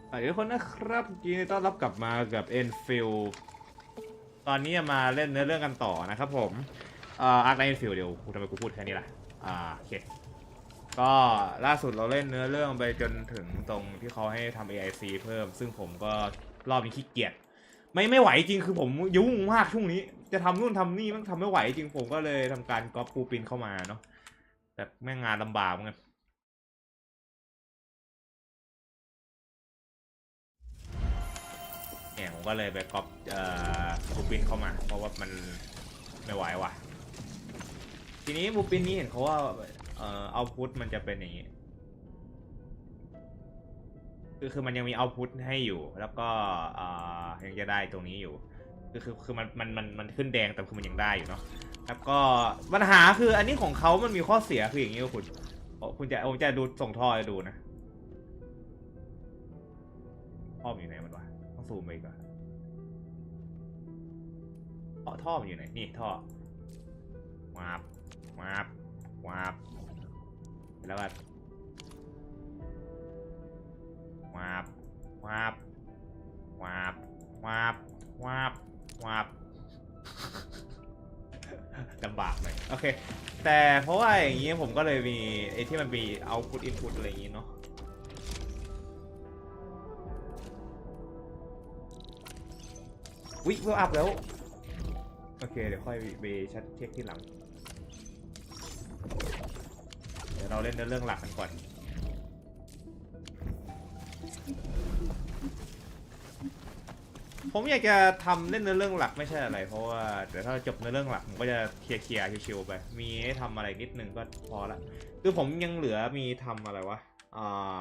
สวัสดีทุกคนนะครับยินดีต้อนรับกลับมากับ Endfield ตอนนี้มาเล่นเนื้อเรื่องกันต่อนะครับผมArknight Endfield เดี๋ยวทำไมกูพูดแค่นี้ล่ะโอเคก็ล่าสุดเราเล่นเนื้อเรื่องไปจนถึงตรงที่เขาให้ทำ AIC เพิ่มซึ่งผมก็รอบนี้ขี้เกียจไม่ไหวจริงคือผมยุ่งมากช่วงนี้จะทำนู่นทำนี่มันทำไม่ไหวจริงผมก็เลยทำการก๊อปปูปินเข้ามาเนาะแต่แม่งงานลำบากเหมือนกันเนี่ยผมก็เลยไปก๊อปบูปินเข้ามาเพราะว่ามันไม่ไหวว่ะทีนี้บูปินนี้เห็นเขาว่าเอาพุทมันจะเป็นอย่างนี้คือมันยังมีเอาพุทให้อยู่แล้วก็ยังจะได้ตรงนี้อยู่คือมันขึ้นแดงแต่คือมันยังได้อยู่เนาะแล้วก็ปัญหาคืออันนี้ของเขามันมีข้อเสียคืออย่างนี้คุณจะดูส่งท่อให้ดูนะท่อมันอยู่ไหนมันวะต้องซูมไปก่อนท่อมันอยู่ไหนนี่ท่อวาบวาบวาบแล้วก็วาบวาบวาบวาบวาบวาบลำบากเลยโอเคแต่เพราะว่าอย่างนี้ผมก็เลยมีไอ้ที่มันมีเอาพุทอินพุตอะไรอย่างนี้เนาะวิเวลอัพแล้วโอเคเดี๋ยวค่อยไปชัดเช็คที่หลังเดี๋ยวเราเล่นเรื่องหลักกันก่อนผมอยากจะทำเล่นเรื่องหลักไม่ใช่อะไรเพราะว่าเดี๋ยวถ้าจบในเรื่องหลักผมก็จะเคลียร์ชิวๆไปมีให้ทำอะไรนิดนึงก็พอละคือผมยังเหลือมีทำอะไรวะ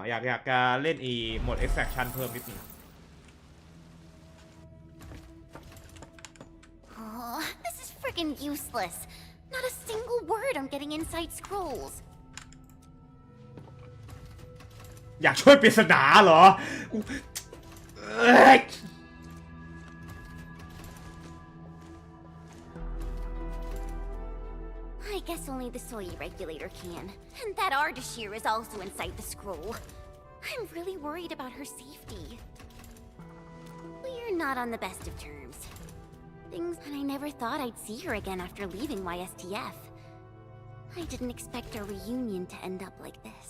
อยากจะเล่นโหมด extraction เพิ่มนิดนึงOh, this is friggin' useless. Not a single word on getting inside scrolls. อยากช่วยปริศนาเหรอI guess only the soy regulator can. And that Ardashir is also inside the scroll. I'm really worried about her safety. We're not on the best of terms. Things that I never thought I'd see her again after leaving YSTF. I didn't expect our reunion to end up like this.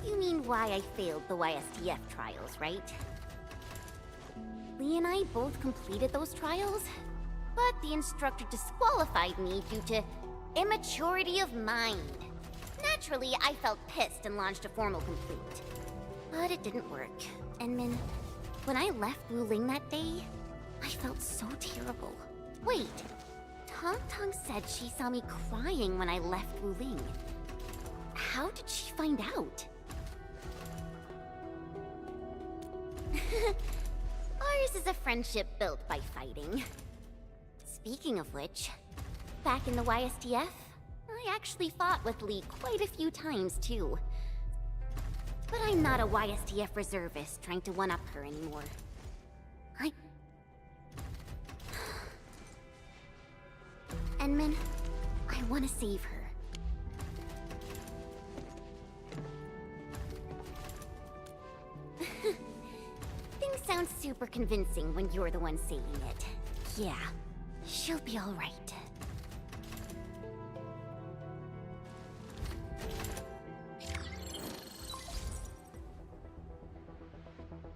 You mean why I failed the YSTF trials, right? Lee and I both completed those trials, but the instructor disqualified me due to immaturity of mind. Naturally, I felt pissed and launched a formal complaint. But it didn't work. And Min, when I left Wuling that day, I felt so terrible. Wait, Tong Tong said she saw me crying when I left Wuling. How did she find out? Ours is a friendship built by fighting. Speaking of which, back in the YSTF, I actually fought with Lee quite a few times too. But I'm not a YSTF reservist trying to one-up her anymore. Enmin, I want to save her. Things sound super convincing when you're the one saying it. Yeah, she'll be all right.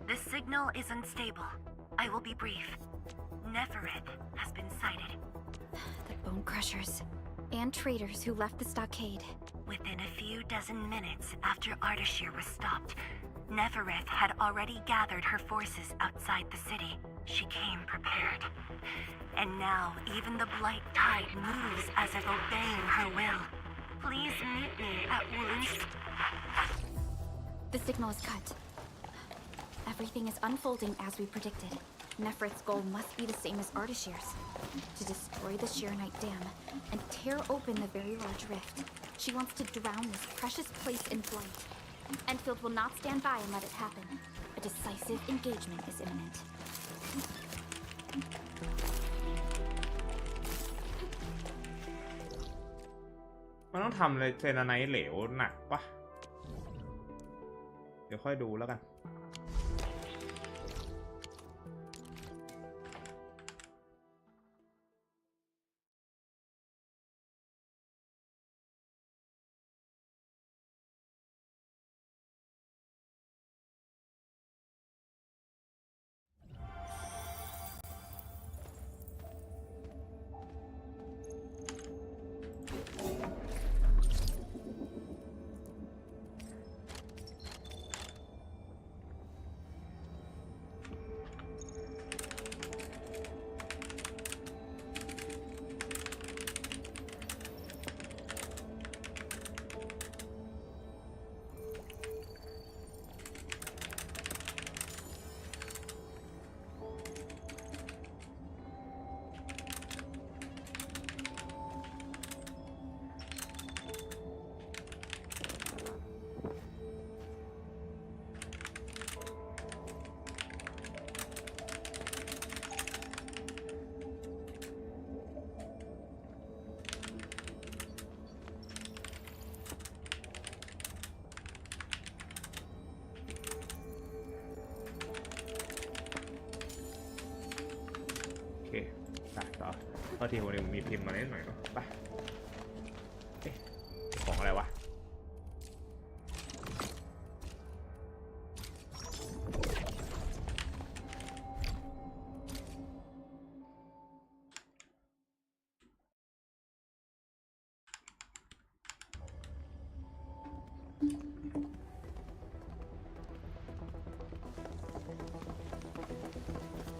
The signal is unstable. I will be brief. Nefereth has been sighted. The bone crushers and traitors who left the stockade. Within a few dozen minutes after Ardashir was stopped, Nefereth had already gathered her forces outside the city. She came prepared. And now even the Blight Tide moves as if obeying her will. Please meet me at Wulin's. The signal is cut. Everything is unfolding as we predicted. Nefereth's goal must be the same as Ardashir's. To destroy the Sheernite Dam and tear open the very large rift. She wants to drown this precious place in blight. Endfield will not stand by and let it happen. A decisive engagement is imminent. มันต้องทำเลยเซนาไนท์เหลวหนักปะ เดี๋ยวค่อยดูแล้วกันโอเคต่อพอทีวันนี้มีพิมพ์มาเล่นหน่อยเนาะไปเอ๊ะของอะไรวะ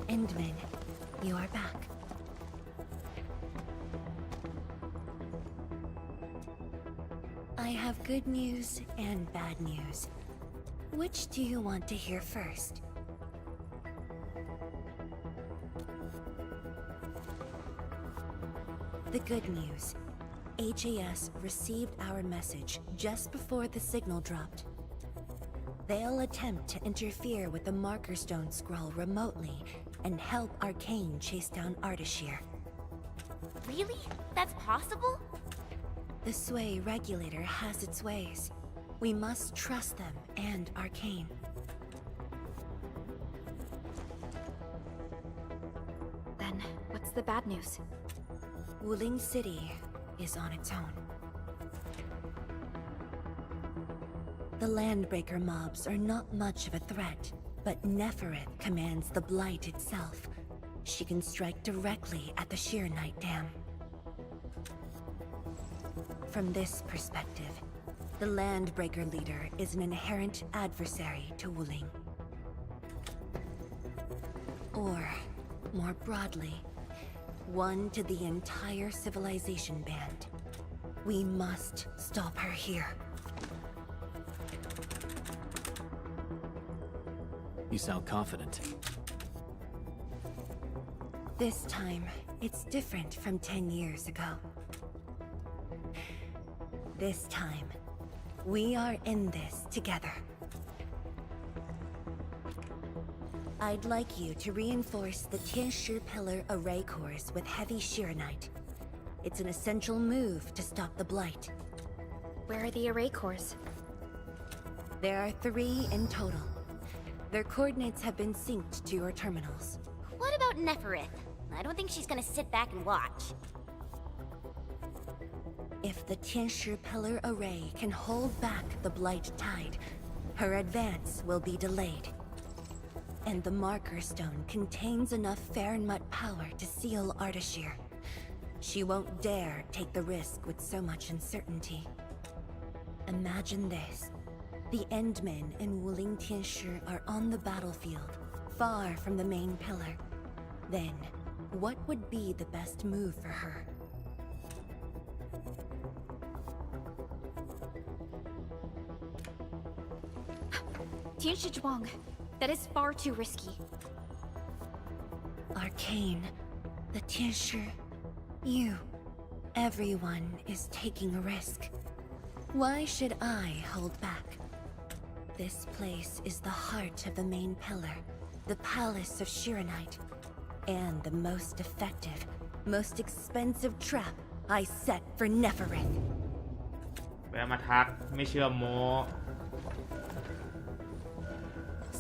Endman, you are back. I have good news and bad news. Which do you want to hear first? The good news. HAS received our message just before the signal dropped. They'll attempt to interfere with the Marker Stone scroll remotely and help Arcane chase down Ardashir. Really? That's possible? The Sway regulator has its ways. We must trust them and Arcane. Then, what's the bad news? Wuling City is on its own. The Landbreaker mobs are not much of a threat, but Nefereth commands the Blight itself. She can strike directly at the Sheer Night Dam. From this perspective, the Landbreaker leader is an inherent adversary to Wuling. Or, more broadly, one to the entire civilization band. We must stop her here. You sound confident. This time, it's different from 10 years ago. This time, we are in this together. I'd like you to reinforce the Tianshi Pillar array cores with heavy Sheeranite. It's an essential move to stop the Blight. Where are the array cores? There are 3 in total. Their coordinates have been synced to your terminals. What about Nefereth? I don't think she's gonna sit back and watch. If the Tianshi Pillar array can hold back the Blight tide, her advance will be delayed. And the Marker Stone contains enough Fahrenheit power to seal Ardashir. She won't dare take the risk with so much uncertainty. Imagine this. The Endmen and Wuling Tianshi are on the battlefield, far from the main pillar. Then, what would be the best move for her? Tianshi Zhuang. That is far too risky. Arcane, the Tianshi, you. Everyone is taking a risk. Why should I hold back? This place is the heart of the main pillar, the Palace of Sheeranite, and the most effective, most expensive trap I set for Nefereth. แวะมาทักไม่เชื่อโม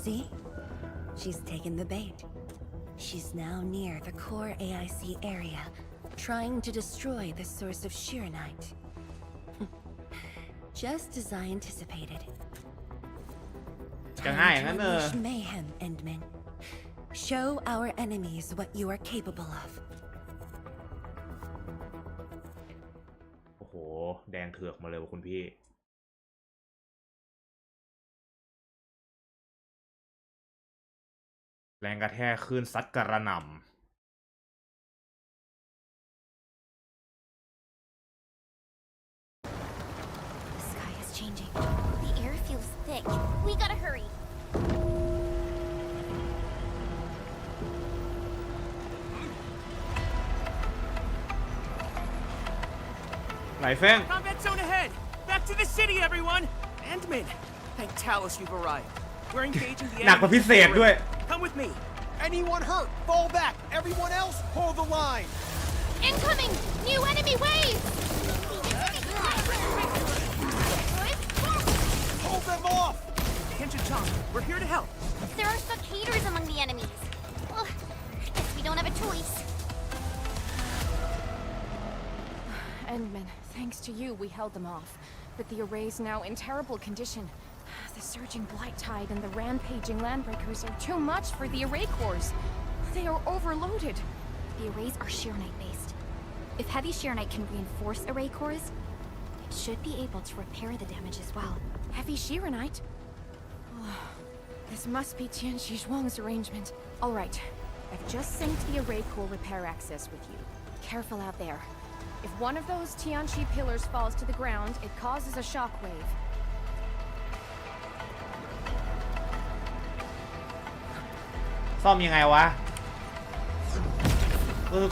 See? She's taken the bait. She's now near the core AIC area, trying to destroy the source of Shironite. Just as I anticipated. จะง่ายอย่างนั้น Unleash mayhem, Endman. Show our enemies what you are capable of. โอ้โหแดงเถือกมาเลยว่ะคุณพี่แรงกระแทกขึ้นซัดกระหน่ำ The sky is changing. The air feels thick. We gotta hurry. ไหลเฟ้ง Combat zone ahead! Back to the city, everyone! Endman, thank Talos you've arrived. We're engaging the หนักกว่าพิเศษด้วย Come with me. Anyone hurt, fall back. Everyone else, hold the line. Incoming! New enemy waves! Hold them off. Kenji-chan, we're here to help. There are stockaders among the enemies. Well, guess we don't have a choice. Endman, thanks to you, we held them off. But the array's now in terrible condition. The surging blight tide and the rampaging landbreakers are too much for the array cores. They are overloaded. The arrays are Shironite-based. If heavy Shironite can reinforce array cores, it should be able to repair the damage as well. Heavy Shironite? Oh, this must be Tianxi Zhuang's arrangement. All right, I've just synced the array core repair access with you. Careful out there. If one of those Tianxi pillars falls to the ground, it causes a shockwave. ซ่อมยังไงวะ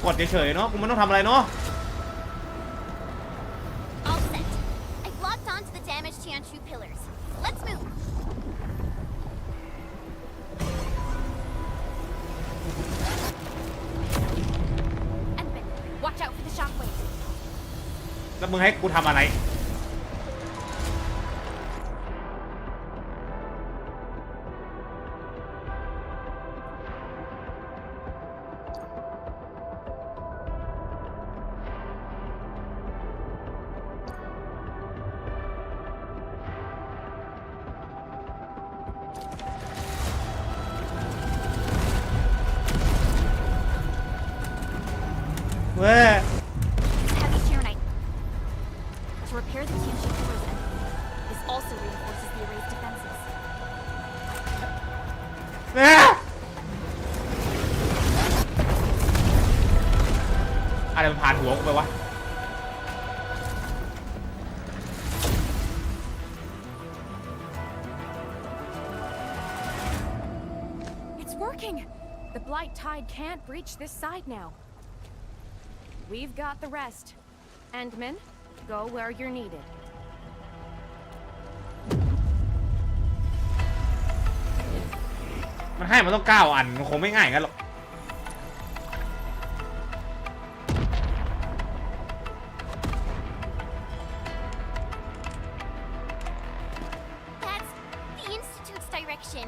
กดเฉยๆเนาะกูไม่ต้องทำอะไรเนาะ All set. I've locked onto the damaged Tianshu pillars. Let's move. Endman, watch out for the shockwave. แล้วมึงให้กูทำอะไรเว้ย Heavy Shironite. To repair the Tianxi pillars, this also reinforces the array's defenses. อะไรมันผ่านหัวกูไปวะ It's working! The blight tide can't breach this side now. We've got the rest. Endman, go where you're needed. มันให้มันต้อง9 อันมันคงไม่ง่ายงั้นหรอก That's the Institute's direction.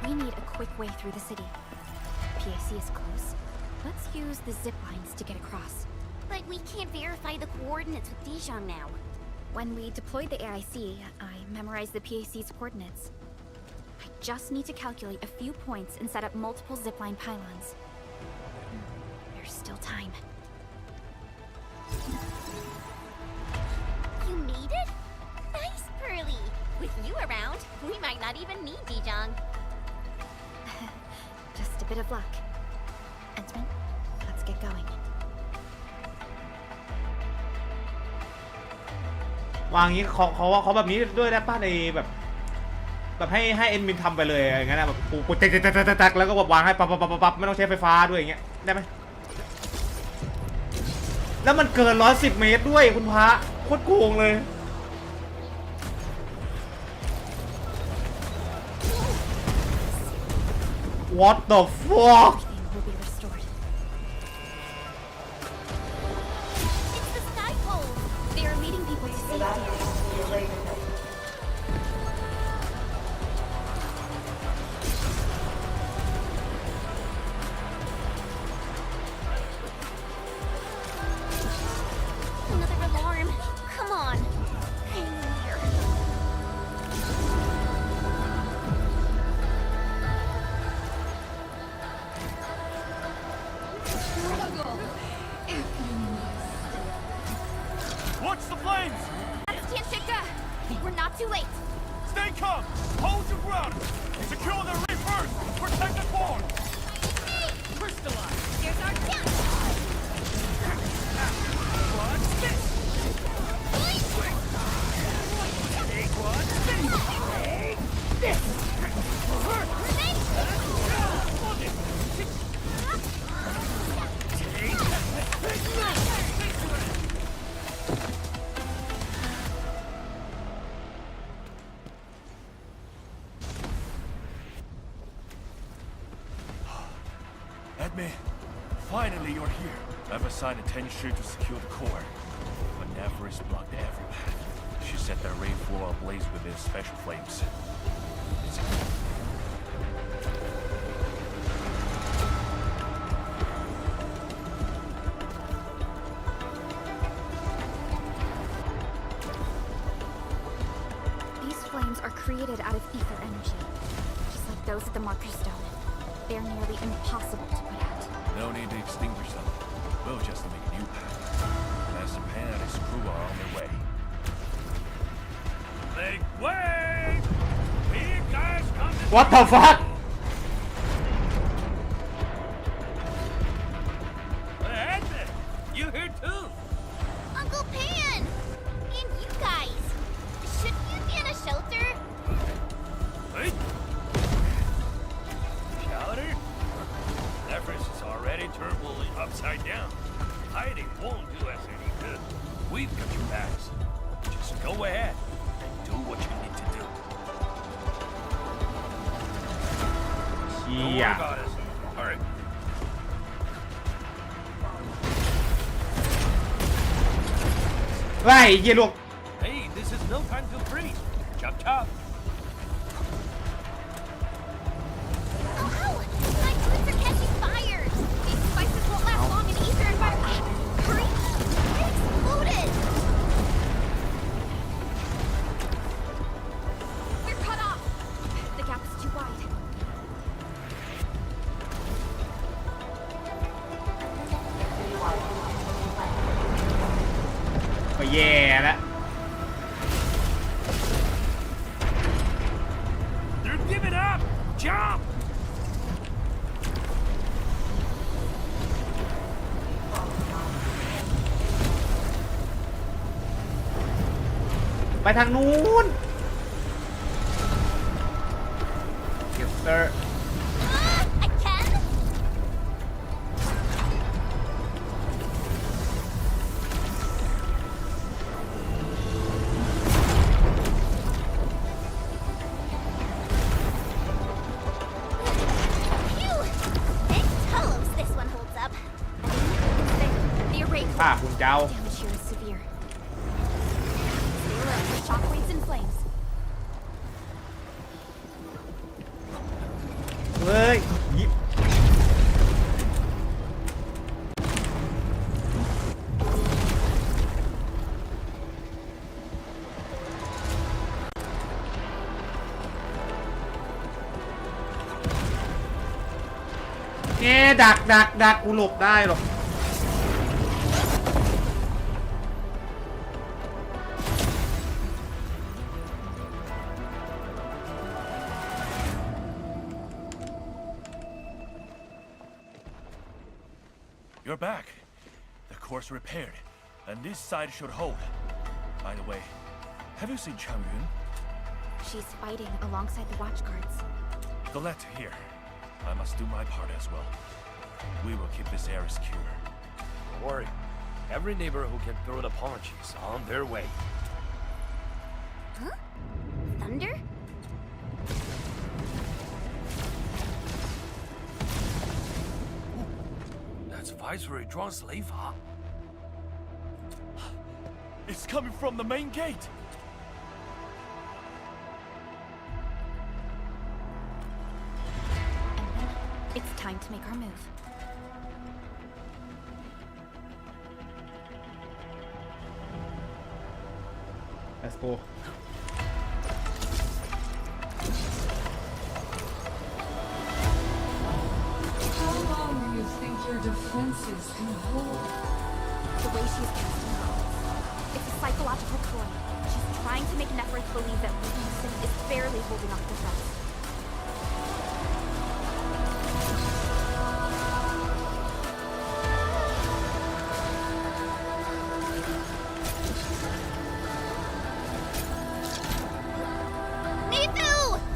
We need a quick way through the city. PAC is close. Let's use the zip lines to get across. But we can't verify the coordinates with Dijon now. When we deployed the AIC, I memorized the PAC's coordinates. I just need to calculate a few points and set up multiple zipline pylons. There's still time. You made it? Nice, Pearly. With you around, we might not even need Dijon. Just a bit of luck. Endman, let's get going. วางงี้เขาแบบนี้ด้วยได้ป่ะในแบบให้เอ็นมินทำไปเลยอย่างเงี้ยนะแบบกูแจ๊กแล้วก็แบบวางให้ปั๊บไม่ต้องใช้ไฟฟ้าด้วยอย่างเงี้ยได้ไหมแล้วมันเกิน110 เมตรด้วยคุณพระโคตรโกงเลย What the fuck Everything will be restored. It's the sky pole. They are leading people to safety. We're not too late. Stay calm. Hold your ground. Secure the reef first. Protect the fort. Crystallize! Here's our chance. Watch this! Take one, spin! Take this! Edme, finally you're here. I've assigned a Tenshi to secure the core. But Nephris blocked every path. She set the rain floor ablaze with his special flames. These flames are created out of ether energy, just like those at the Marker Stone. They're nearly impossible to put out. No need to extinguish them. We'll just make a new path. Master Pan and his crew are on their way. Make way! We guys come to What the fuck Edmund! You here too? Uncle Pan! And you guys! Shouldn't you be in a shelter? Wait. Shelter? Nephris is already turbulently upside down. Hiding won't do us any good. We've got your backs. Just go ahead and do what you need to do. เชี่ Don't ย worry about us. All right. ไล่เยี่ยลูก Hey, this is no time to breathe. Chop chop. Oh, ow! My boots are catching fire! These spices won't last long in ether environment. Hurry! It exploded! We're cut off! The gap is too wide. ก็แย่แล้ว They're giving up. Jump. ไปทางนู้น Yes sir I can? Phew! It toes this one holds up. The array ฆ่าคุณเจ้า damage here is severe. Stay alert for shockwaves and flames. เฮ้ยยิบดักกูหลบได้หรอก You're back. The core's repaired, and this side should hold. By the way, have you seen Chang Yun? She's fighting alongside the watch guards. Glad to hear. I must do my part as well. We will keep this area secure. Don't worry. Every neighbor who can throw the punch is on their way. Huh? Thunder? That's Viceroy Drawn Slave, huh? It's coming from the main gate. It's time to make our move. Let's go How long do you think your defenses can hold? The way she's casting calls, It's a psychological toy. She's trying to make Neferth believe that leaving the city is barely holding off the threats. Nathu!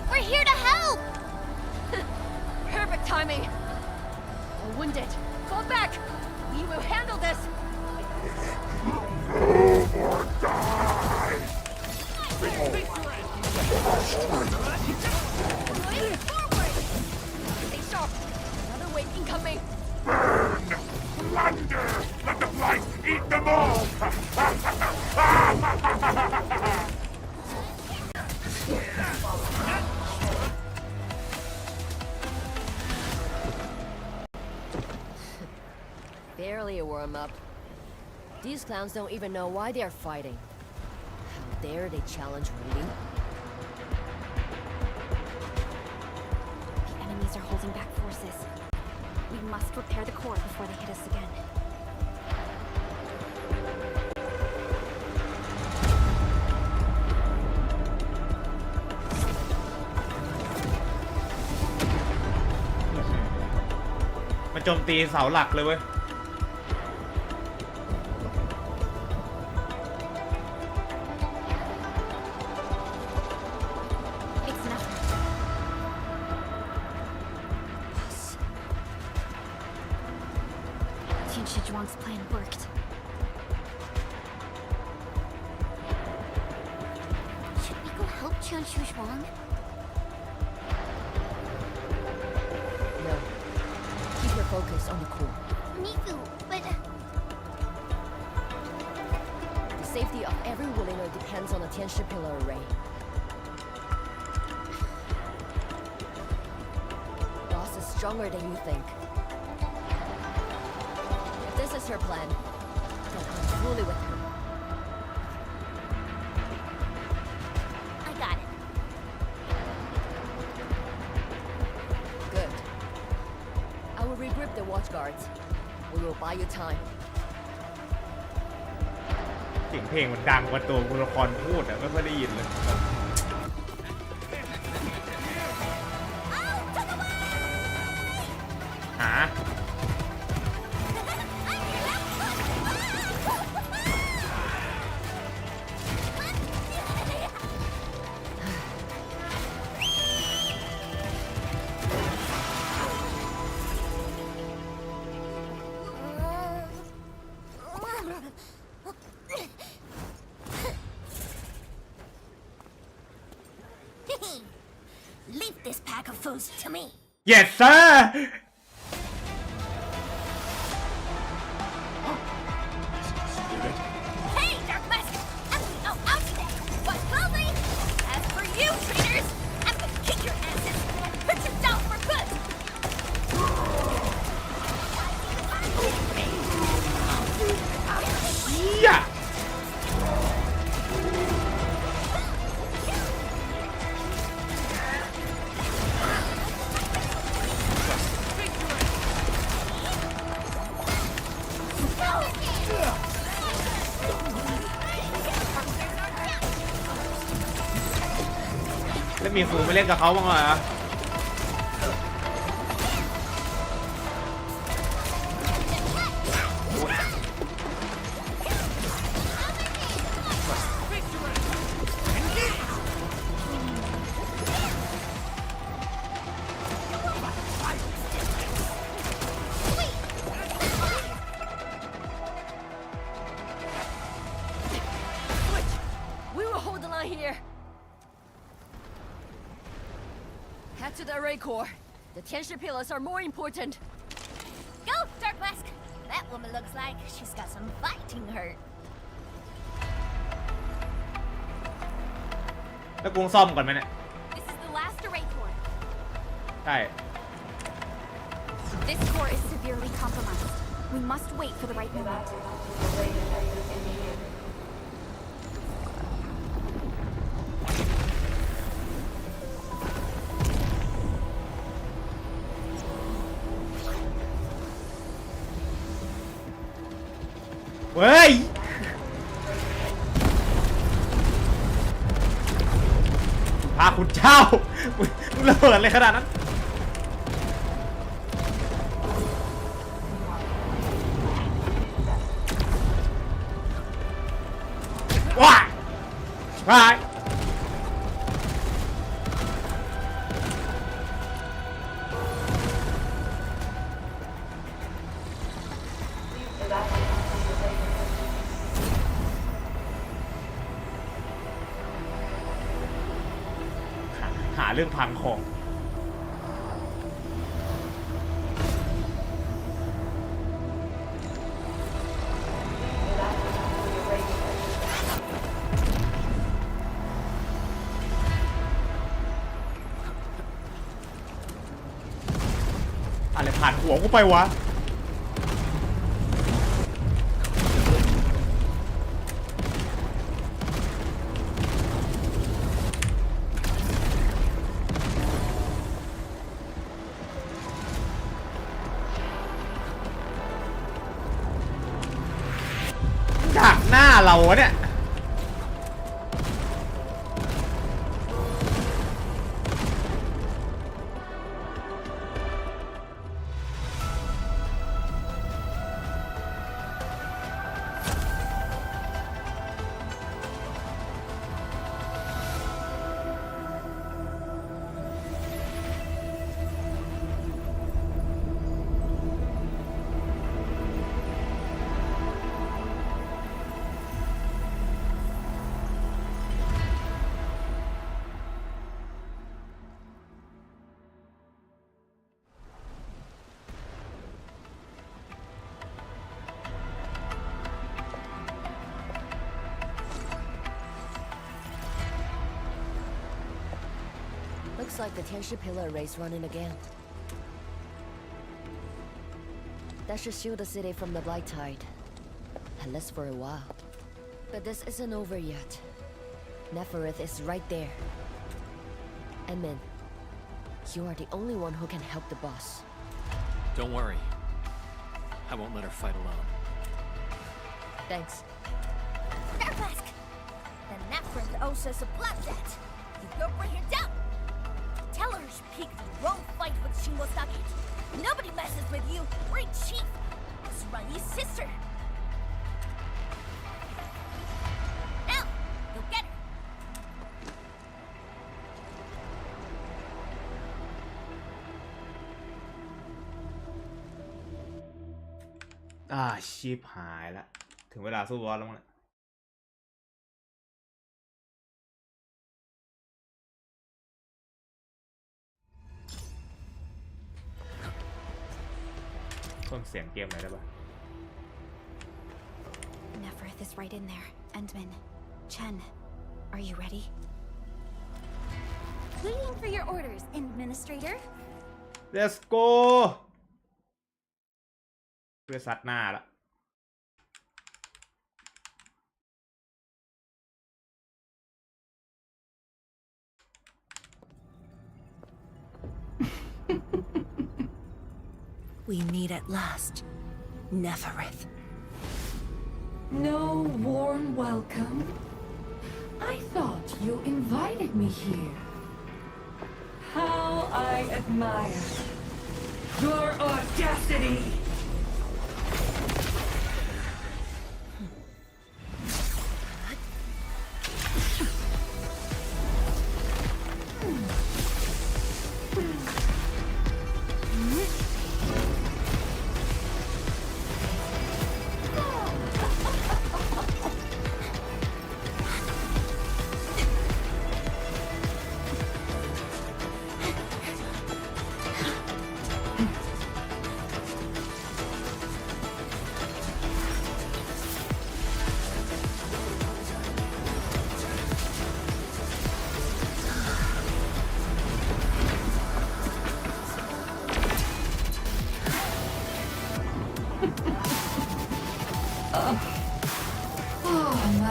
We're here to help! Perfect timing. We're wounded. Fall back. We will handle this. Stay sharp. Another wave incoming. Plunder! Let the blight eat them all! Barely a warm-up. These clowns don't even know why they're fighting. How dare they challenge Rudy? The enemies are holding back forces. We must repair the core before they hit us again.ๆมันโจมตีเสาหลักเลยเว้ย It's nothing. Tianshi Zhuang's plan worked. Should we go help Qianshu Zhuang? No. Keep your focus on the core. Nathu, but... The safety of every Wulinger depends on the Tianshi Pillar Array. Boss is stronger than you think. If this is her plan, then I'm fully with her. I got it. Good. I will regrip the watch guards. We will buy you time. เสียงเพลงมันดังกว่าตัวละครพูดอะไม่ค่อยได้ยินเลยหา Leave this pack of foes to me. Yes sir Hey, Dark Mask! I'm out today, but slowly. As for you, traitors, I'm gonna kick your asses and put you down for good. เชี่ย แล้วมีครูไม่เล่นกับเขาบ้างเหรอ Switch! We will hold the line here. Head to the array core. The Tianshi pillars are more important. Go, Dark Mask. That woman looks like she's got some fighting hurt. แล้วกูซ่อมก่อนไหมเนี่ย This is the last array core. ใช่ This core is severely compromised. We must wait for the right moment. เฮ้ย พาคุณเจ้ามึงระเบิดเลยขนาดนั้นว้าไปหาเรื่องพังของอะไรผ่านหัวกูไปวะดักหน้าเราเนี่ย Looks like the Tianshi Pillar race running again. That should shield the city from the Blight Tide. At least for a while. But this isn't over yet. Neferith is right there. Edmund, you are the only one who can help the boss. Don't worry. I won't let her fight alone. Thanks. Narvask! The Neferith owes us a blood debt. You go bring her down. Tell her she picked the wrong fight with Shingosaki. Nobody messes with you. We're chief. It's Rani's sister. Now, go get her. ชิบหายละถึงเวลาสู้บอสแล้วมั้งเนี่ยเพิ่มเสียงเกมหน่อยได้ปะ Neferith is right in there. Endman, Chen, are you ready? Waiting for your orders, Administrator. Let's go เพื่อซัดหน้าละ We meet at last. Neferith. No warm welcome? I thought you invited me here. How I admire your audacity!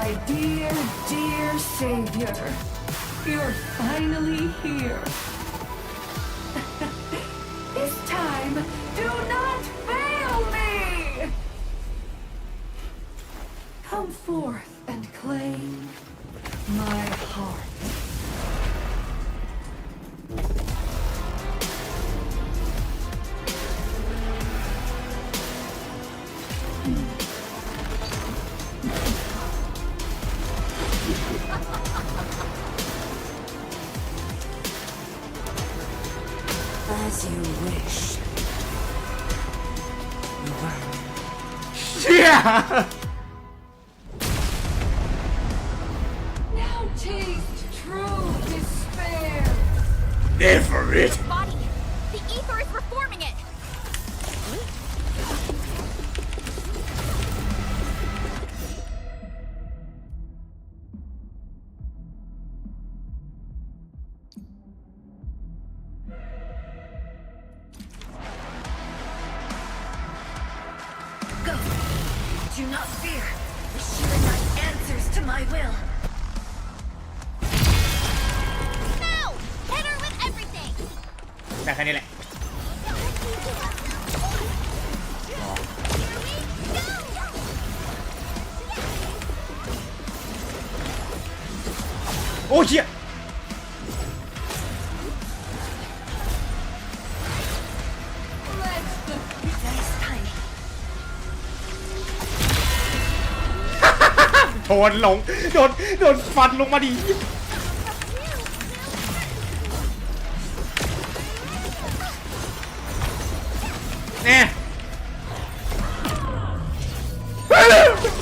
My dear, dear savior, you're finally here. This time, do not fail me! Come forth and claim my heart. As you wish. เชี่ย Now taste true despair. Neferit Body! The ether is reforming it! Go. Do not fear. The Sheer Knight answers to my will. Now! Hit her with everything! แต่แค่นี้แหละ โอ้เชี่ย Let's the That is tiny. โดนหลงโดนฟันลงมาดิแน่ Perfect.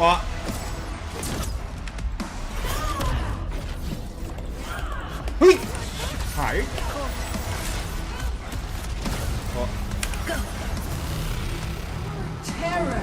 อ๋อเฮ้ยหายอ๋อ Go. terror.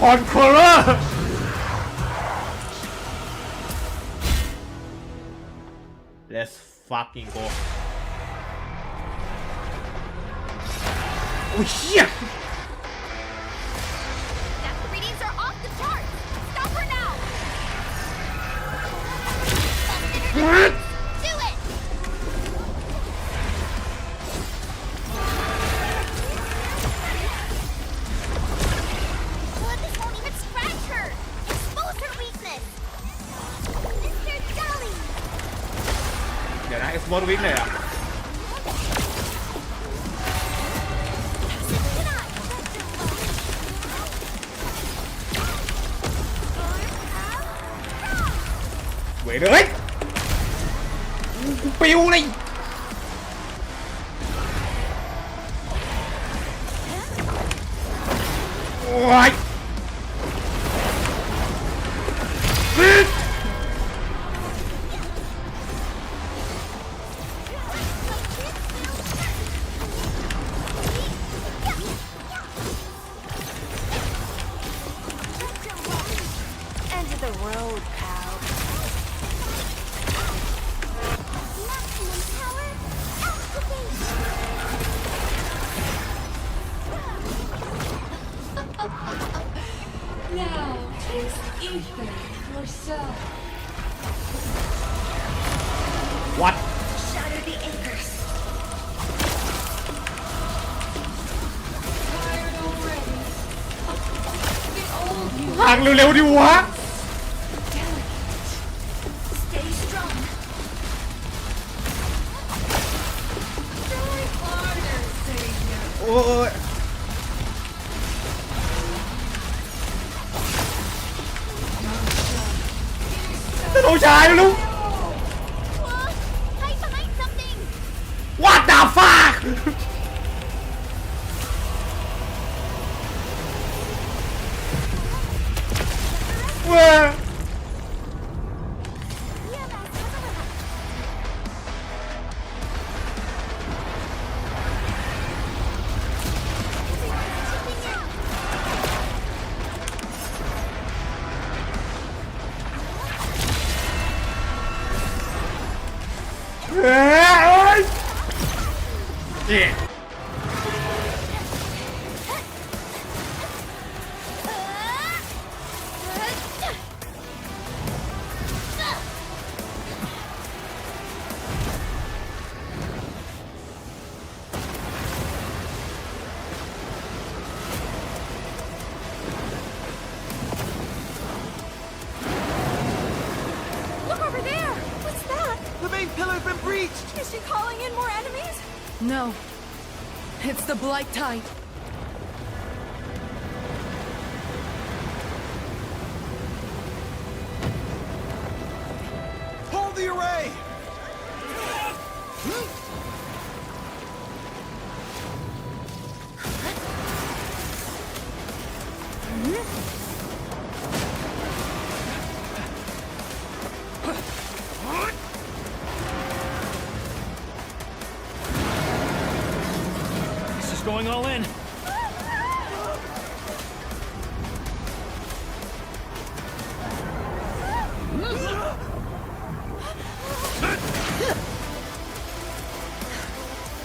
Conqueror Let's fucking go โอ้ยเชี่ย Death readings are off the charts! Stop her now! Do it! Well, this won't even scratch her! Expose her weakness! Mr. Dolly! เดี๋ยวนะ Export Week เลยอ่ะ เว้ยเลยปิวเลยโอ้ยวัด Shatter the anchors. ห่างเร็วๆดิวะ Stay strong. โอ้ย จะโดนชายลูก Whoa! Hide behind something! What the fuck เว้ย เฮ้ยเจ๊ Look over there! What's that? The main pillar's been breached! Is she calling in more enemies? No. It's the Blight Tide. Hold the array! This is going all in.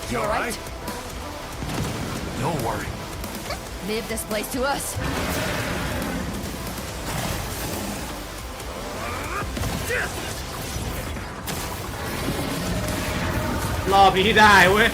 You alright? Don't worry. Leave this place to us. รอบนี้ได้เว้ย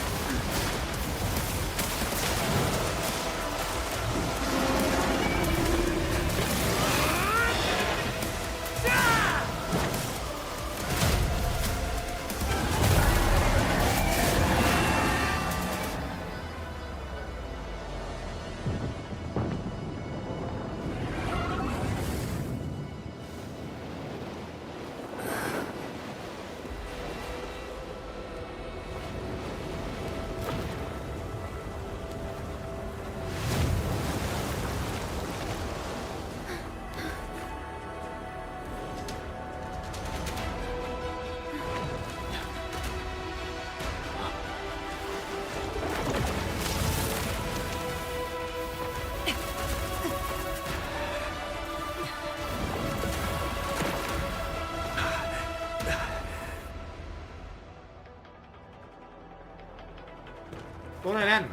ตัวอะไรนั่น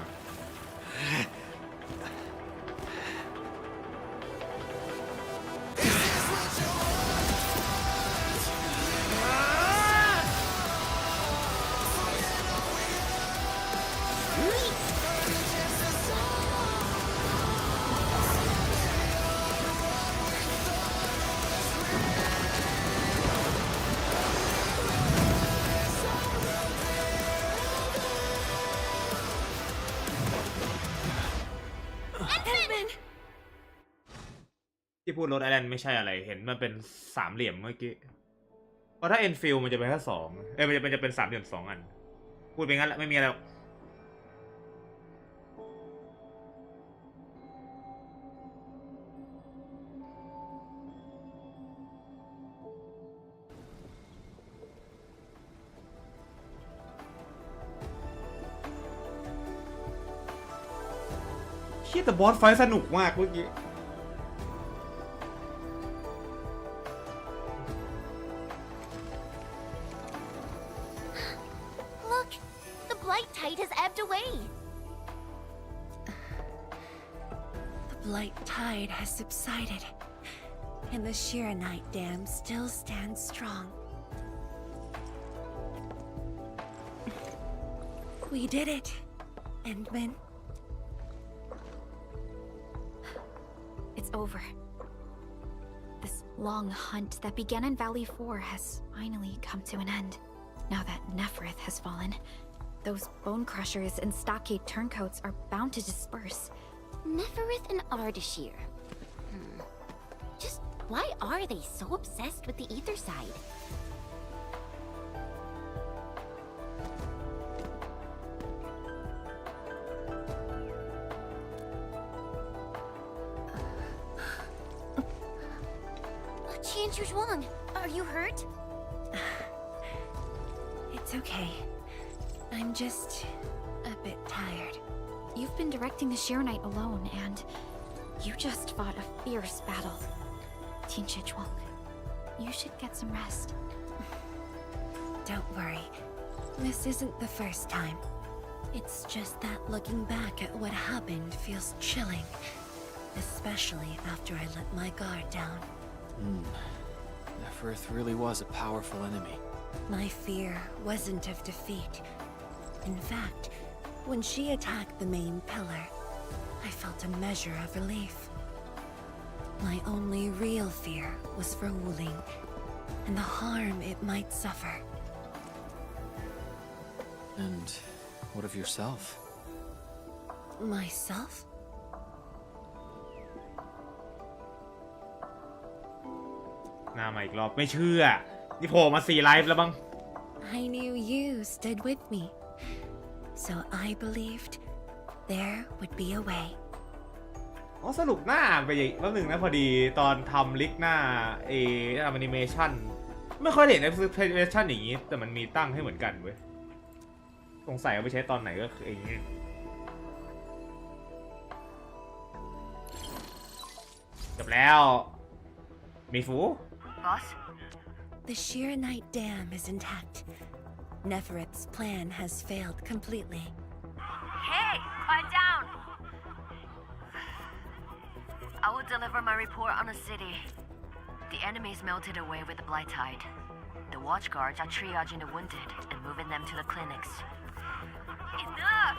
ที่พูดรถไอแลนด์ไม่ใช่อะไรเห็นมันเป็นสามเหลี่ยมเมื่อกี้เพราะถ้าเอ็นฟิลมันจะเป็นแค่สองมันจะเป็นสามเหลี่ยมสองอันพูดไปงั้นแหละไม่มีอะไรหรอกคิดแต่บอสไฟท์สนุกมากเมื่อกี้ Look! The blight tide has ebbed away! The blight tide has subsided, and the Shiranite Dam still stands strong. We did it, Endman. It's over. This long hunt that began in Valley 4 has finally come to an end. Now that Neferith has fallen, those bone crushers and stockade turncoats are bound to disperse. Neferith and Ardashir. Just Why are they so obsessed with the ether side? Tianchu Zhuang, are you hurt? It's okay. I'm just a bit tired. You've been directing the Sheer Knight alone, and you just fought a fierce battle. Tianchu Zhuang, you should get some rest. Don't worry. This isn't the first time. It's just that looking back at what happened feels chilling. Especially after I let my guard down. Neferth really was a powerful enemy. My fear wasn't of defeat. In fact, when she attacked the main pillar, I felt a measure of relief. My only real fear was for Wuling, and the harm it might suffer. And what of yourself? Myself? หน้ามาอีกรอบไม่เชื่อนี่โผล่มา4 ไลฟ์แล้วบ้าง I knew you stood with me, so I believed there would be a way. อ๋อสรุปหน้าไปอีกแป๊บหนึ่งนะพอดีตอนทำลิกหน้าทำแอนิเมชันไม่ค่อยเห็นแอนิเมชันอย่างนี้แต่มันมีตั้งให้เหมือนกันเว้ยสงสัยเอาไปใช้ตอนไหนก็คืออย่างนี้จบแล้วมีฟู Boss? The Sheer Knight Dam is intact. Nefereth's plan has failed completely. Hey, quiet down! I will deliver my report on the city. The enemies melted away with the blight tide. The watchguards are triaging the wounded and moving them to the clinics. Enough!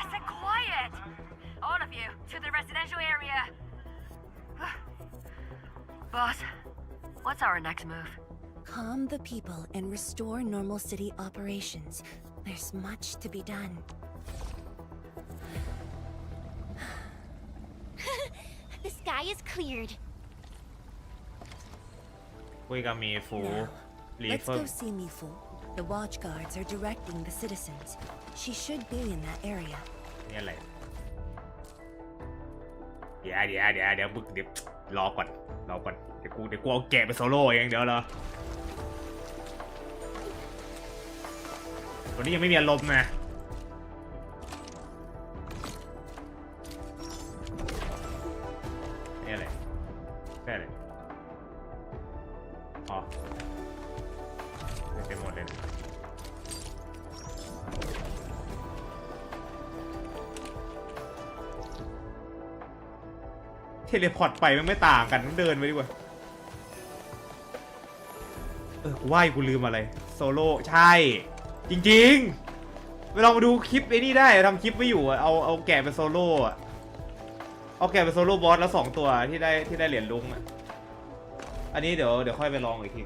I said quiet! All of you, to the residential area! Boss, what's our next move? Calm the people and restore normal city operations. There's much to be done. The sky is cleared. คุยกับมีฟู Now, let's go see Mifu. The watchguards are directing the citizens. She should be in that area. นี่อะไรเดี๋ยวรอก่อนเดี๋ยวกูเอาแกะไปโซโล่เองเดี๋ยวเหรอตัวนี้ยังไม่มีอารมณ์นะนี่อะไรแค่อะไรอ๋อเต็มหมดเลยเทเลพอร์ตไปมันไม่ต่างกันต้องเดินไปดีกว่ากูว่ากูลืมอะไรโซโล่ใช่จริงๆไปลองมาดูคลิปไอ้นี่ได้ทำคลิปไม่อยู่เอาแกะเป็นโซโล่เอาแกะเป็นโซโล่บอสแล้ว2 ตัวที่ได้เหรียญลุงอันนี้เดี๋ยวค่อยไปลองอีกที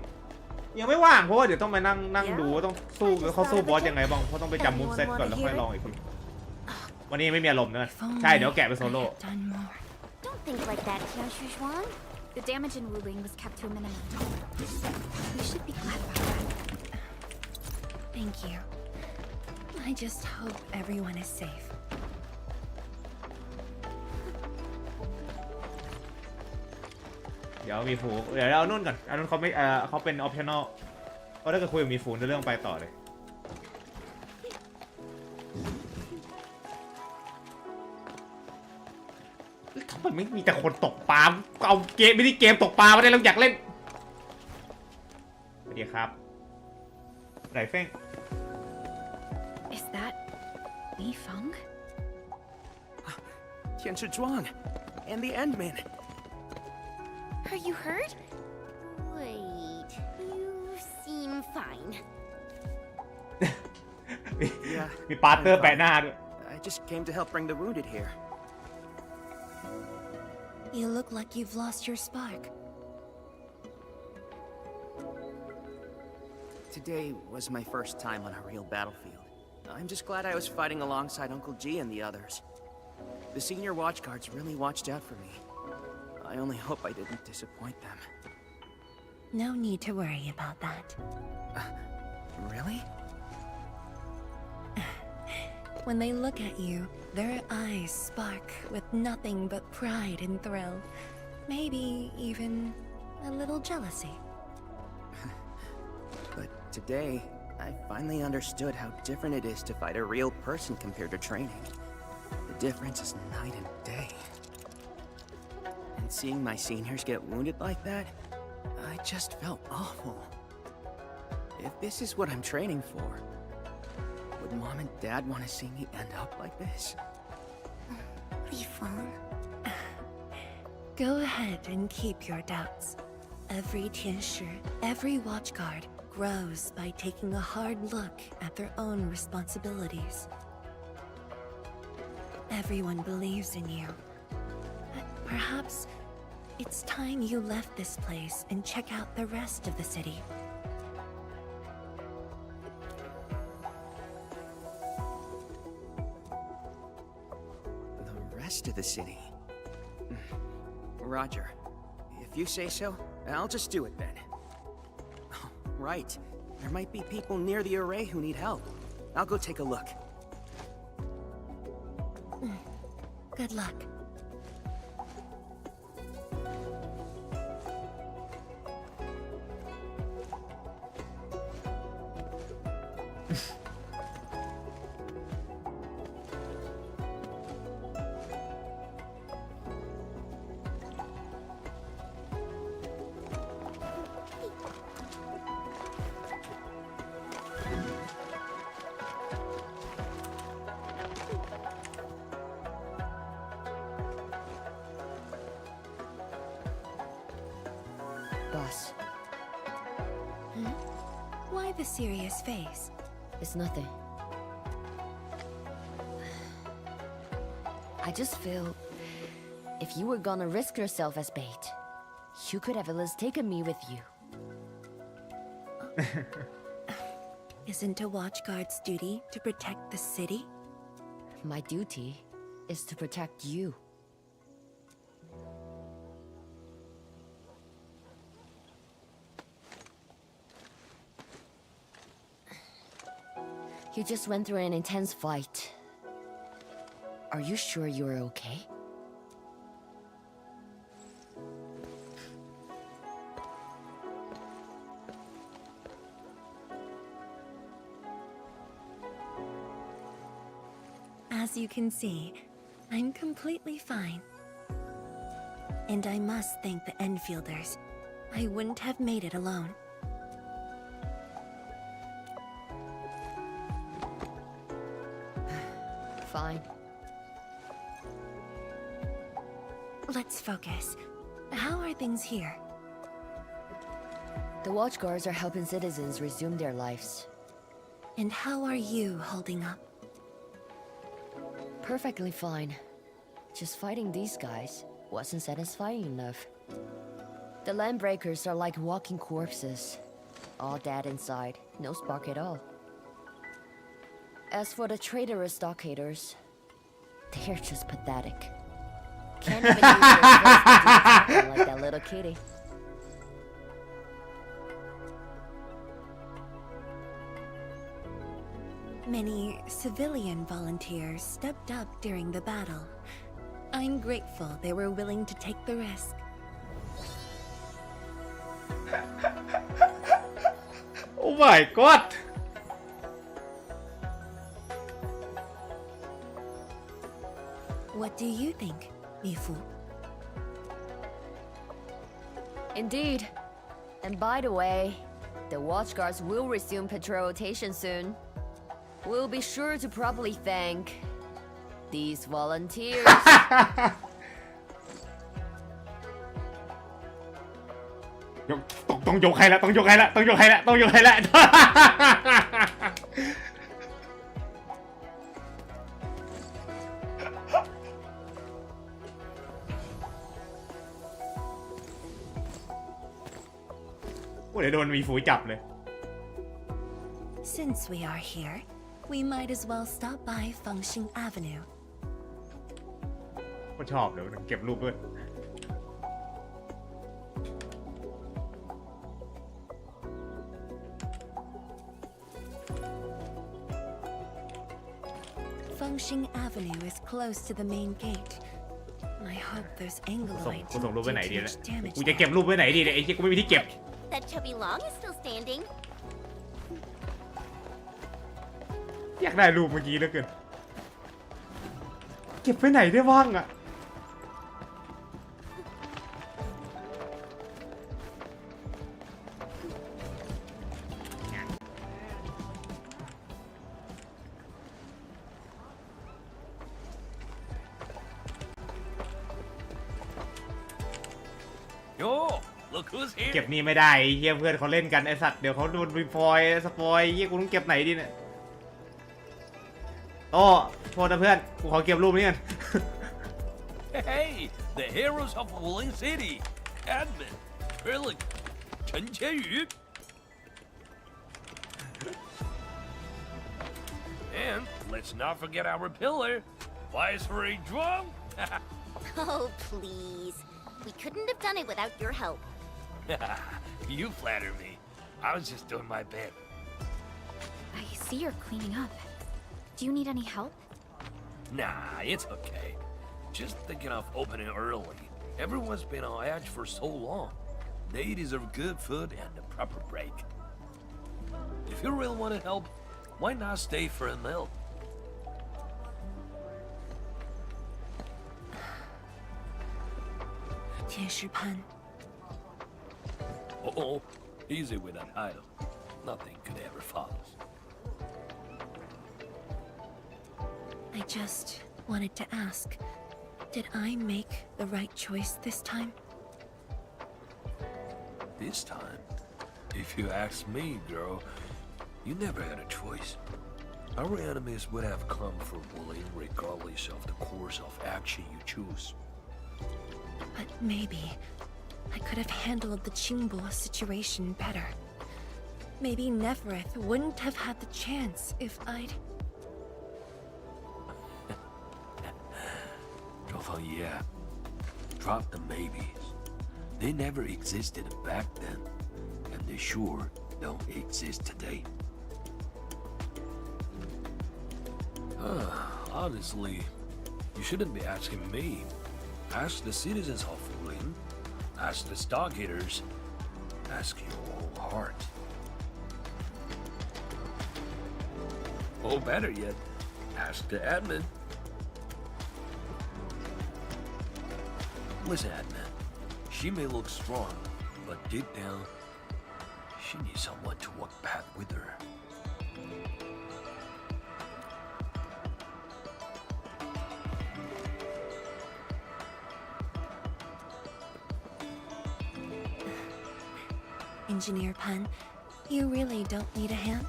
ยังไม่ว่างเพราะว่าเดี๋ยวต้องไปนั่งดูว่าต้องสู้เขาสู้บอสยังไงบ้างเพราะต้องไปจำมูฟเซตก่อนแล้วค่อยลองอีกทีวันนี้ไม่มีอารมณ์นะใช่เดี๋ยวแกะเป็นโซโล่ Don't think like that, Tianchu Zhuang. The damage in Wuling was kept to a minimum. We should be glad about that. Thank you. I just hope everyone is safe. เดี๋ยวมีฟูเดี๋ยวเอานุ่นก่อนนุ่นเขาไม่เขาเป็นออปชั่นอลเพราะถ้าเกิดคุยกับมีฟูในเรื่องไปต่อเลยทำไมไม่มีแต่คนตกปลาเอาเกมไม่ได้เกมตกปลามาได้เราอยากเล่นสวัสดีครับไรเฟ้ง Is that Li Feng? Tianchi Zhuang and the Endman. Are you hurt? Wait, you seem fine. มีปาร์เตอร์แปะหน้าด้วย I just came to help bring the wounded here. You look like you've lost your spark. Today was my first time on a real battlefield. I'm just glad I was fighting alongside Uncle G and the others. The senior watchguards really watched out for me. I only hope I didn't disappoint them. No need to worry about that. Really? When they look at you, their eyes spark with nothing but pride and thrill. Maybe even a little jealousy. But today, I finally understood how different it is to fight a real person compared to training. The difference is night and day. And seeing my seniors get wounded like that, I just felt awful. If this is what I'm training for, would Mom and Dad want to see me end up like this? Lifeng. Go ahead and keep your doubts. Every Tianshi, every watchguard grows by taking a hard look at their own responsibilities. Everyone believes in you. But perhaps it's time you left this place and check out the rest of the city. The rest of the city? Roger. If you say so, I'll just do it then. Oh, right. There might be people near the array who need help. I'll go take a look. Good luck. Boss. Why the serious face? It's nothing. I just feel if you were gonna risk yourself as bait, you could have at least taken me with you. Isn't a watchguard's duty to protect the city? My duty is to protect you. You just went through an intense fight. Are you sure you're okay? As you can see, I'm completely fine. And I must thank the Enfielders. I wouldn't have made it alone. Fine. Let's focus. How are things here? The watchguards are helping citizens resume their lives. And how are you holding up? Perfectly fine. Just fighting these guys wasn't satisfying enough. The landbreakers are like walking corpses. All dead inside, no spark at all. As for the traitorous stockaders, they're just pathetic. Can't even use their first like that little kitty. Many civilian volunteers stepped up during the battle. I'm grateful they were willing to take the risk. Oh my god! What do you think, Mifu? Indeed. And by the way, the watchguards will resume patrol rotation soon. We'll be sure to properly thank these volunteers. ต้องยกให้ละต้องยกให้ละต้องยกให้ละต้องยกให้ละ โอ้ยเดี๋ยวโดนมีฝูจับเลย Since we are here, we might as well stop by Fengxing Avenue. ก็ชอบเดี๋ยวเก็บรูปด้วย Fengxing Avenue is close to the main gate. I hope those กู Angloids ส่งรูป won't ไป do ไหน too ดีเนี่ย much damage กูจะเก็บ there. รูปไว้ไหนดีเนี่ยไอ้เหี้ยกูไม่มีที่เก็บ That chubby long is still standing. อยากได้รูปเมื่อกี้เหลือเกินเก็บไว้ไหนได้บ้างอะLook who's here. เก็บนี่ไม่ได้ไอ้เฮียเพื่อนเขาเล่นกันไอสัตว์เดี๋ยวเขาโดนรีฟอยสปอยเฮียกูต้องเก็บไหนดีเนี่ยโอ้โทษนะเพื่อนกูขอเก็บรูปนี้กัน Hey, the heroes of Wuling City. Admin, Trilling, Chen Qianyu. And let's not forget our pillar, Viceroy Zhuang. Oh, please. We couldn't have done it without your help. You flatter me. I was just doing my bit. I see you're cleaning up. Do you need any help? Nah, it's okay. Just thinking of opening early. Everyone's been on edge for so long. They deserve good food and a proper break. If you really want to help, why not stay for a meal? Pan. Oh, easy with that title. Nothing could ever follow. I just wanted to ask, did I make the right choice this time? This time, if you ask me, girl, you never had a choice. Our enemies would have come for Wuling regardless of the course of action you choose. But maybe I could have handled the Qingbo situation better. Maybe Nefereth wouldn't have had the chance if I'd... Yeah. Drop the maybes. They never existed back then, and they sure don't exist today. Honestly, you shouldn't be asking me. Ask the citizens of Wuling. Ask the Stargaters. Ask your own heart. Or better yet, ask the admin. Listen, admin. She may look strong, but deep down, she needs someone to walk back with her. Engineer Pan, you really don't need a hand?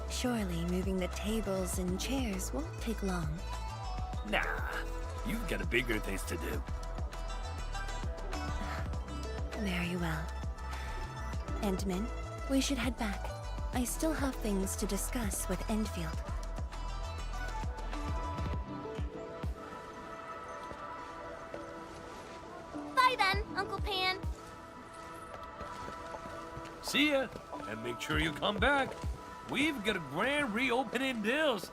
Surely moving the tables and chairs won't take long. Nah, you've got bigger things to do. Very well. Endman, we should head back. I still have things to discuss with Endfield. Bye then, Uncle Pan. See ya, and make sure you come back. We've got a grand reopening deals.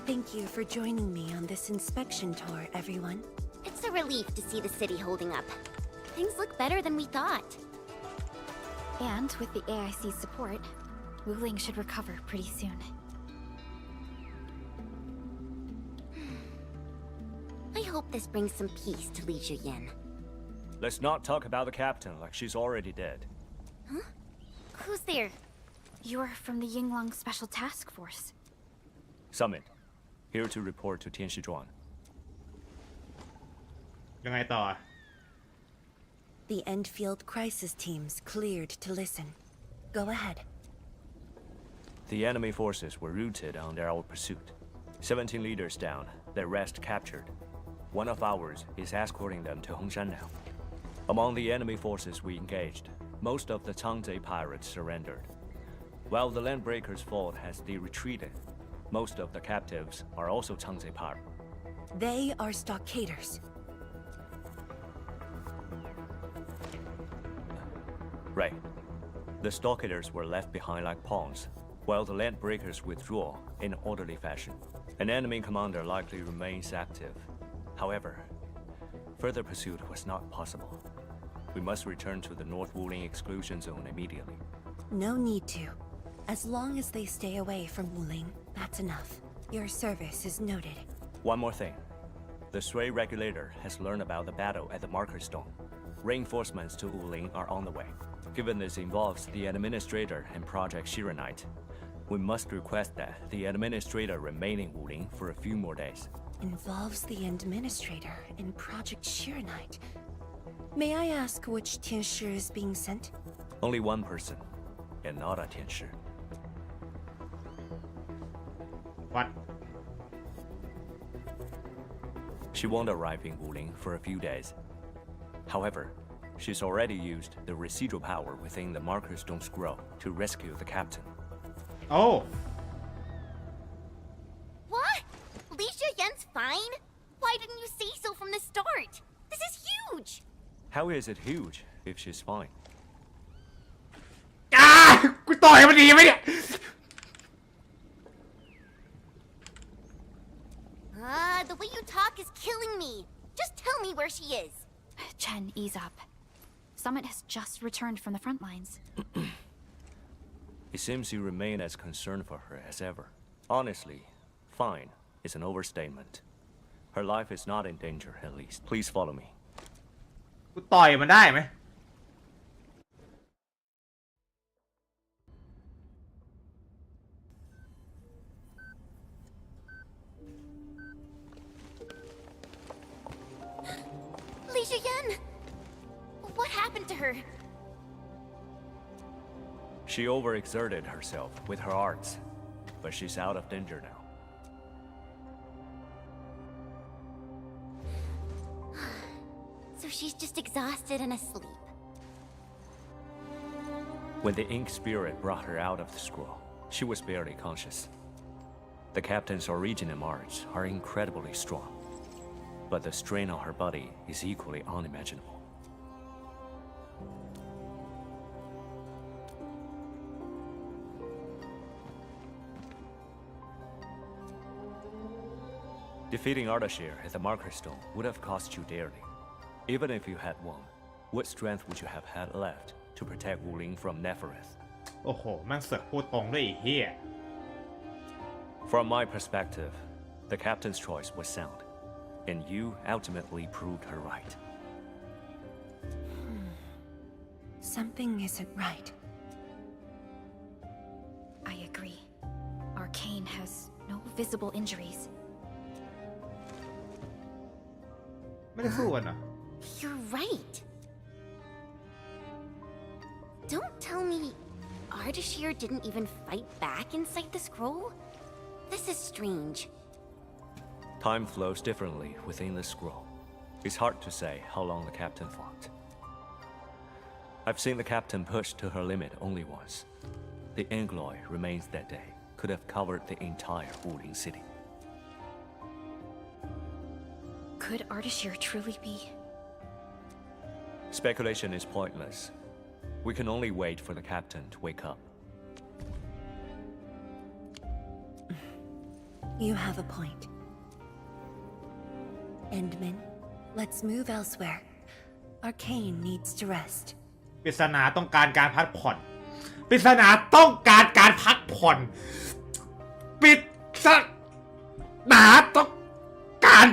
Thank you for joining me on this inspection tour, everyone. It's a relief to see the city holding up. Things look better than we thought. And with the AIC's support, Wuling should recover pretty soon. I hope this brings some peace to Li Zhiyin. Let's not talk about the captain like she's already dead. Huh? Who's there? You're from the Yinglang Special Task Force. Summit. Here to report to Tianshizhuang. ยังไงต่อ The Endfield crisis teams cleared to listen. Go ahead. The enemy forces were routed under our pursuit. 17 leaders down, the rest captured. One of ours is escorting them to Hongshan now. Among the enemy forces we engaged, most of the Changzhe pirates surrendered. While the Landbreakers' fort has retreated, Most of the captives are also Changzepar. They are stockaders. Right. The stockaders were left behind like pawns, while the land breakers withdraw in orderly fashion. An enemy commander likely remains active. However, further pursuit was not possible. We must return to the North Wuling exclusion zone immediately. No need to. As long as they stay away from Wuling, that's enough. Your service is noted. One more thing. The Sui regulator has learned about the battle at the Marker Stone. Reinforcements to Wuling are on the way. Given this involves the administrator and Project Shiranite, we must request that the administrator remain in Wuling for a few more days. Involves the administrator in Project Shiranite. May I ask which Tianshi is being sent? Only one person, and not a Tianshi. What? She won't arrive in Wuling for a few days. However, she's already used the residual power within the Marker Stone scroll to rescue the captain. Oh. What? Li Shiyan's fine? Why didn't you say so from the start? This is huge! How is it huge if she's fine? กูต่อยมันดีไหมเนี่ย The way you talk is killing me. Just tell me where she is. Chen, ease up. Summit has just returned from the front lines. It seems you remain as concerned for her as ever. Honestly, fine is an overstatement. Her life is not in danger, at least. Please follow me. กูต่อยมันได้ไหม Li Shiyan! What happened to her? She overexerted herself with her arts, but she's out of danger now. So she's just exhausted and asleep. When the ink spirit brought her out of the scroll, she was barely conscious. The captain's origin and marks are incredibly strong, but the strain on her body is equally unimaginable. Defeating Ardashir at the Marker Stone would have cost you dearly. Even if you had won, what strength would you have had left to protect Wuling from Nefereth? โอ้โหแม่งเสือกพูดตรงด้วยไอ้เหี้ย From my perspective, the captain's choice was sound, and you ultimately proved her right. Something isn't right. I agree. Arcane has no visible injuries. ไม่ได้สู้กันเหรอ You're right. Don't tell me Ardashir didn't even fight back inside the scroll? This is strange. Time flows differently within the scroll. It's hard to say how long the captain fought. I've seen the captain push to her limit only once. The Angloy remains that day could have covered the entire Wuling city. Could Ardashir truly be? Speculation is pointless. We can only wait for the captain to wake up. You have a point. Endman, let's move elsewhere. Arcane needs to rest. ปริศนาต้องการการพักผ่อนปริศนาต้องการการพักผ่อนปริศนาต้องการ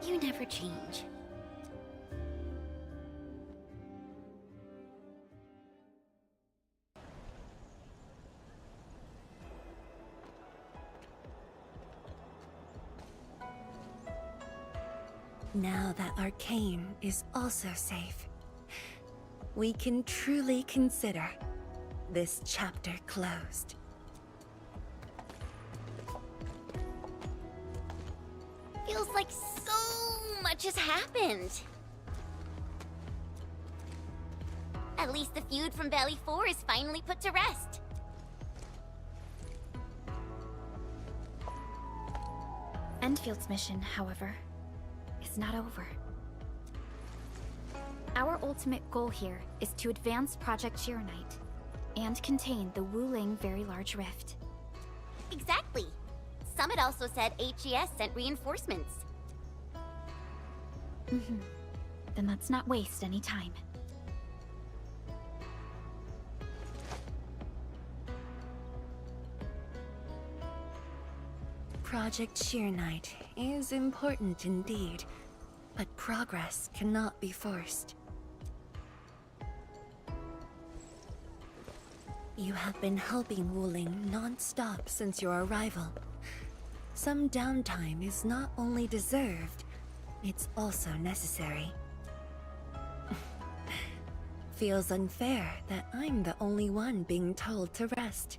You never change. Now that Arcane is also safe, we can truly consider this chapter closed. Feels like so much has happened. At least the feud from Valley 4 is finally put to rest. Enfield's mission, however, is not over. Our ultimate goal here is to advance Project Chironite and contain the Wuling Very Large Rift. Exactly. Summit also said HES sent reinforcements. Then let's not waste any time. Project Chironite is important indeed, but progress cannot be forced. You have been helping Wuling non-stop since your arrival. Some downtime is not only deserved, it's also necessary. Feels unfair that I'm the only one being told to rest.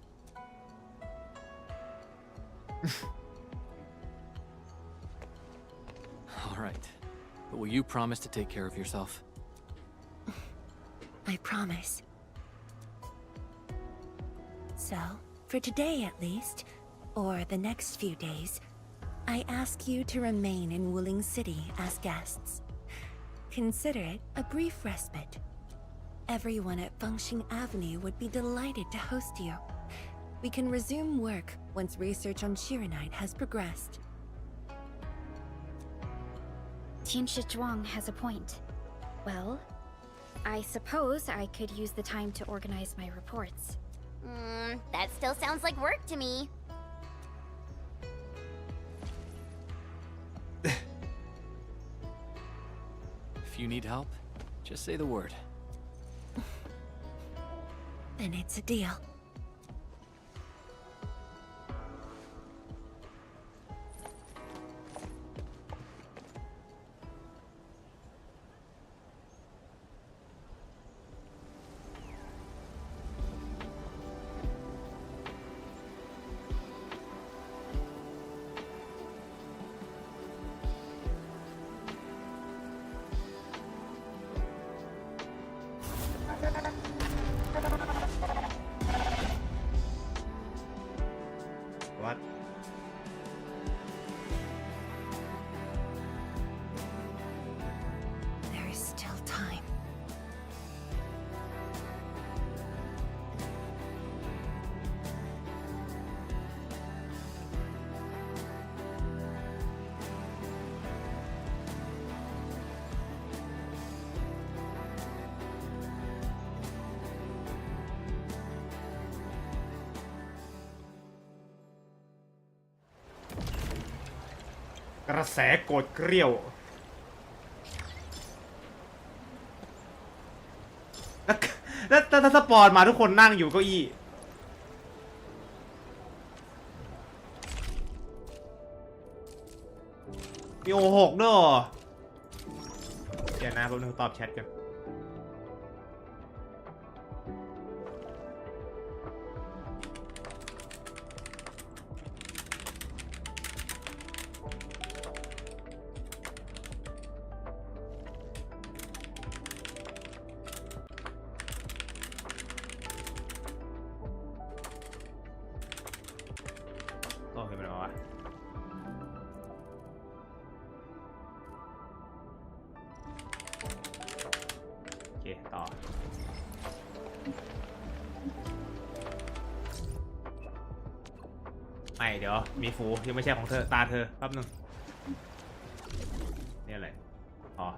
All right. But will you promise to take care of yourself? I promise. So, for today at least, or the next few days, I ask you to remain in Wuling City as guests. Consider it a brief respite. Everyone at Fengxing Avenue would be delighted to host you. We can resume work once research on Chironite has progressed. Tianshi Zhuang has a point. Well, I suppose I could use the time to organize my reports. That still sounds like work to me. If you need help, just say the word. Then it's a deal. What? There is still time. .กระแสโกรธเกรี้ยวแล้วถ้าสปอนมาทุกคนนั่งอยู่เก้าอี้มีโอหกเนอะเดี๋ยวนะแป๊บนึงตอบแชทกันโอเคมันมาวะโอเคต่อไม่เดี๋ยวมีฟูยังไม่ใช่ของเธอตาเธอแป๊บนึงนี่อะไรอ๋อ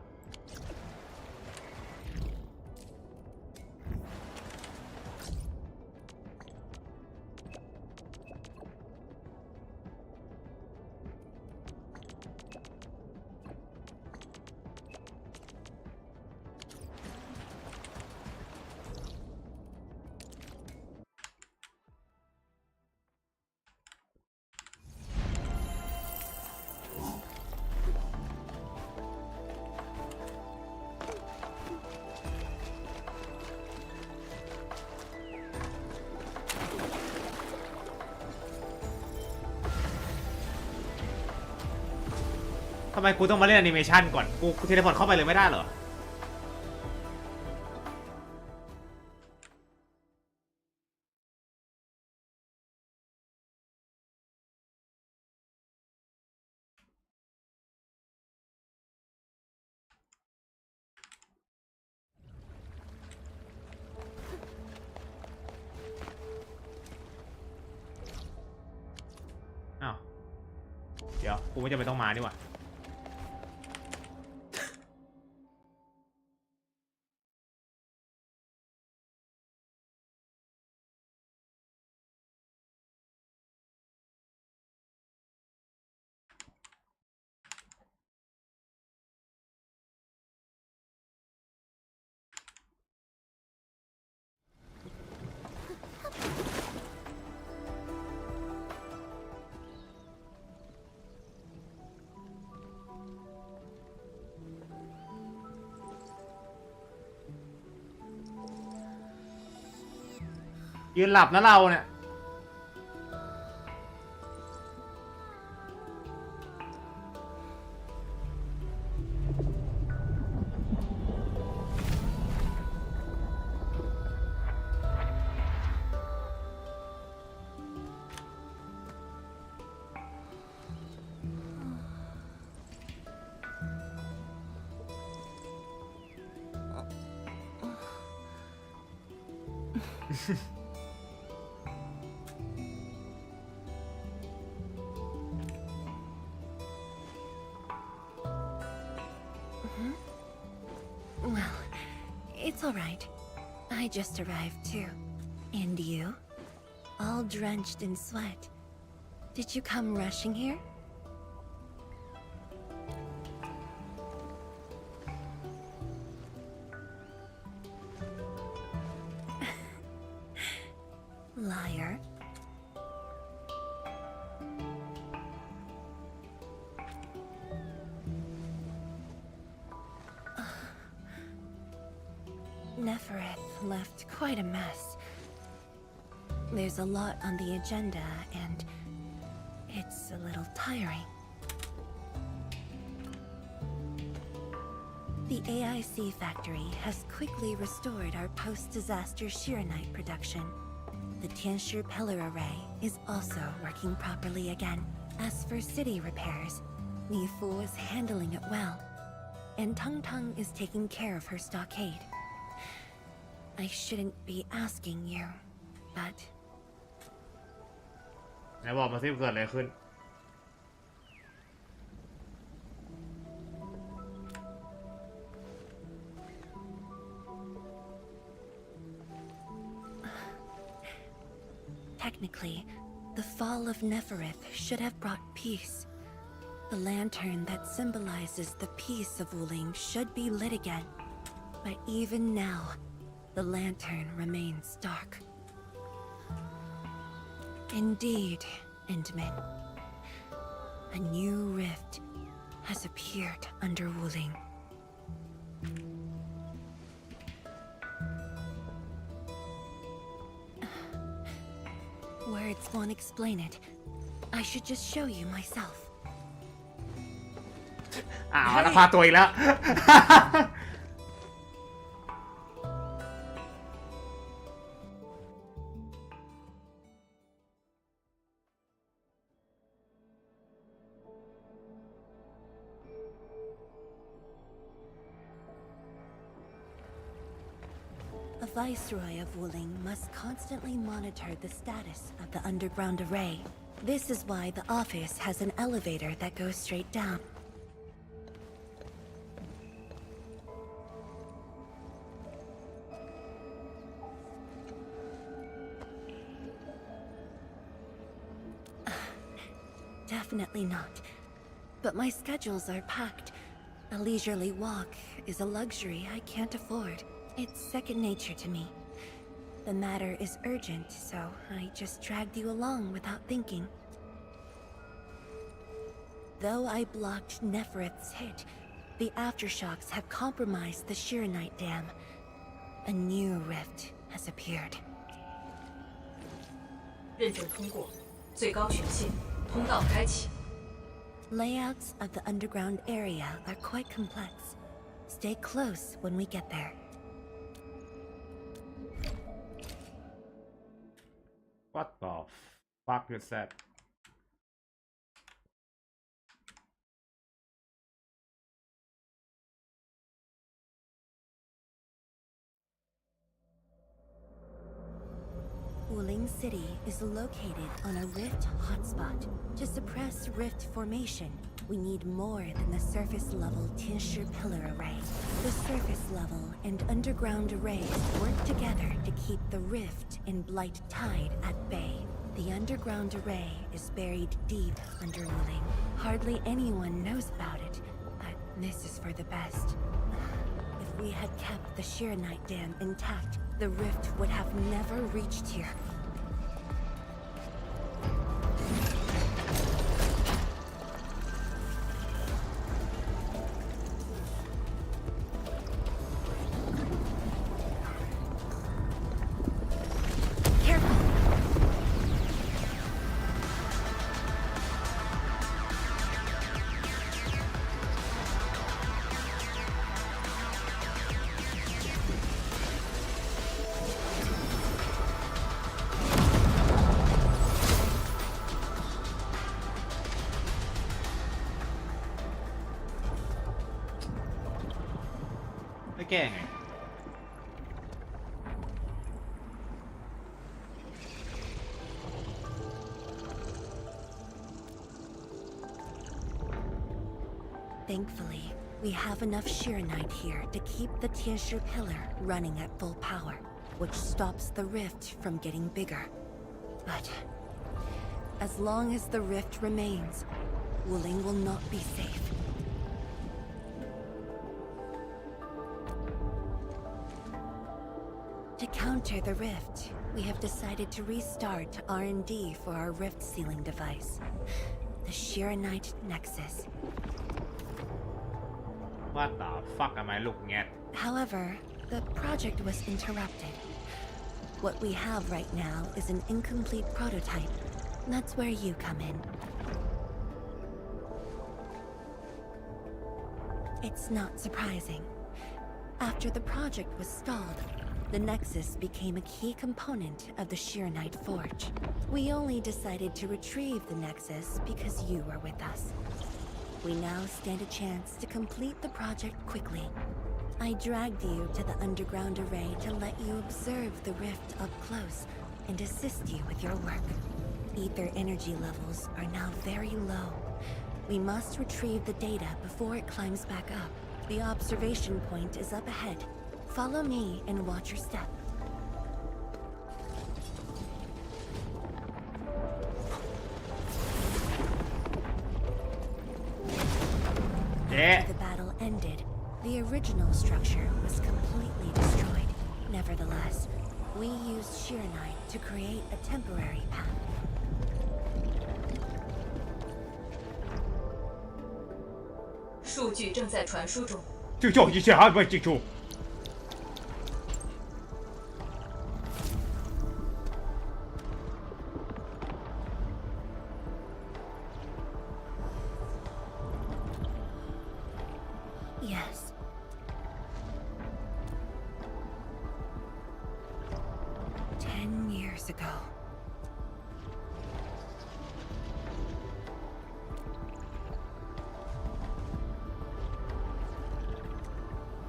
ทำไมกูต้องมาเล่นแอนิเมชันก่อนกูเทเลพอร์ตเข้าไปเลยไม่ได้เหรออ้าวเดี๋ยวกูไม่จำเป็นต้องมานี่หว่ายืนหลับนะเราเนี่ย Well, it's all right. I just arrived too. And you? All drenched in sweat. Did you come rushing here? Liar. Nefereth left quite a mess. There's a lot on the agenda, and it's a little tiring. The AIC factory has quickly restored our post-disaster Shiranite production. The Tianshi pillar array is also working properly again. As for city repairs, Nifu is handling it well, and Tung Tung is taking care of her stockade. I shouldn't be asking you, but... ไหนบอกมาสิเกิดอะไรขึ้น Technically, the fall of Nefereth should have brought peace. The lantern that symbolizes the peace of Wuling should be lit again. But even now, the lantern remains dark. Indeed, Endman. A new rift has appeared under Wuling. Words won't explain it. I should just show you myself. อ้าวแล้วพาตัวอีกแล้ว A viceroy of Wuling must constantly monitor the status of the underground array. This is why the office has an elevator that goes straight down. Definitely not. But my schedules are packed. A leisurely walk is a luxury I can't afford. It's second nature to me. The matter is urgent, so I just dragged you along without thinking. Though I blocked Nefereth's hit, the aftershocks have compromised the Shiranite Dam. A new rift has appeared. 认证通过，最高权限，通道开启。Layouts of the underground area are quite complex. Stay close when we get there. What the fuck is that? Wuling City is located on a rift hotspot. To suppress rift formation, we need more than the surface-level Tianshi pillar array. The surface-level and underground arrays work together to keep the rift in Blight Tide at bay. The underground array is buried deep under Wuling. Hardly anyone knows about it, but this is for the best. If we had kept the Shiranite Dam intact, the rift would have never reached here. Again. Thankfully, we have enough Shiranite here to keep the Tianshi pillar running at full power, which stops the rift from getting bigger. But as long as the rift remains, Wuling will not be safe. To counter the rift, we have decided to restart R&D for our rift sealing device, the Shiranite Nexus. What the fuck am I looking at? However, the project was interrupted. What we have right now is an incomplete prototype. That's where you come in. It's not surprising. After the project was stalled, the Nexus became a key component of the Shiranite Forge. We only decided to retrieve the Nexus because you were with us. We now stand a chance to complete the project quickly. I dragged you to the underground array to let you observe the rift up close and assist you with your work. Ether energy levels are now very low. We must retrieve the data before it climbs back up. The observation point is up ahead. Follow me and watch your step. After the battle ended, the original structure was completely destroyed. Nevertheless, we used Shiranite to create a temporary path. 数据正在传输中。记住，一切还没记住。Yes. Ten years ago.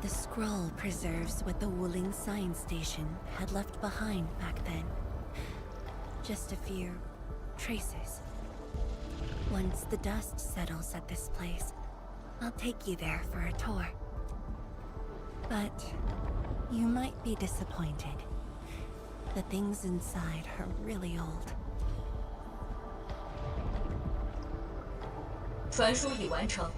The scroll preserves what the Wuling Science Station had left behind back then. Just a few traces. Once the dust settles at this place, I'll take you there for a tour. But you might be disappointed. The things inside are really old. 传输已完成。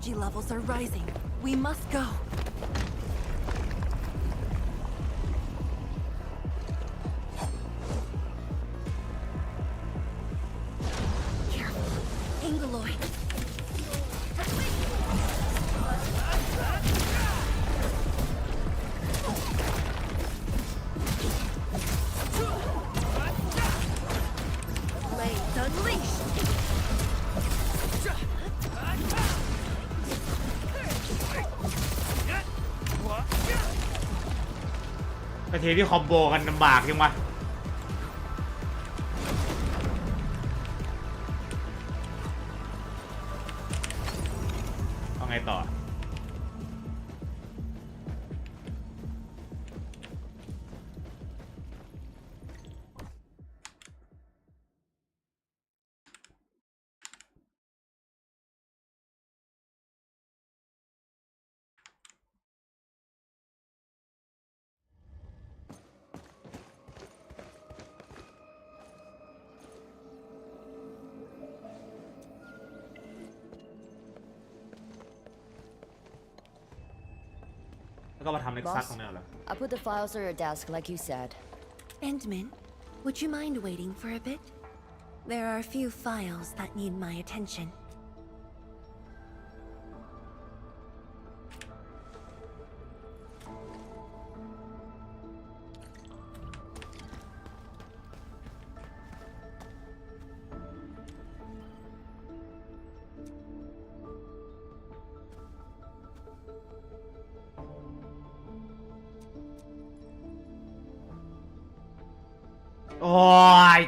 energy levels are rising. We must go. Careful. Angoloid. Blades unleashed. ไอทีที่คอมโบกันลำบากยังวะเอาไงต่อแล้วก็มาทำเล็กซัส Boss, ตรงนี้เหรอ I put the files on your desk like you said. Endman, would you mind waiting for a bit? There are a few files that need my attention.โอ้ย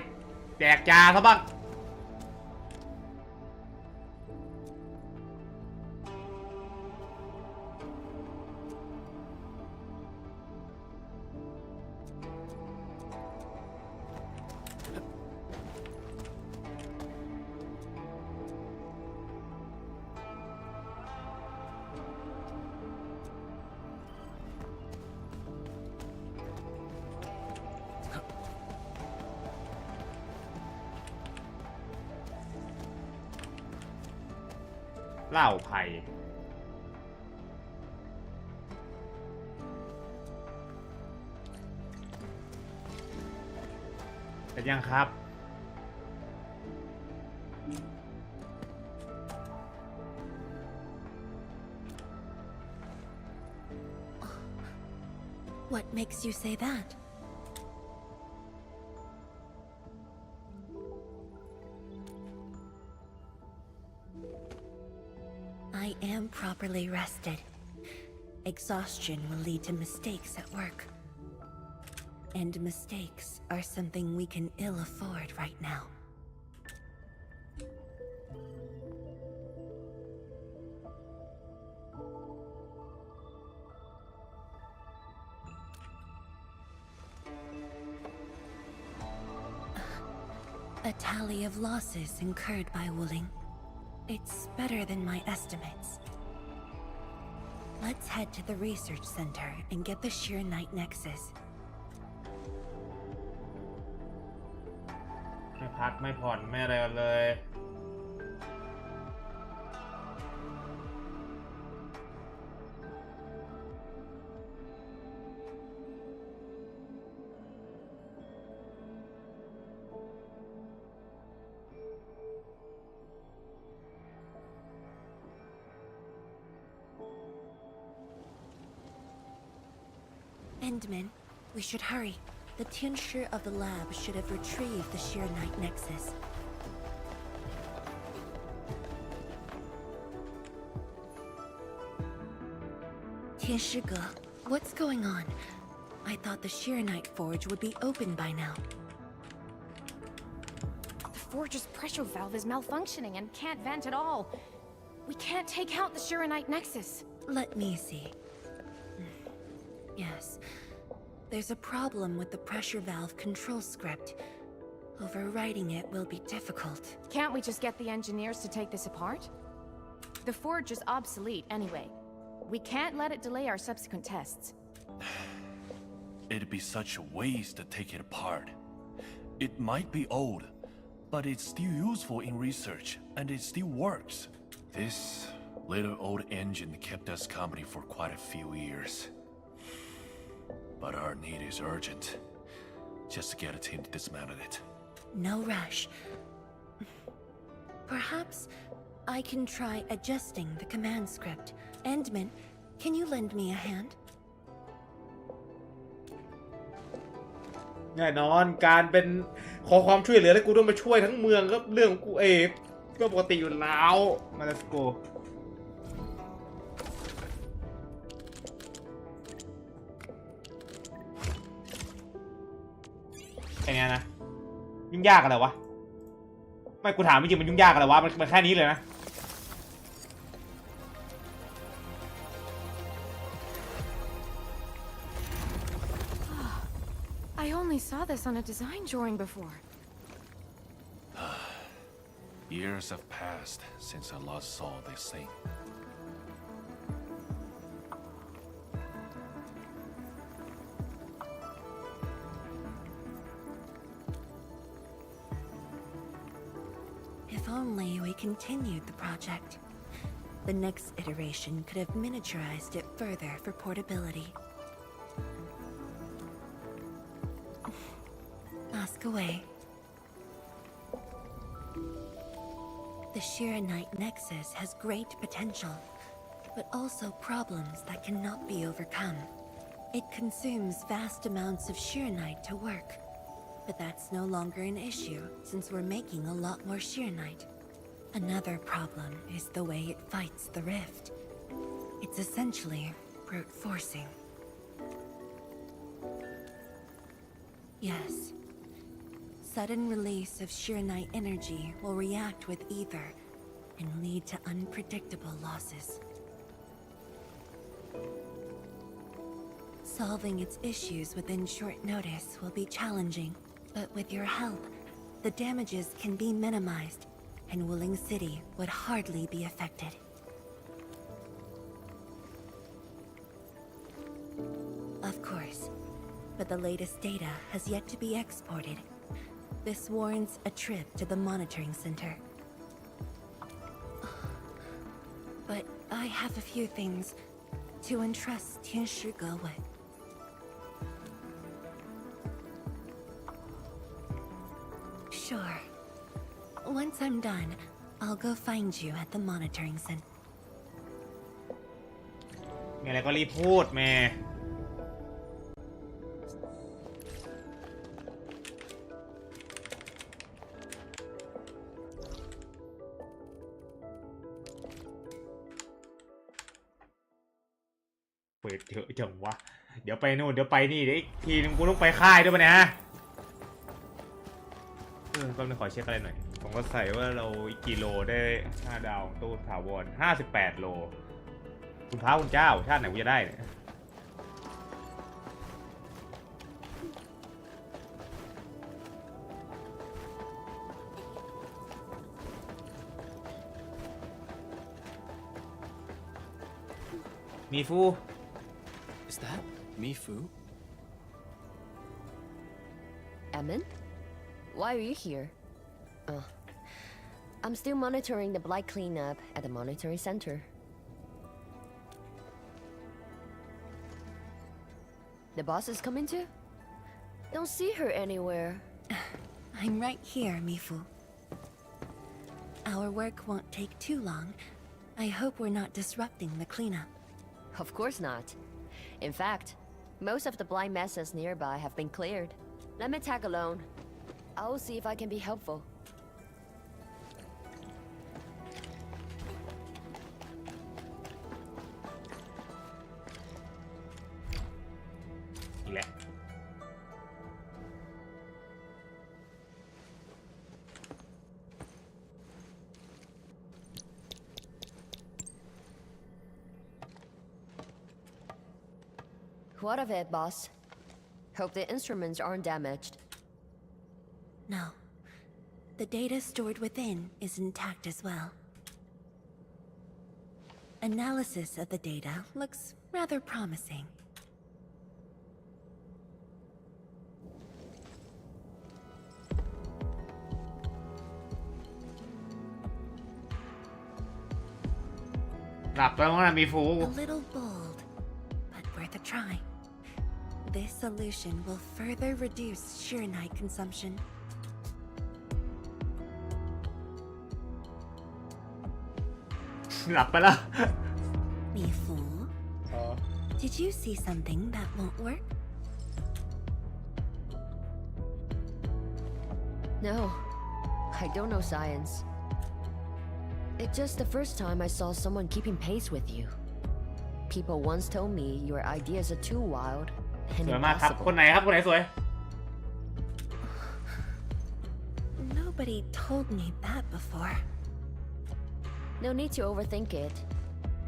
แดกยาซะบ้างเหล้าไผ่เป็นยังครับ What makes you say that? I am properly rested. Exhaustion will lead to mistakes at work. And mistakes are something we can ill afford right now. A tally of losses incurred by Wuling. It's better than my estimates. Let's head to the research center and get the Sheer Knight Nexus. ไม่พักไม่ผ่อนไม่อะไรเลย Endman, we should hurry. The Tianshi of the lab should have retrieved the Sheer Knight Nexus. Tianshi-ge, what's going on? I thought the Sheer Knight Forge would be open by now. The forge's pressure valve is malfunctioning and can't vent at all. We can't take out the Shiranite Nexus. Let me see. Yes. There's a problem with the pressure valve control script. Overwriting it will be difficult. Can't we just get the engineers to take this apart? The forge is obsolete anyway. We can't let it delay our subsequent tests. It'd be such a waste to take it apart. It might be old, but it's still useful in research, and it still works. This Little old engine kept us company for quite a few years. But our need is urgent. Just to get a team to dismantle it. No rush. Perhaps I can try adjusting the command script. Endman, can you lend me a hand? แน่นอนการเป็นขอความช่วยเหลือแล้วกูต้องมาช่วยทั้งเมืองก็เรื่องของกูก็ปกติอยู่แล้วมา let's go แค่นี้นะยุ่งยากอะไรวะไม่กูถามจริงๆมันยุ่งยากอะไรวะมันแค่นี้เลยนะ I only saw this on a design drawing before. Years have passed since I last saw this thing. If only we continued the project. The next iteration could have miniaturized it further for portability. Ask away. The Shiranite Nexus has great potential, but also problems that cannot be overcome. It consumes vast amounts of Shiranite to work, but that's no longer an issue since we're making a lot more Shiranite. Another problem is the way it fights the rift. It's essentially brute forcing. Yes. Sudden release of Shiranite energy will react with ether and lead to unpredictable losses. Solving its issues within short notice will be challenging, but with your help, the damages can be minimized, and Wuling City would hardly be affected. Of course, but the latest data has yet to be exported. This warrants a trip to the monitoring center. But I have a few things to entrust Tianshi Ge with. Sure. Once I'm done, I'll go find you at the monitoring center. มีอะไรก็รีบพูดแม่เปิดเถอะจังวะเดี๋ยวไปนู่นเดี๋ยวไปนี่เดี๋ยวอีกทีนึงกูต้องไปค่ายด้วยปะเนี่ยก็เลยขอเช็คอะไรหน่อยผมก็ใส่ว่าเรากี่โลได้5 ดาวตู้ถาวร58 โลคุณพระคุณเจ้าชาติไหนกูจะได้เนี่ยมีฟู Is that Mifu? Emin? Why are you here? I'm still monitoring the blight cleanup at the monitoring center. The boss is coming too? Don't see her anywhere. I'm right here, Mifu. Our work won't take too long. I hope we're not disrupting the cleanup. Of course not. In fact, most of the blight messes nearby have been cleared. Let me tag along. I'll see if I can be helpful. What of it, boss? Hope the instruments aren't damaged. No. The data stored within is intact as well. Analysis of the data looks rather promising. หลับไปแล้วนะมีฟู A little bold, but worth a try. This solution will further reduce Sheernite consumption. หลับไปแล้ว Me fool. Did you see something that won't work? No, I don't know science. It's just the first time I saw someone keeping pace with you. People once told me your ideas are too wild and สวยมากครับ impossible. คนไหนครับ คนไหนสวย Nobody told me that before. No need to overthink it.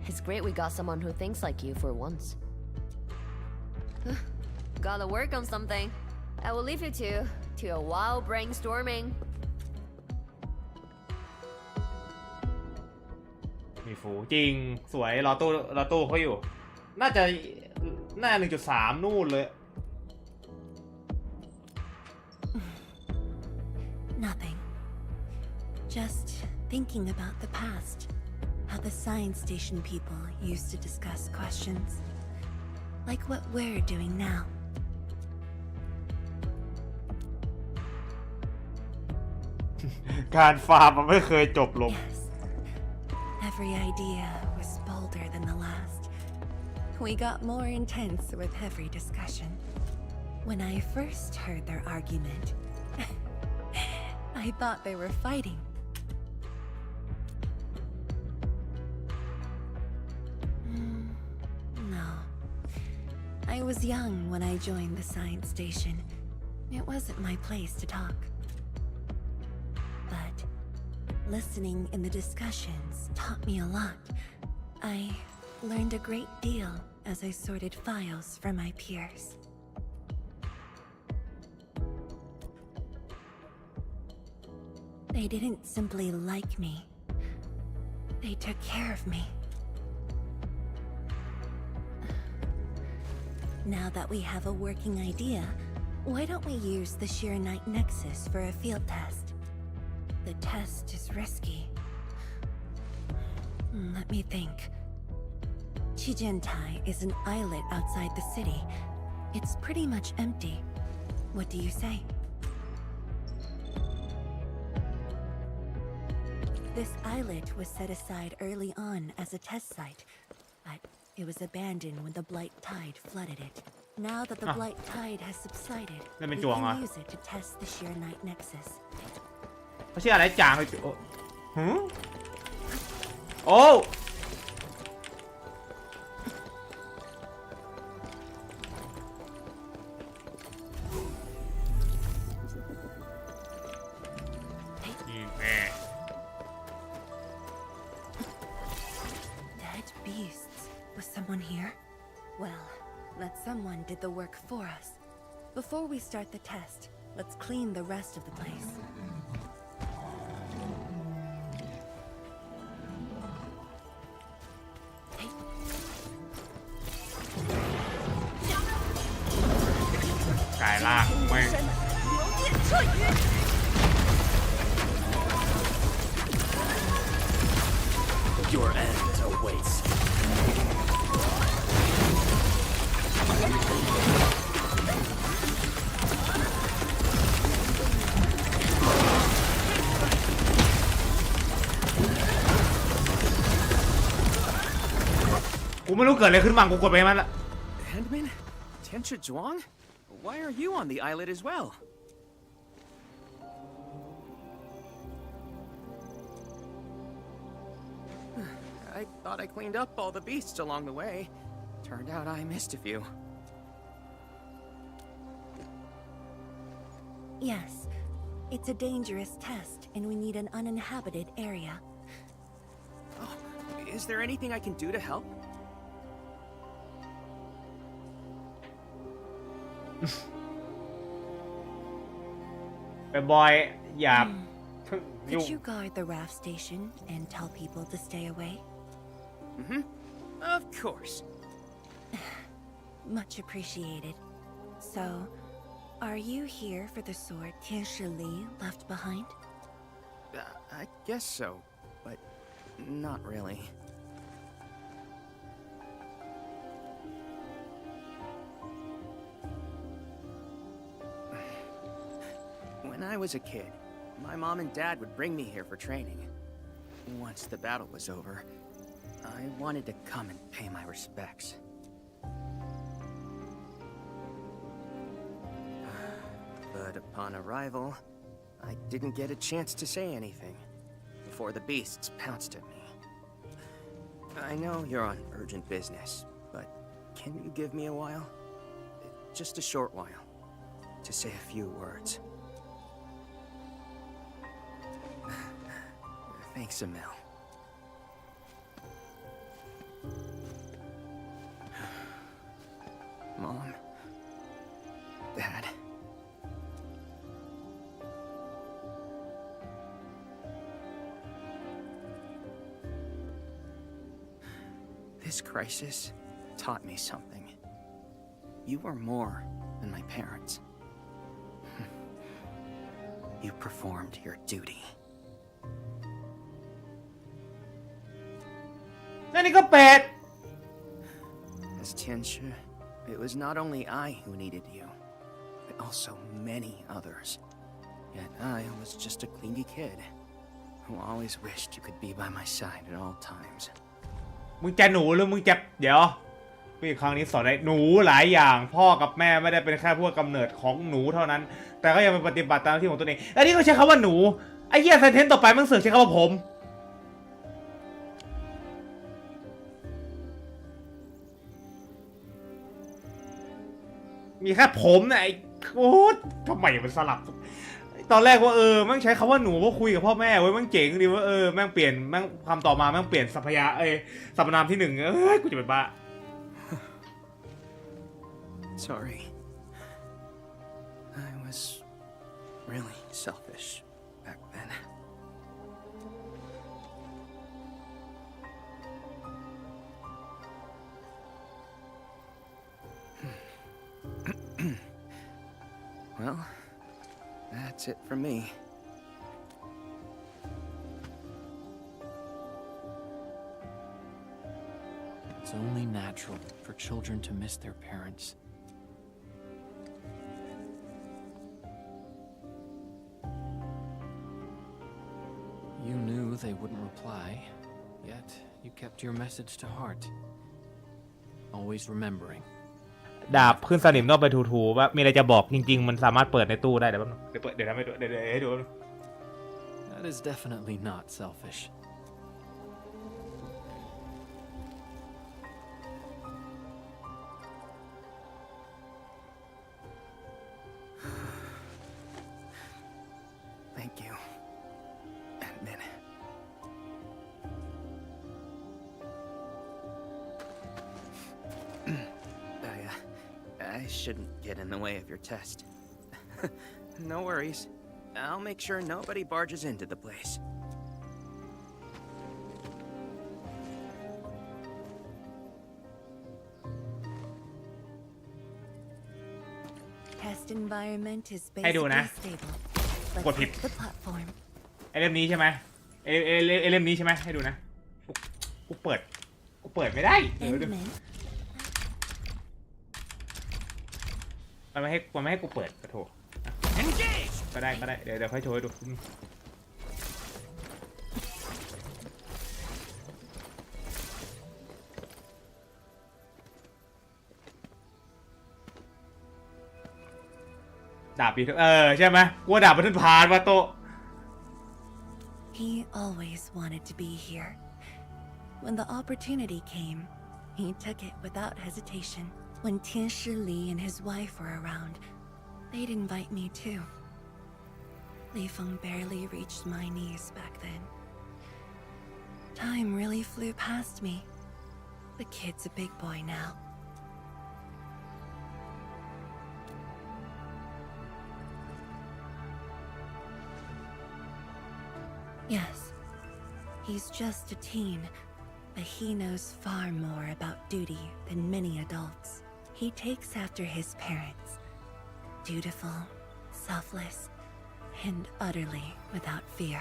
It's great we got someone who thinks like you for once. Gotta work on something. I will leave you to a wild brainstorming. มีฟูจริงสวยรอตู้เขาอยู่ น่าจะหน้า 1.3 นู่นเลย Nothing. Just thinking about the past. How the science station people used to discuss questions. Like what we're doing now. การฟาร์มมันไม่เคยจบลง Yes. Every idea was bolder than the last. We got more intense with every discussion. When I first heard their argument, I thought they were fighting. No. I was young when I joined the science station. It wasn't my place to talk. But listening in the discussions taught me a lot. I learned a great deal as I sorted files for my peers. They didn't simply like me. They took care of me. Now that we have a working idea, why don't we use the Sheernite Nexus for a field test? The test is risky. Let me think. Chijentai is an islet outside the city. It's pretty much empty. What do you say? This islet was set aside early on as a test site, but it was abandoned when the Blight Tide flooded it. Now that the Blight Tide has subsided, we can use it to test the Sheernite Nexus. เขาชื่ออะไรจางเลยโอ้นี่แม่ Dead beasts. Was someone here? Well, that someone did the work for us. Before we start the test, let's clean the rest of the place. กายล่างแม่ง Your end awaits. กูไม่รู้เกิดอะไรขึ้นมั่งกูกดไปให้มันละ Handman? Tensha Zhuang? Why are you on the islet as well? I thought I cleaned up all the beasts along the way. Turned out I missed a few. Yes, it's a dangerous test, and we need an uninhabited area. Oh, is there anything I can do to help? เป็นบอยอย่า Could you guard the raft station and tell people to stay away? Mm-hmm. Of course. Much appreciated. So, are you here for the sword Tianshi Li left behind? I guess so, but not really. I was a kid, my mom and dad would bring me here for training. Once the battle was over, I wanted to come and pay my respects. But upon arrival, I didn't get a chance to say anything before the beasts pounced at me. I know you're on urgent business, but can you give me a while? Just a short while, to say a few words. Thanks, Emil. Mom, Dad. This crisis taught me something. You are more than my parents. You performed your duty. นั่นนี่ก็เป็ด As Tianshi, it was not only I who needed you, but also many others. Yet I was just a clingy kid who always wished you could be by my side at all times. มึงจะหนูหรือมึงจะเดี๋ยวพี่ครั้งนี้สอนได้หนูหลายอย่างพ่อกับแม่ไม่ได้เป็นแค่พวกกำเนิดของหนูเท่านั้นแต่ก็ยังเป็นปฏิบัติตามหน้าที่ของตัวเองอันนี้ก็ใช้คำว่าหนูไอ้เหี้ยเซนเทนต์ต่อไปมึงเสือกใช้คำว่าผมมีแค่ผมนะไอ้โอ๊ตทำไมมันสลับตอนแรกว่าแม่งใช้คำว่าหนูว่าคุยกับพ่อแม่เว้ยแม่งเจ๋งดีว่าแม่งเปลี่ยนแม่งคำต่อมาแม่งเปลี่ยนสรรพสรรพนามที่หนึ่งกูจะเป็นบ้า Sorry. I was really selfish back then. Well, that's it for me. It's only natural for children to miss their parents. You knew they wouldn't reply, yet you kept your message to heart. Always remembering. ดาบขึ้นสนิมต้องไปถูๆว่ามีอะไรจะบอกจริงๆมันสามารถเปิดในตู้ได้เดี๋ยวเปิดเดี๋ยวทำให้ดูเดี๋ยวให้ดู That is definitely not selfish. Thank you, Admin. I shouldn't get in the way of your test. No worries. I'll make sure nobody barges into the place. Test environment is ให้ดูนะ basically stable. กด Let's ผิด hit the platform. ไอเล่มนี้ใช่ไหมไอเล่มนี้ใช่ไหมให้ดูนะกูเปิดไม่ได้เดี๋ยวดู Endman. มันไม่ให้กูเปิดกระโถก็ได้เดี๋ยวค่อยโชว์ให้ดูดาบปีใช่ไหมกลัวดาบมันผ่านมาโต He always wanted to be here. When the opportunity came, he took it without hesitation. When Tianshi Li and his wife were around, they'd invite me too. Li Feng barely reached my knees back then. Time really flew past me. The kid's a big boy now. Yes, he's just a teen, but he knows far more about duty than many adults. He takes after his parents. Dutiful, selfless, and utterly without fear.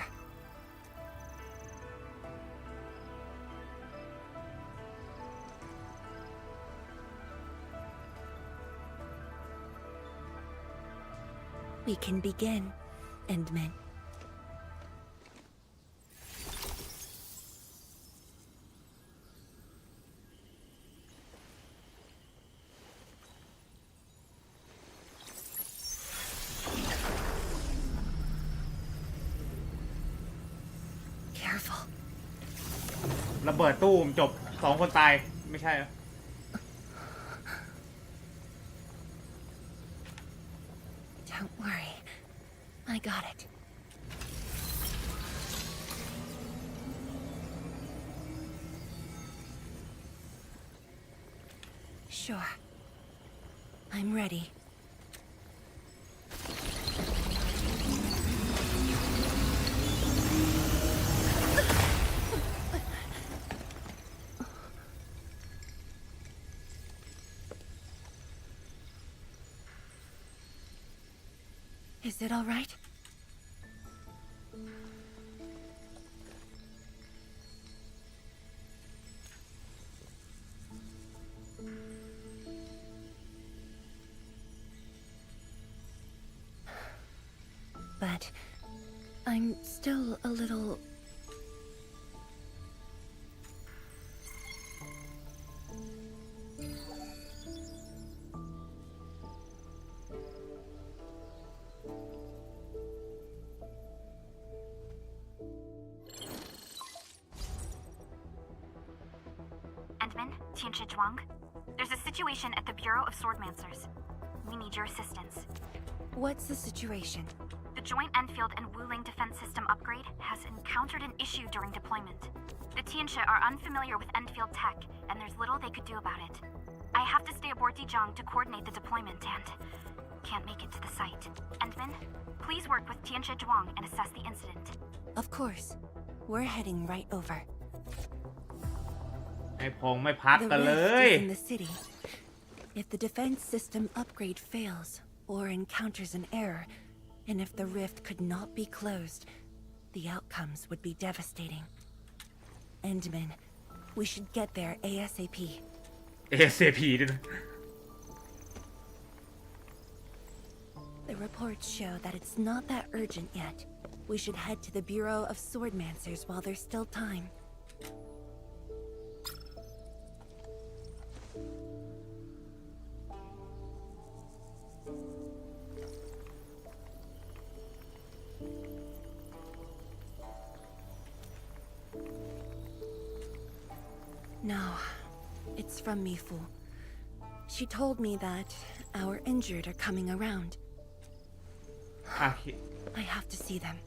We can begin. Endman. ระเบิดตู้มจบ2 คนตายไม่ใช่เหรอ Don't worry. I got it. Sure. I'm ready. Is it all right? But I'm still a little... Endman, Tianshi Zhuang. There's a situation at the Bureau of Swordmancers. We need your assistance. What's the situation? The Joint Enfield and Wuling defense system upgrade has encountered an issue during deployment. The Tianshi are unfamiliar with Enfield tech, and there's little they could do about it. I have to stay aboard Dijong to coordinate the deployment and can't make it to the site. Endman, please work with Tianshi Zhuang and assess the incident. Of course. We're heading right over. ไม่พงไม่พัก The กันเลย rift is in the city. If the defense system upgrade fails or encounters an error, and if the rift could not be closed, the outcomes would be devastating. Endman, we should get there ASAP. ASAP ด้วยนะ The reports show that it's not that urgent yet. We should head to the Bureau of Swordmancers while there's still time. No, it's from Mifu. She told me that our injured are coming around. อ่ะ I have to see them.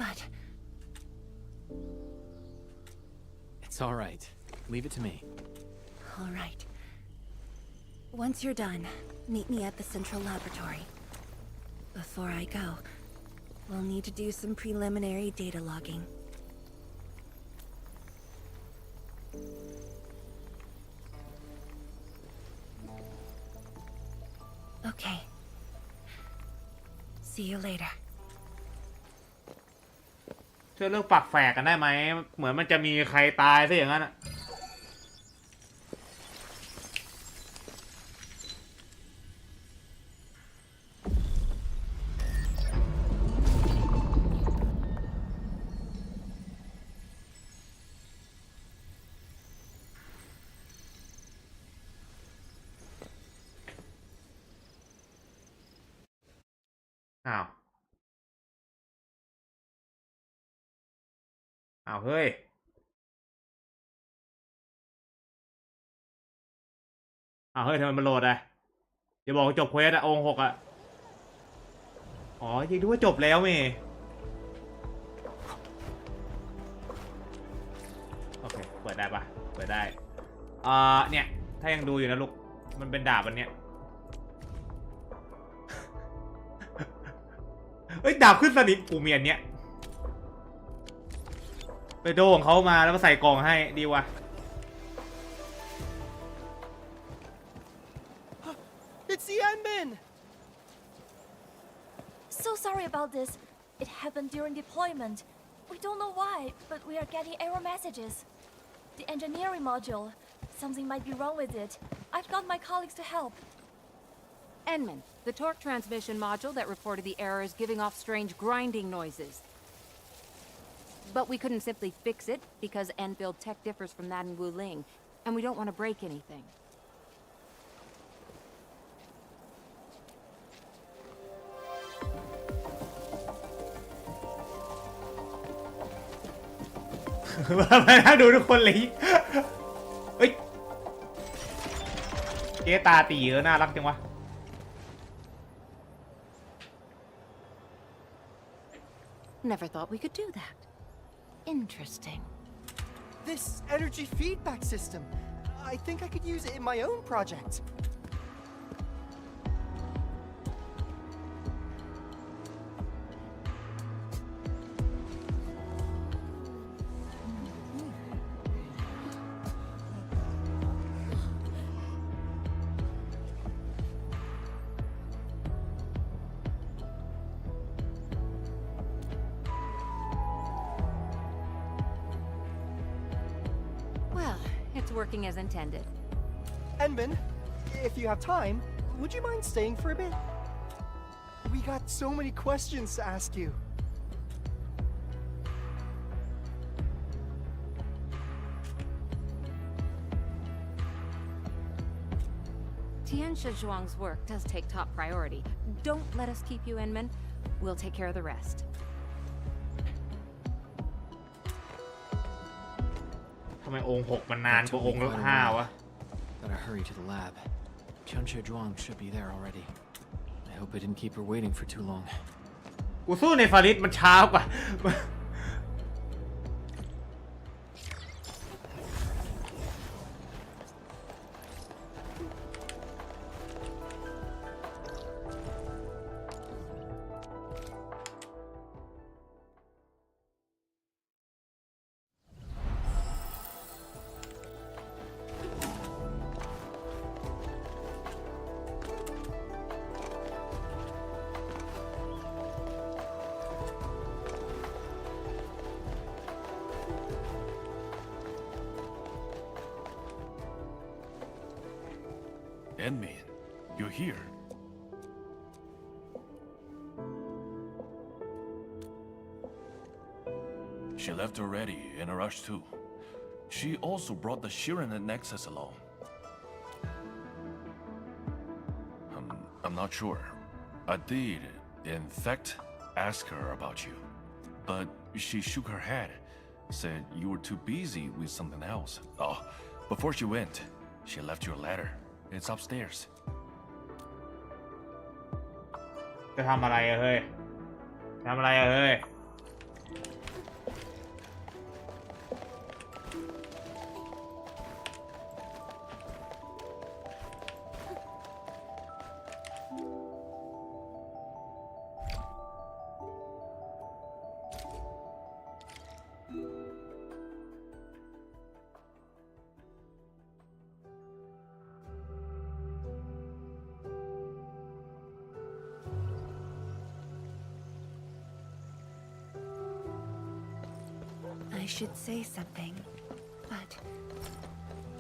But It's all right. Leave it to me. all right. Once you're done, meet me at the central laboratory. Before I go, we'll need to do some preliminary data logging. Okay. See you later. ช่วยเลิกปักแฝกกันได้ไหมเหมือนมันจะมีใครตายซะอย่างนั้นอะ อ้าวเฮ้ยเฮ้ยทำไมมันโหลดอ่ะอย่าบอกว่าจบเควสอะองค์ 6อะอ๋อจริงด้วยจบแล้วเมโอเคเปิดได้ปะเปิดได้เนี่ยถ้ายังดูอยู่นะลูกมันเป็นดาบอันเนี้ย เฮ้ยดาบขึ้นสนิมกูมีอันเนี้ยไปโดของเขามาแล้วมาใส่กล่องให้ดีวะ It's the Endman! So sorry about this. It happened during deployment. We don't know why, but we are getting error messages. The engineering module something might be wrong with it. I've got my colleagues to help. Enman, the torque transmission module that reported the error is giving off strange grinding noises. But we couldn't simply fix it because Enfield tech differs from that in Wuling, and we don't want to break anything. มานั่งดูทุกคนเลยเฮ้ยเจ๊ตาตีน่ารักจังวะ Never thought we could do that. Interesting. This energy feedback system. I think I could use it in my own project. Well, it's working as intended. Enman, if you have time, would you mind staying for a bit? We got so many questions to ask you. Tianxia Zhuang's work does take top priority. Don't let us keep you, Enman. We'll take care of the rest. ทำไมองค์6มันนานกว่าองค์5วะ Gotta hurry to the lab. Tianxia Zhuang should be there already. I hope I didn't keep her waiting for too long. กูสู้ในฟาริสมันช้ากว่า Enman, you're here. She left already, in a rush too. She also brought the Shirin and Nexus along. I'm not sure. I did, in fact, ask her about you. But she shook her head, said you were too busy with something else. Oh, before she went, she left you a letter. It's upstairs. จะทำอะไรอะเฮ้ยทำอะไรอะเฮ้ย I should say something, but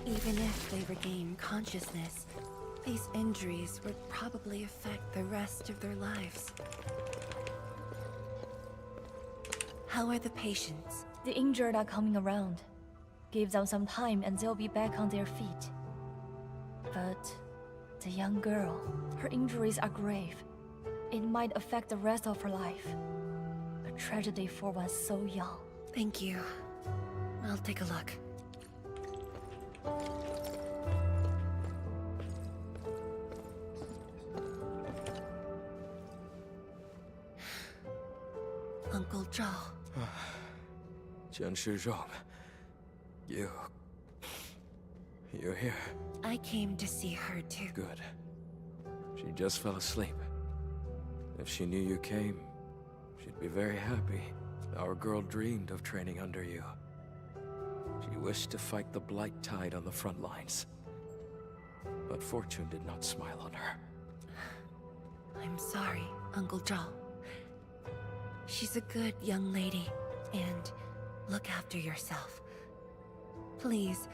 even if they regain consciousness, these injuries would probably affect the rest of their lives. How are the patients? The injured are coming around. Give them some time and they'll be back on their feet. But the young girl, her injuries are grave. It might affect the rest of her life. A tragedy for one so young. Thank you. I'll take a look. Uncle Zhao. Tianxia Zhuang, you're here. I came to see her too. Good. She just fell asleep. If she knew you came, she'd be very happy. Our girl dreamed of training under you. She wished to fight the Blight Tide on the front lines. But fortune did not smile on her. I'm sorry, Uncle Zhao. She's a good young lady, and look after yourself. Please,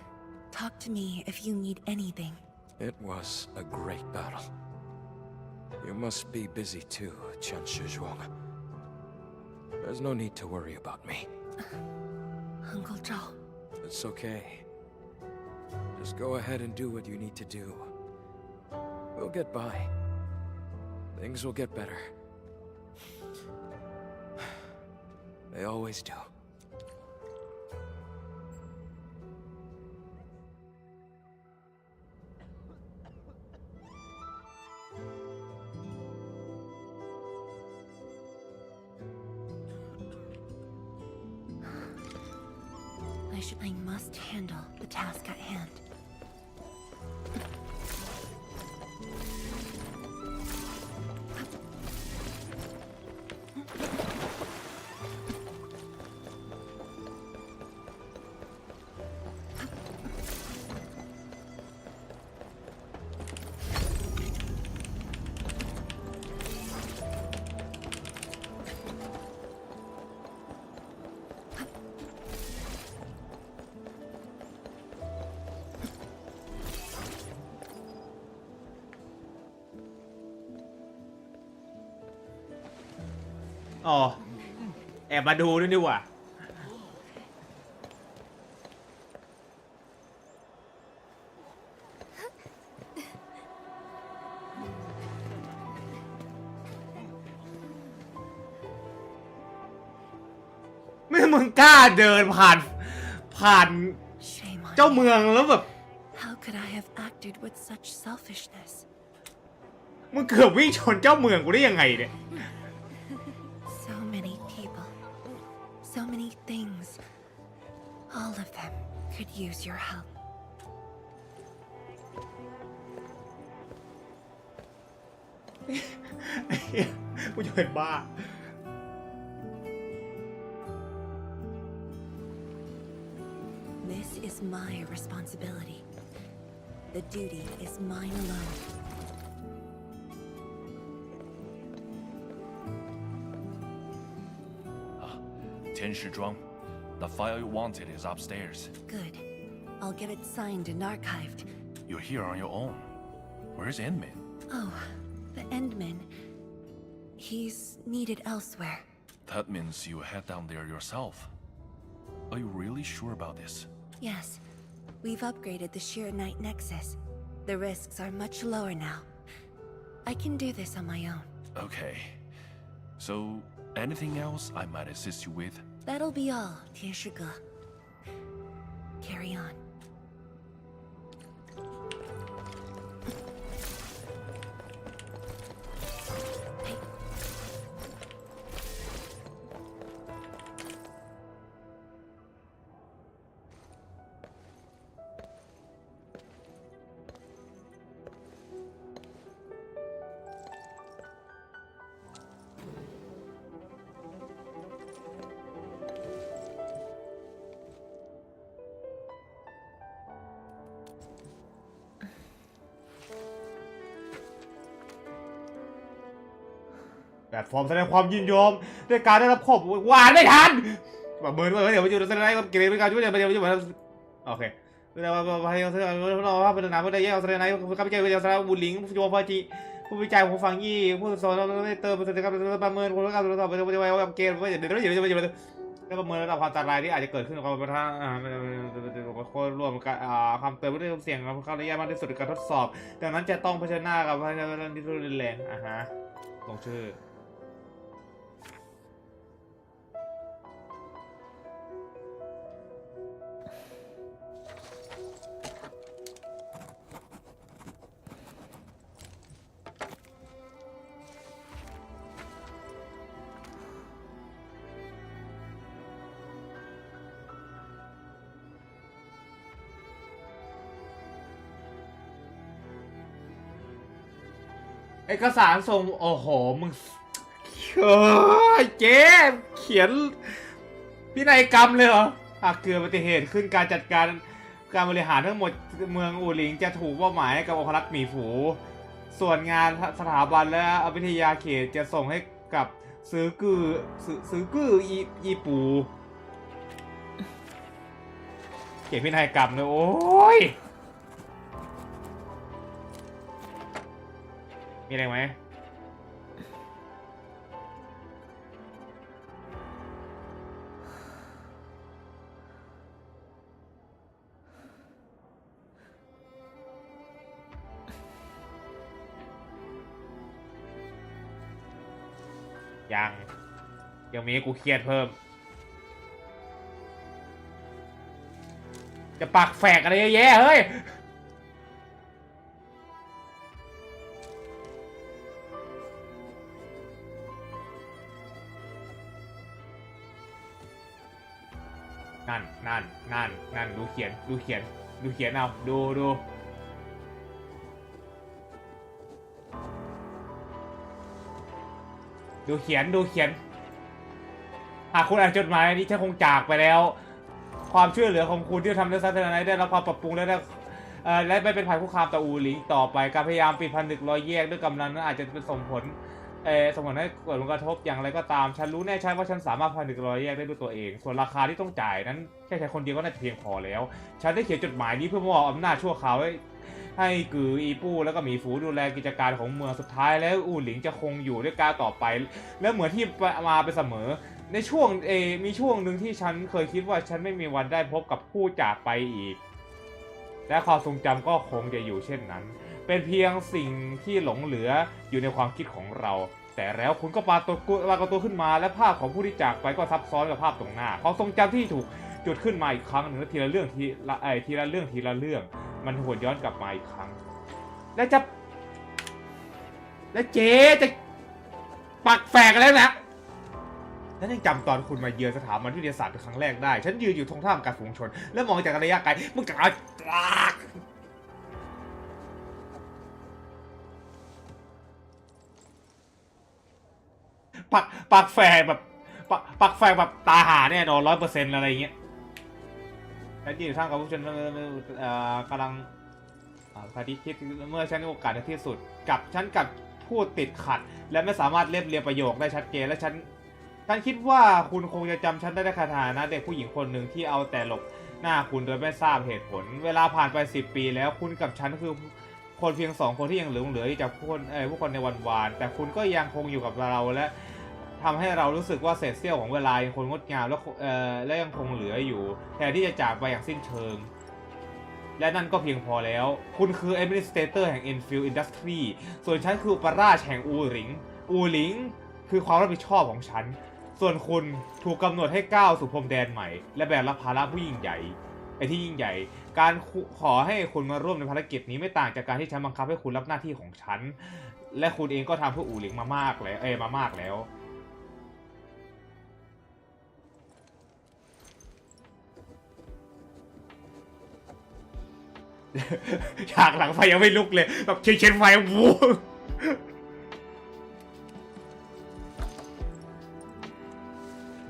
Talk to me if you need anything. It was a great battle. You must be busy too, Chen Shizhuang. There's no need to worry about me. Uncle Zhao. It's okay. Just go ahead and do what you need to do. We'll get by. Things will get better. They always do. I must handle the task at hand.อ๋อแอบมาดูด้วยดีกว่าไม่มึงกล้าเดินผ่านเจ้าเมืองแล้วแบบ How could I have acted with such selfishness? มึงเกือบวิ่งชนเจ้าเมืองกูได้ยังไงเนี่ยSo many people, so many things. All of them could use your help. กูจะเป็นบ้า This is my responsibility. The duty is mine alone. Tian Shizhuang, the file you wanted is upstairs. Good. I'll get it signed and archived. You're here on your own. Where's Endmin? Oh, the Endman. He's needed elsewhere. That means you head down there yourself. Are you really sure about this? Yes. We've upgraded the Sheer Knight Nexus. The risks are much lower now. I can do this on my own. Okay. So, anything else I might assist you with? That'll be all, Tian Shiga. Carry on. แบบฟอร์มแสดงความยินยอมด้วยการได้รับขอบหวานไม่ทันแบบเบิร์นเดี๋ยวมาอยู่ในสไลด์เกเรเป็นการช่วยเหลือไปเดี๋ยวมาโอเคแต่ว่าพยายามเราว่าเป็นหนาเพื่อได้แยกเอาสไลด์ข้าพเจ้าเป็นสไลด์บุญลิงผู้โยมพอจีผู้วิจัยผู้ฟังยี่ผู้สอนเราไม่เติมประสิทธิภาพประเมินคนละการตรวจสอบไปว่าเกณฑ์ว่าเดี๋ยวแล้วประเมินระดับความอันตรายที่อาจจะเกิดขึ้นกับประธานคนร่วมความเติมเรื่องเสี่ยงเข้าระยะมากที่สุดในการทดสอบดังนั้นจะต้องเผชิญหน้ากับพยานที่รุนแรงฮะลงชื่อเอกสารส่งโอ้โหมึงเจ๊เขียนพินัยกรรมเลยเหรอหากเกิดอุบัติเหตุขึ้นการจัดการบริหารทั้งหมดเมืองอู่หลิงจะถูกมอบหมายให้กับองครักษ์หมีฝูส่วนงานสถาบันและวิทยาเขตจะส่งให้กับซื้อกืออีปู เก็บพินัยกรรมเลยโอ้ยมีอะไรไหมยังมีกูเครียดเพิ่มจะปักแฝกอะไรเยอะแยะเฮ้ยนั่นดูเขียนเอาดูเขียนหากคุณอ่านจดหมายนี้ฉันคงจากไปแล้วความช่วยเหลือของคุณที่ทำให้ซัตเทอร์ไนท์ได้รับความปรับปรุงและไม่เป็นภัยคุกคามต่ออูหลิงต่อไปการพยายามปิดผนึกรอยแยกด้วยกำลังนั้นอาจจะเป็นส่งผลให้เกิดผลกระทบอย่างไรก็ตามฉันรู้แน่ชัดว่าฉันสามารถผนึกรอยแยกได้ด้วยตัวเองส่วนราคาที่ต้องจ่ายนั้นแค่ใช้คนเดียวก็น่าจะเพียงพอแล้วฉันได้เขียนจดหมายนี้เพื่อมอบอำนาจชั่วคราวให้กืออีปู้แล้วก็หมีฝูดูแลกิจการของเมืองสุดท้ายแล้วอูหลิงจะคงอยู่ด้วยการต่อไปและเหมือนที่มาไปเสมอในช่วงมีช่วงหนึ่งที่ฉันเคยคิดว่าฉันไม่มีวันได้พบกับผู้จากไปอีกและความทรงจำก็คงจะอยู่เช่นนั้นเป็นเพียงสิ่งที่หลงเหลืออยู่ในความคิดของเราแต่แล้วคุณก็ปรากฏตัวขึ้นมาและภาพของผู้ที่จากไปก็ซับซ้อนกับภาพตรงหน้าความทรงจำที่ถูกจุดขึ้นมาอีกครั้งหนึ่งทีละเรื่องมันหวนย้อนกลับมาอีกครั้งและเจ๊จะปักแฝกแล้วนะฉันยังจำตอนคุณมาเยือนสถาบันวิทยาศาสตร์เป็นครั้งแรกได้ฉันยืนอยู่ตรงท่ามกลางฝูงชนและมองจากระยะไกลมึงจะปักแฝกแบบตาหาแน่นอน100%อะไรเงี้ยฉันยืนอยู่ท่ามกลางฝูงชนกำลังพาทิคิดเมื่อฉันมีโอกาสในที่สุดฉันกับพูดติดขัดและไม่สามารถเรียบประโยคได้ชัดเจนและฉันคิดว่าคุณคงจะจำฉันได้ในฐานะเด็กผู้หญิงคนหนึ่งที่เอาแต่หลบหน้าคุณโดยไม่ทราบเหตุผลเวลาผ่านไป10 ปีแล้วคุณกับฉันคือคนเพียง2 คนที่ยังเหลือจากผู้คนในวันวานแต่คุณก็ยังคงอยู่กับเราและทำให้เรารู้สึกว่าเศษเสี้ยวของเวลายังคงงดงามและยังคงเหลืออยู่แทนที่จะจากไปอย่างสิ้นเชิงและนั่นก็เพียงพอแล้วคุณคือ Administrator แห่ง Endfield Industry ส่วนฉันคืออุปราชแห่งอูหลิงคือความรับผิดชอบของฉันส่วนคุณถูกกำหนดให้ก้าวสู่พรมแดนใหม่และแบกรับภาระผู้ยิ่งใหญ่ที่ยิ่งใหญ่การขอให้คุณมาร่วมในภารกิจนี้ไม่ต่างจากการที่ฉันบังคับให้คุณรับหน้าที่ของฉันและคุณเองก็ทำเพื่ออูหลิงมามากแล้วฉากหลังไฟยังไม่ลุกเลยแบบเช็ดไฟวู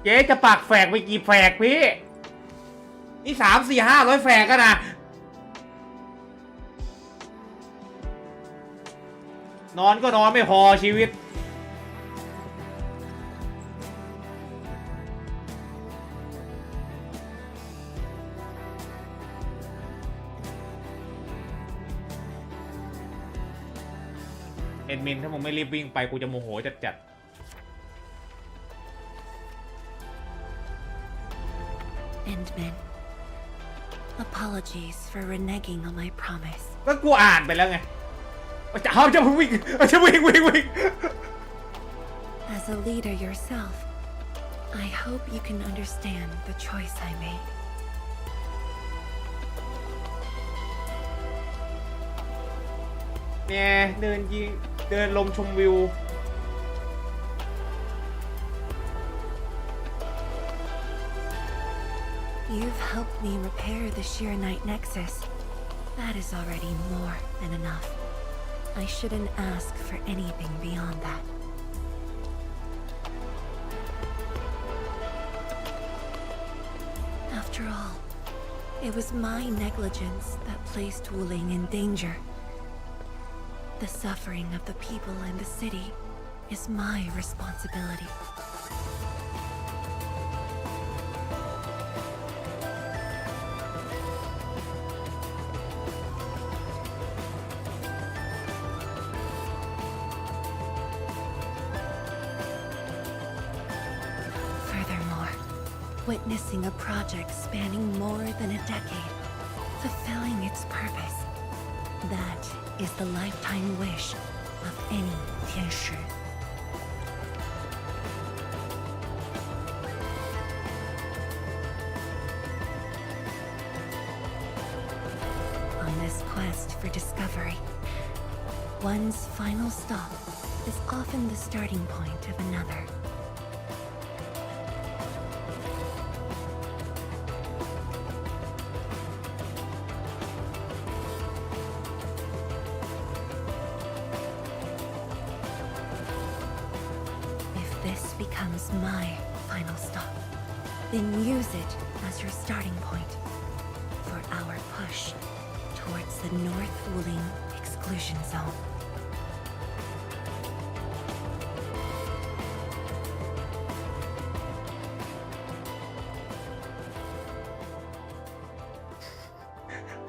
เจ๊จะปักแฝกไปกี่แฝกพี่นี่300, 400, 500 แฝกกันนะนอนก็นอนไม่พอชีวิตเอ็ดมินถ้ามึงไม่รีบวิ่งไปกูจะโมโหจัดEndman, apologies for reneging on my promise. ก็กูอ่านไปแล้วไงจะวิ่ง As a leader yourself, I hope you can understand the choice I made. เนี่ยเดินลมชมวิวYou've helped me repair the Sheer-Night Nexus. That is already more than enough. I shouldn't ask for anything beyond that. After all, it was my negligence that placed Wuling in danger. The suffering of the people in the city is my responsibility. witnessing a project spanning more than a decade, fulfilling its purpose. That is the lifetime wish of any Tianshi. On this quest for discovery, one's final stop is often the starting point of another. If this becomes my final stop, then use it as your starting point for our push towards the North Wuling exclusion zone.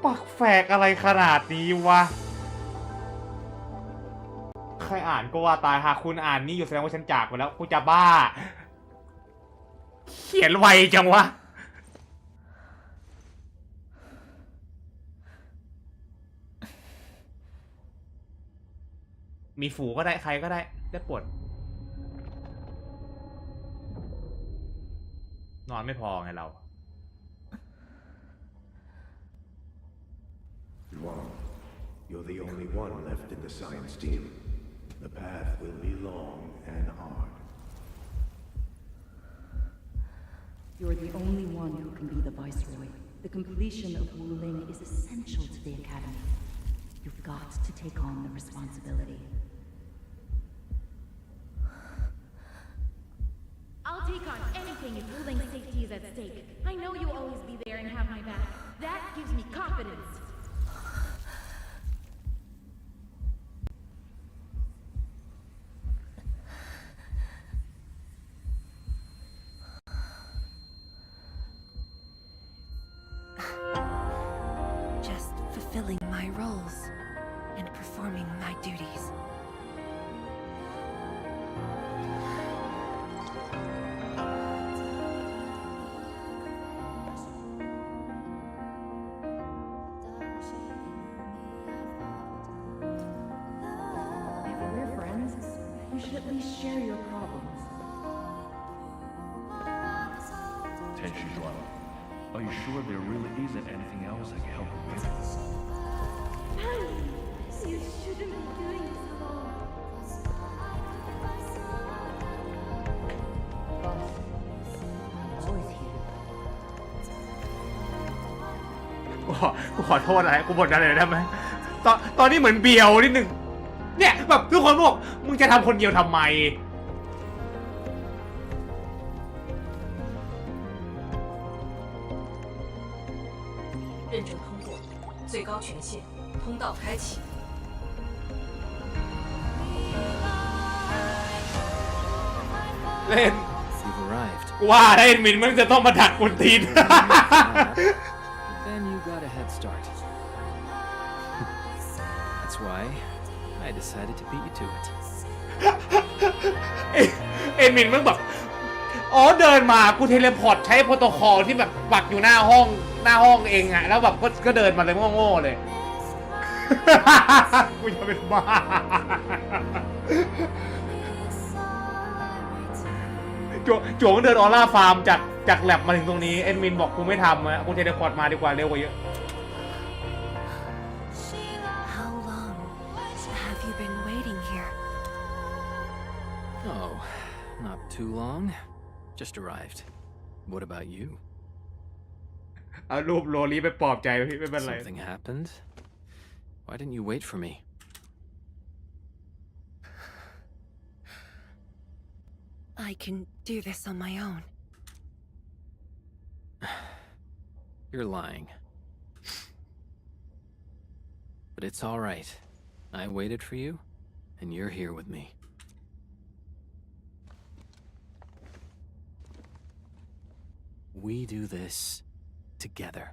ปักแฝกอะไรขนาดนี้วะ ใครอ่านก็ว่าตายหากคุณอ่านนี่อยู่แสดงว่าฉันจากไปแล้วกูจะบ้า เขียนไวจังวะ มีฝูก็ได้ใครก็ได้ปวดนอนไม่พอไงเรา Wang, you're the only one left in the science team. The path will be long and hard. You're the only one who can be the Viceroy. The completion of Wuling is essential to the Academy. You've got to take on the responsibility. I'll take on anything if Wuling's safety is at stake. I know you'll always be there and have my back. That gives me confidence. Just fulfilling my roles and performing my duties. If we're friends, you should at least share your problems. Tenshi Zhuang, are you sure there really isn't anything else I can help you with? You shouldn't be doing this alone. Boss, I'm always here. กูขอโทษอะไรกูบ่นอะไรได้ไหมตอนนี้เหมือนเบียวนิดนึงเนี่ยแบบทุกคนบอกมึงจะทำคนเดียวทำไม认证通过，最高权限，通道开启。 เล่น You've arrived. ว่าได้เอ็นมินมันจะต้องมาดักกุนตีน Then you got a head start. That's why I decided to beat you to it. เอ็นมินมันแบบอ๋อเดินมากูเทเลพอร์ตใช้โปรโตคอลที่แบบปักอยู่หน้าห้องเองอะแล้วแบบก็เดินมาเลยโง่ๆเลย กูจะเป็นบ้า จวงเดินออร่าฟาร์มจากแลบมาถึงตรงนี้เอ็นมินบอกกูไม่ทำอะกูเทเลพอร์ตมาดีกว่าเร็วกว่าเยอะ How long have you been waiting here? Oh, not too long. Just arrived. What about you? เอารูปโรลีไปปลอบใจพี่ไม่เป็นไร Something happened? Why didn't you wait for me? I can do this on my own. You're lying. But it's all right. I waited for you, and you're here with me. We do this together.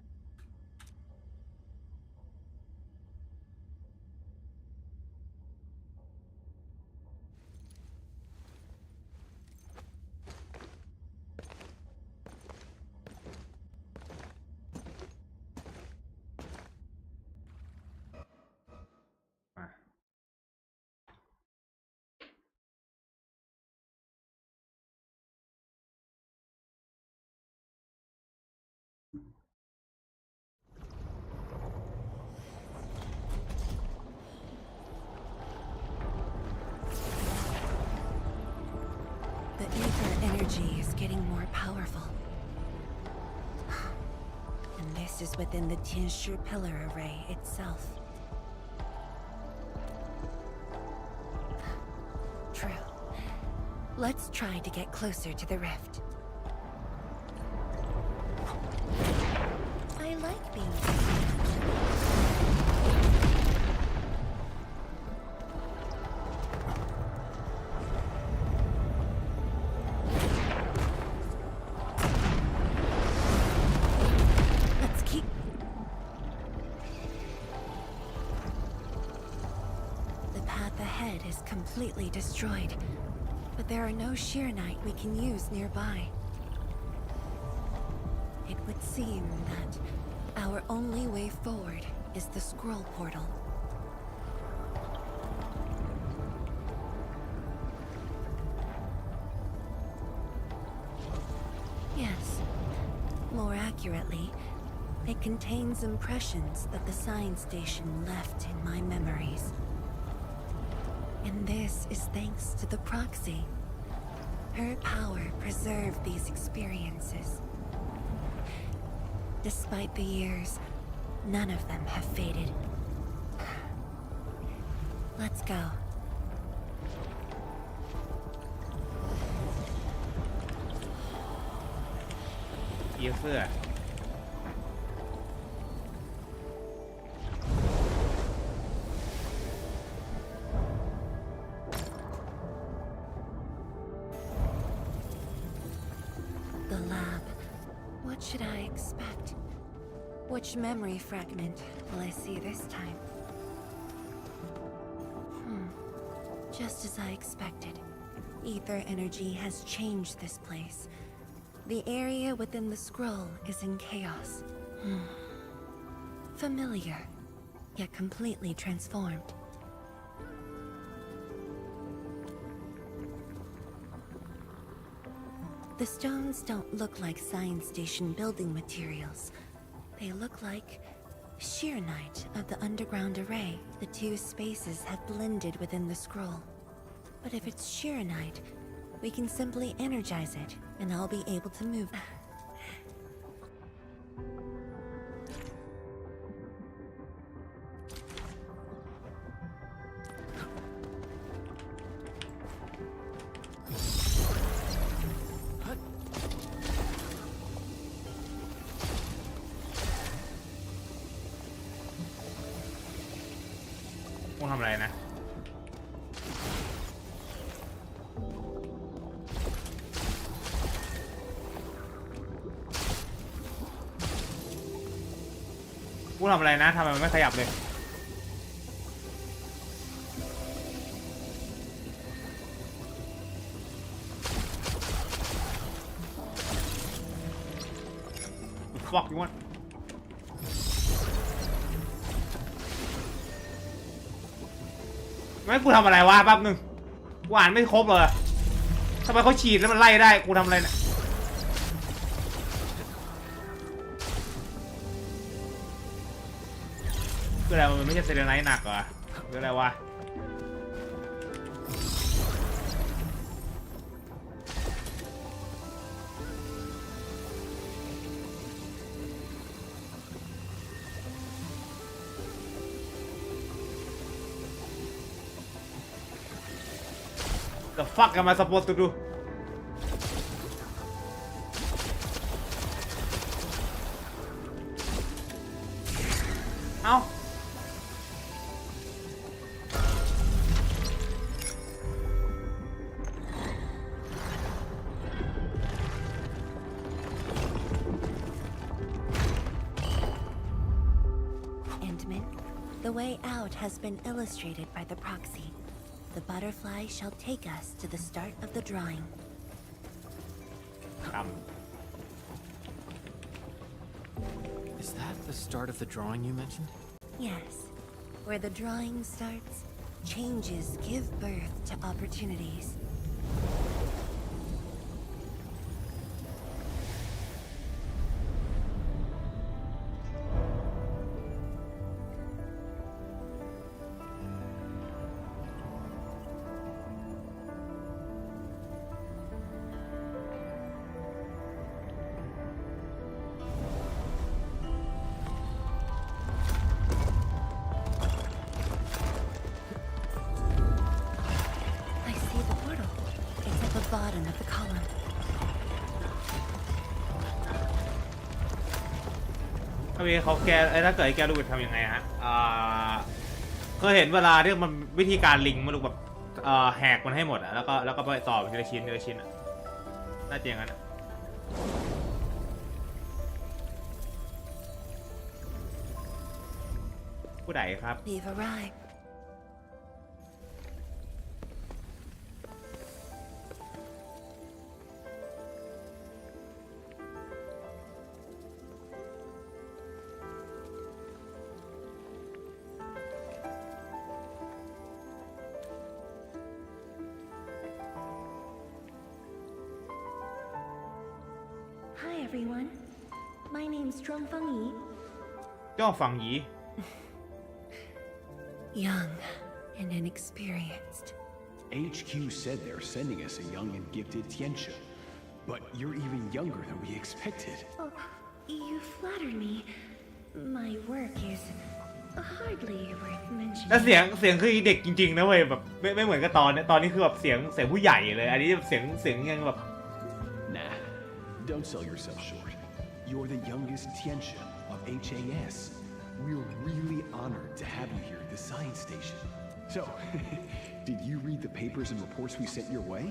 this is within the Tianshi pillar array itself. True. Let's try to get closer to the rift. I like being... Let's keep... The path ahead is completely destroyed, but there are no Sheernite we can use nearby. It would seem that our only way forward is the scroll portal. Yes. More accurately, it contains impressions that the science station left in my memories. And this is thanks to the proxy. Her power preserved these experiences. Despite the years, none of them have faded. Let's go. Yes, The lab. What should I expect? Which memory fragment will I see this time? Just as I expected. Ether energy has changed this place. The area within the scroll is in chaos. Familiar, yet completely transformed. The stones don't look like science station building materials. They look like Sheernite of the underground array. The two spaces have blended within the scroll. But if it's Sheernite, we can simply energize it, and I'll be able to move. Muốnทำอะไรนะกูทำอะไรนะทำไมมันไม่ขยับเลย Fuck you wantไม่กูทำอะไรวะแป๊บนึงกูอ่านไม่ครบเลยทำไมเขาฉีดแล้วมันไล่ได้กูทำอะไรเนี่ยคืออะไรมันไม่ใช่เซเลไนท์หนักเหรอคืออะไรวะThe fuck am I supposed to do? Ow. Endman, the way out has been illustrated by the proxy. The butterfly shall take us to the start of the drawing. Is that the start of the drawing you mentioned? Yes. Where the drawing starts, changes give birth to opportunities. พี่เขาแก้ถ้าเกิดแก้ลูกทำยังไงฮะเคยเห็นเวลาที่มันวิธีการลิงมันลูกแบบแหกมันให้หมดอะแล้วก็ไปต่อทีละชิ้นทีละชิ้นอะน่าจะอย่างนั้นผู้ใดครับ We've arrived. Hi everyone. My name's Zhuangfang Yi. จ้องฝังหยี Young and inexperienced. HQ said they're sending us a young and gifted Tianxia, but you're even younger than we expected. Oh, you flattered me. My work is hardly worth mentioning. แล้วเสียงคือเด็กจริงๆนะเว้ยแบบไม่เหมือนกับตอนนี้คือแบบเสียงผู้ใหญ่เลยอันนี้เสียงยังแบบ Nah, don't sell yourself short. You're the youngest Tianxia of HAS. We're really honored to have you here at the science station. So, did you read the papers and reports we sent your way?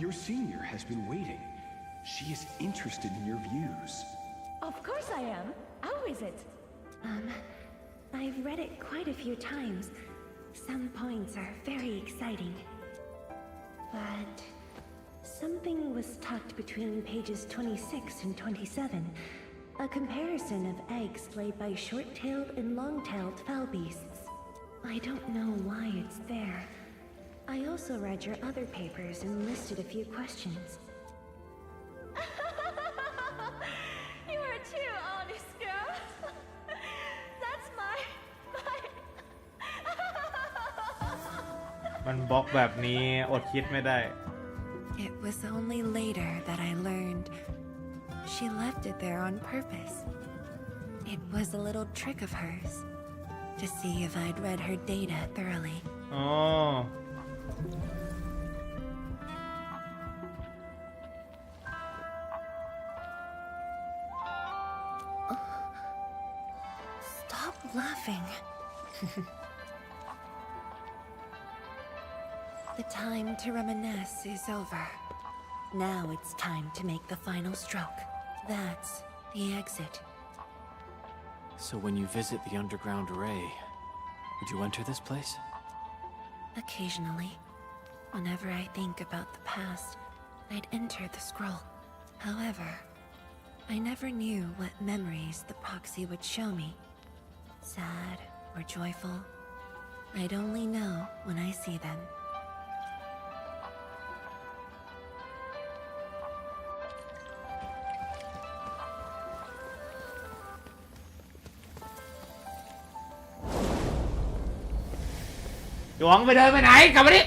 Your senior has been waiting. She is interested in your views. Of course I am. How is it? I've read it quite a few times. Some points are very exciting. But something was tucked between pages 26 and 27. A comparison of eggs laid by short-tailed and long-tailed fowl beasts. I don't know why it's there. I also read your other papers and listed a few questions. You are too honest, girl. That's my มันบล็อกแบบนี้อดคิดไม่ได้ It was only later that I learned she left it there on purpose. It was a little trick of hers to see if I'd read her data thoroughly. อ๋อ Stop laughing. The time to reminisce is over. Now it's time to make the final stroke. That's the exit. So when you visit the underground array, would you enter this place? Occasionally, whenever I think about the past, I'd enter the scroll. However, I never knew what memories the proxy would show me. Sad or joyful, I'd only know when I see them. Hãy subscribe cho kênh Ghiền Mì Gõ để không bỏ lỡ những video hấp dẫn ไปกลับมาดิ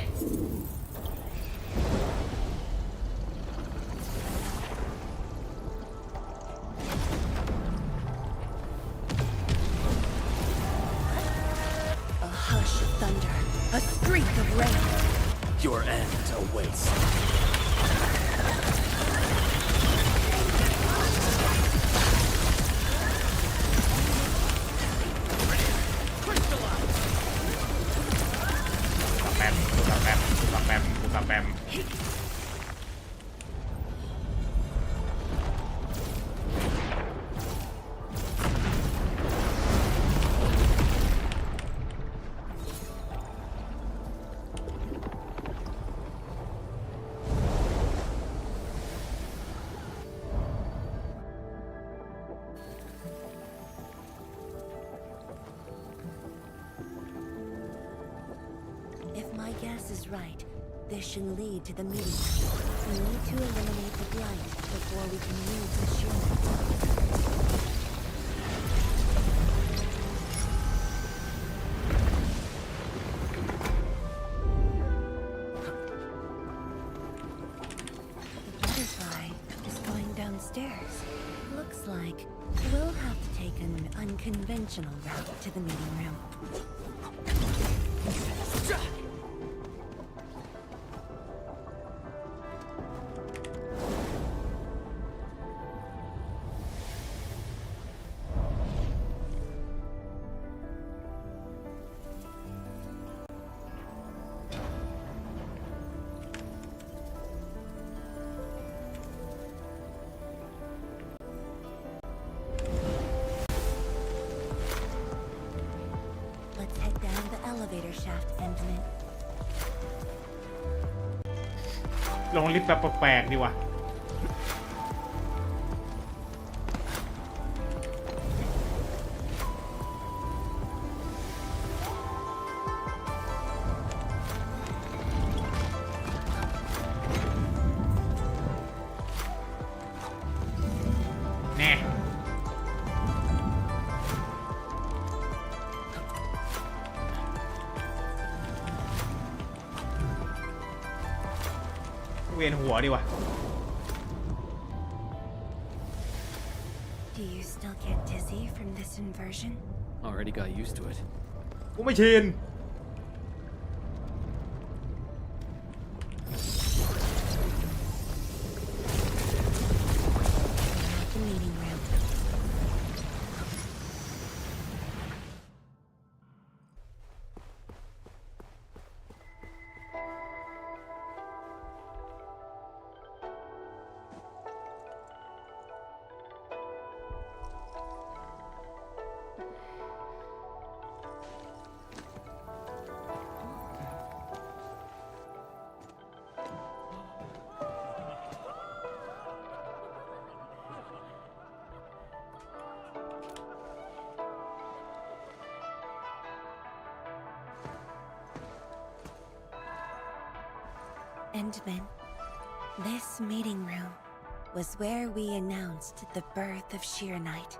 A hush of thunder, a streak of rain. Your end awaits. If my guess is right, this should lead to the meeting. We need to eliminate the blight before we can use the shield. The butterfly is going downstairs. Looks like we'll have to take an unconventional route to the meeting room. treasure shaft, Endman. ลงลิฟต์แบบแปลกๆดีว่ะเวียนหัวดีว่ะ Do you still get dizzy from this inversion? Already got used to it. กูไม่ชิน The meeting room. Endman, this meeting room was where we announced the birth of Sheer Knight.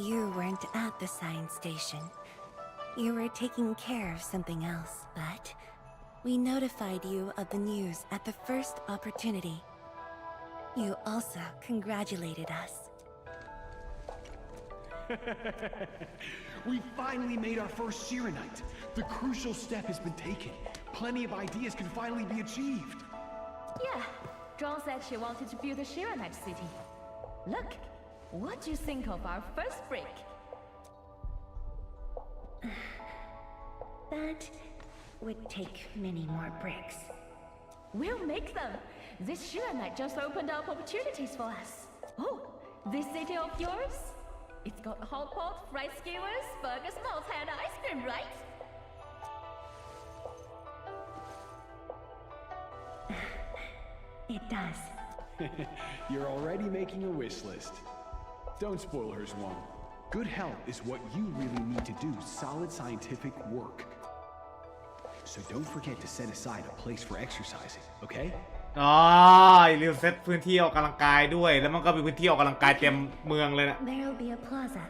You weren't at the science station. You were taking care of something else, but we notified you of the news at the first opportunity. You also congratulated us. We finally made our first Sheeranite. The crucial step has been taken. Plenty of ideas can finally be achieved. Yeah, John said she wanted to build a Shiranite city. Look, what do you think of our first brick? That would take many more bricks. We'll make them. This Shiranite just opened up opportunities for us. Oh, this city of yours? It's got hot pot, fried skewers, burgers, malts, and ice cream, right? It does. You're already making a wish list. Don't spoil her, Swan. Good health is what you really need to do solid scientific work. So don't forget to set aside a place for exercising, okay? อ๋ออย่าลืมเซตพื้นที่ออกกำลังกายด้วยแล้วมันก็มีพื้นที่ออกกำลังกายเต็มเมืองเลยนะ There'll be a plaza.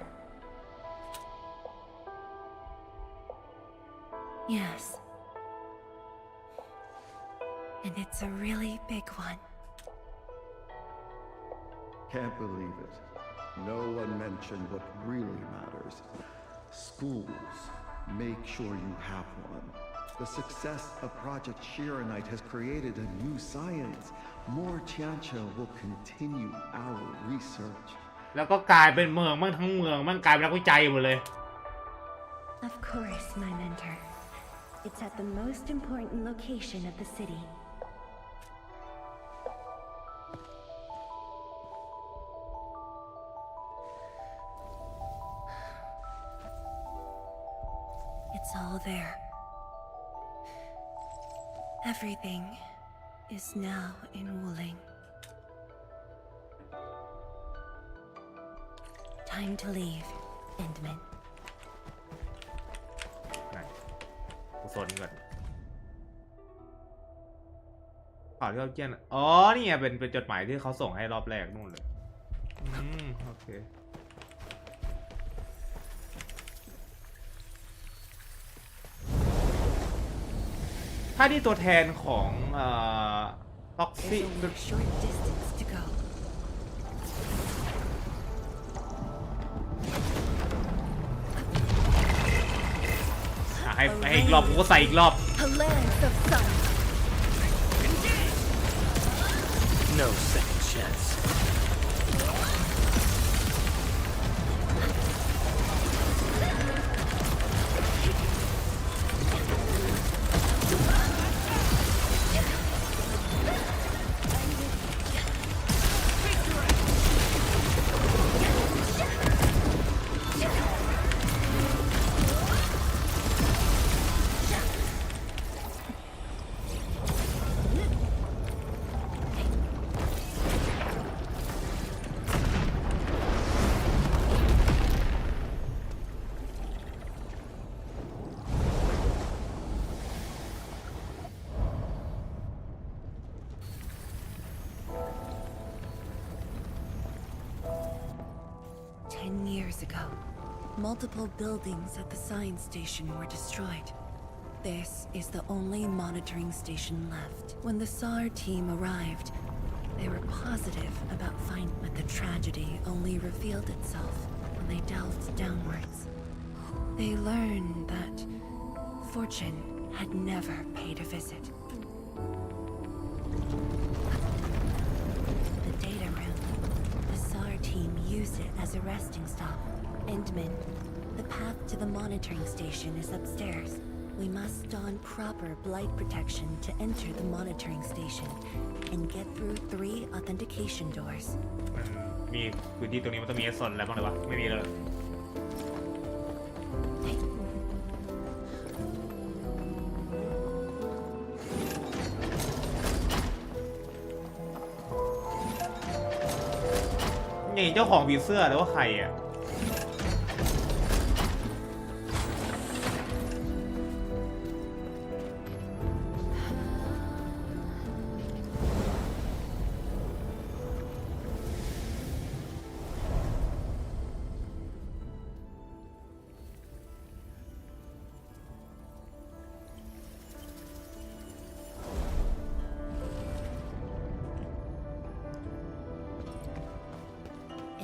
Yes. And it's a really big one. Can't believe it. No one mentioned what really matters. Schools. Make sure you have one. The success of Project Shiranite has created a new science. More Tiancha will continue our research. แล้วก็กลายเป็นเมืองมั่งทั้งเมืองมั่งกลายเป็นนักวิจัยหมดเลย Of course, my mentor. It's at the most important location of the city. It's all there. Everything is now in Wuling. Time to leave, Endman. กูโซนนี้ก่อนข่าวที่เขาเขียนอ๋อนี่ไงเป็นจดหมายที่เขาส่งให้รอบแรกนู่นเลยโอเคถ้านี่ตัวแทนของท็อกซี่ให้อีกรอบกูก็ใส่อีกรอบ No second chance. years ago, multiple buildings at the science station were destroyed. This is the only monitoring station left. When the SAR team arrived, they were positive about finding, but the tragedy only revealed itself when they delved downwards. They learned that fortune had never paid a visit. The data room. The SAR team used it as a resting stop. Endman, the path to the monitoring station is upstairs. We must don proper blight protection to enter the monitoring station and get through 3 authentication doors. มีพื้นที่ตรงนี้มันต้องมีโซนอะไรบ้างหรือวะไม่มีเลยนี่เจ้าของผีเสื้อหรือว่าใครอ่ะ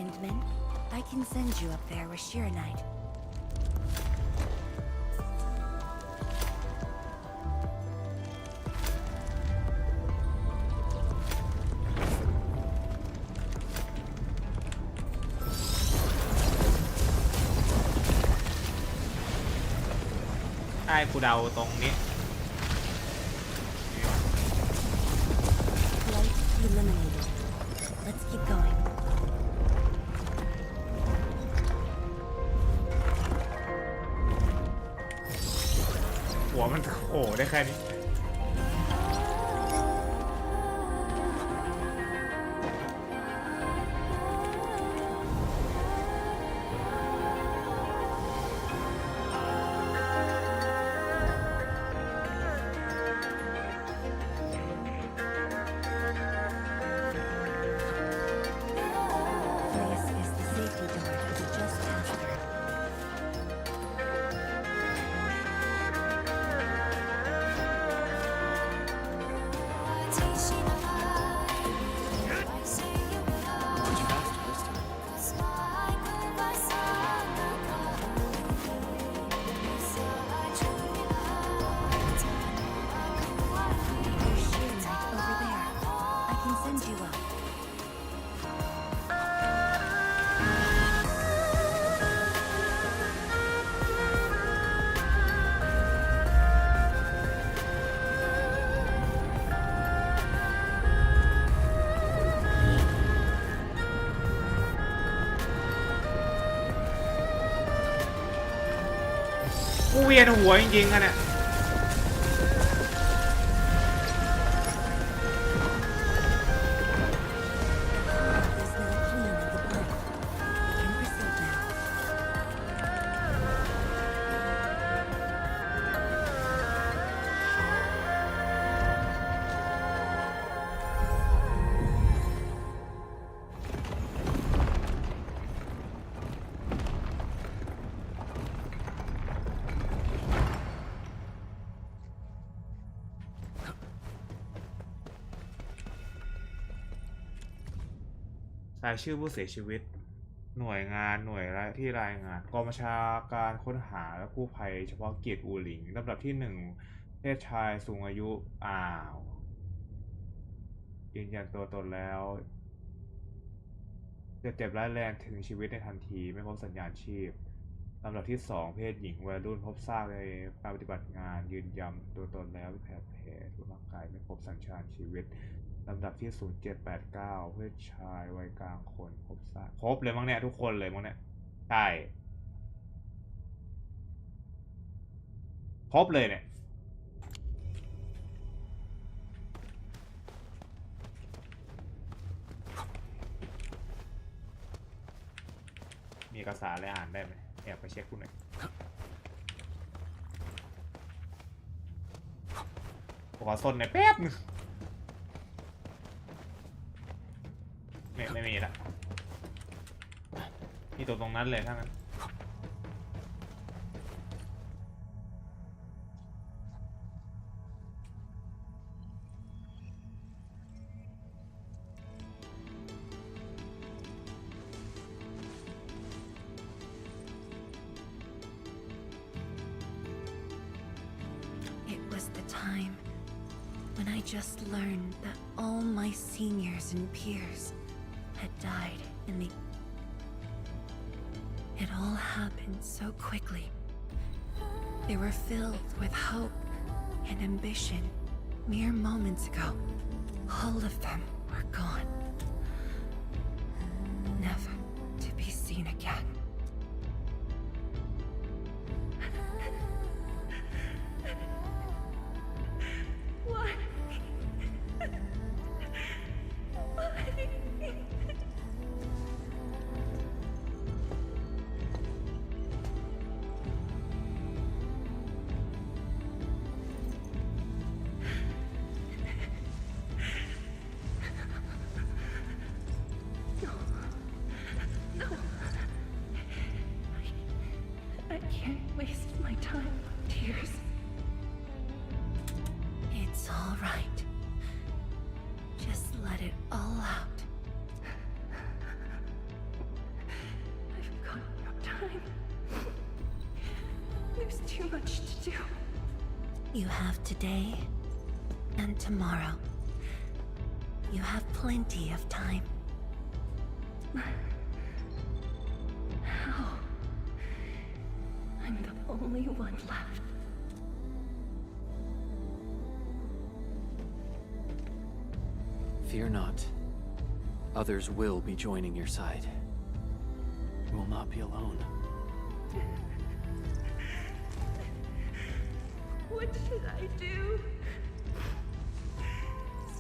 Endman, I can send you up there with Shiranite.ใช่กูเดาตรงนี้ Light eliminated. Let's keep going. หัวมันโผล่ได้แค่นี้กูเวียนหัวจริงๆอะเนี่ย รายชื่อผู้เสียชีวิตหน่วยงานหน่วยที่รายงานกองบัญชาการค้นหาและกู้ภัยเฉพาะกิจอูหลิงลำดับที่1เพศชายสูงอายุยืนยันตัวตนแล้วจะเจ็บร้ายแรงถึงชีวิตในทันทีไม่พบสัญญาณชีพลำดับที่2เพศหญิงวัยรุ่นพบซากในการปฏิบัติงานยืนยันตัวตนแล้วแผลทั่วร่างกายไม่พบสัญชาตชีวิตลำดับที่0789เพศชายวัยกลางคนพบซากครบเลยมั้งเนี่ยทุกคนเลยมั้งเนี่ยใช่ครบเลยเนี่ยมีเอกสารอะไรอ่านได้ไหมแอบไปเช็คกูหน่อยขอส้นหน่อยแป๊บนึงไม่มีละ นี่ตรงนั้นเลยถ้างั้น It was the time when I just learned that all my seniors and peers had died in the... It all happened so quickly. They were filled with hope and ambition mere moments ago. All of them were gone. Never to be seen again. Why? No. I can't waste my time on tears. It's all right. Just let it all out. I've got no time. There's too much to do. You have today and tomorrow. You have plenty of time. How? I'm the only one left. Fear not. Others will be joining your side. You will not be alone. What should I do?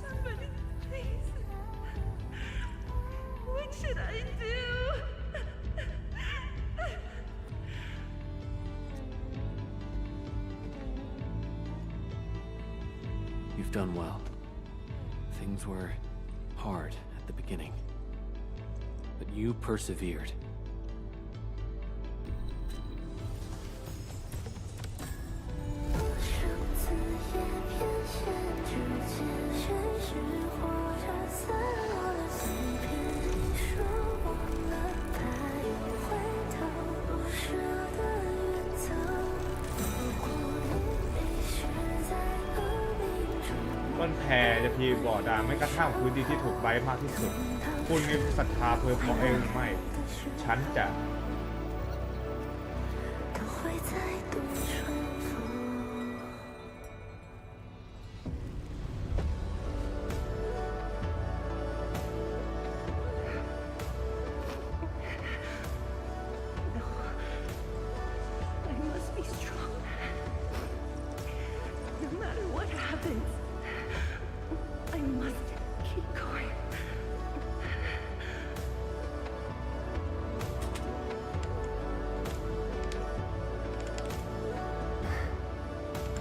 Somebody, please. What should I do? You've done well. Things were hard at the beginning, but you persevered.ต้นแพจะพีบ่อดามไม่กระทั่งพื้นที่ที่ถูกไบมากที่สุดคุณมีศรัทธาเพื่อพอเองไม่ ฉันจะ I must be strong. No matter what happens, I must keep going.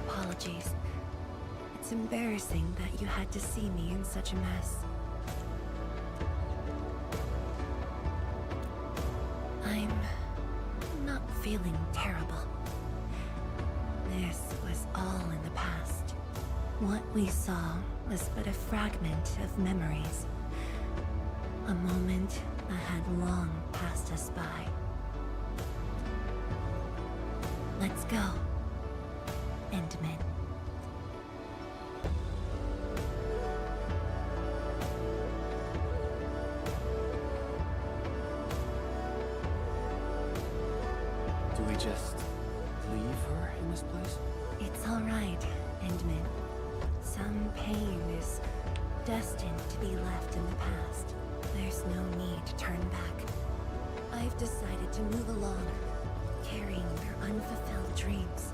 Apologies. It's embarrassing that you had to see me in such a mess. I'm not feeling terrible. This was all in the past. What we saw was but a fragment of memories. A moment that had long passed us by. Let's go, Endman. Do we just leave her in this place? It's all right, Endman. Some pain is destined to be left in the past. There's no need to turn back. I've decided to move along, carrying their unfulfilled dreams.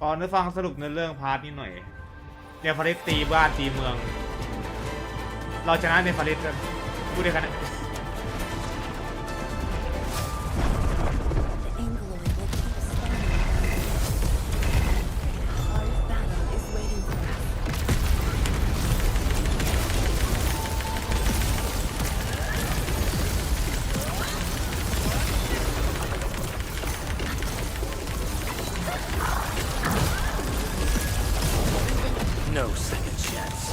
ก่อนจะฟังสรุปในเรื่องพาร์ทนี้หน่อยเนฟาริสตีบ้านตีเมืองเราชนะเนฟาริสกันพูดได้กันนะ No second chance.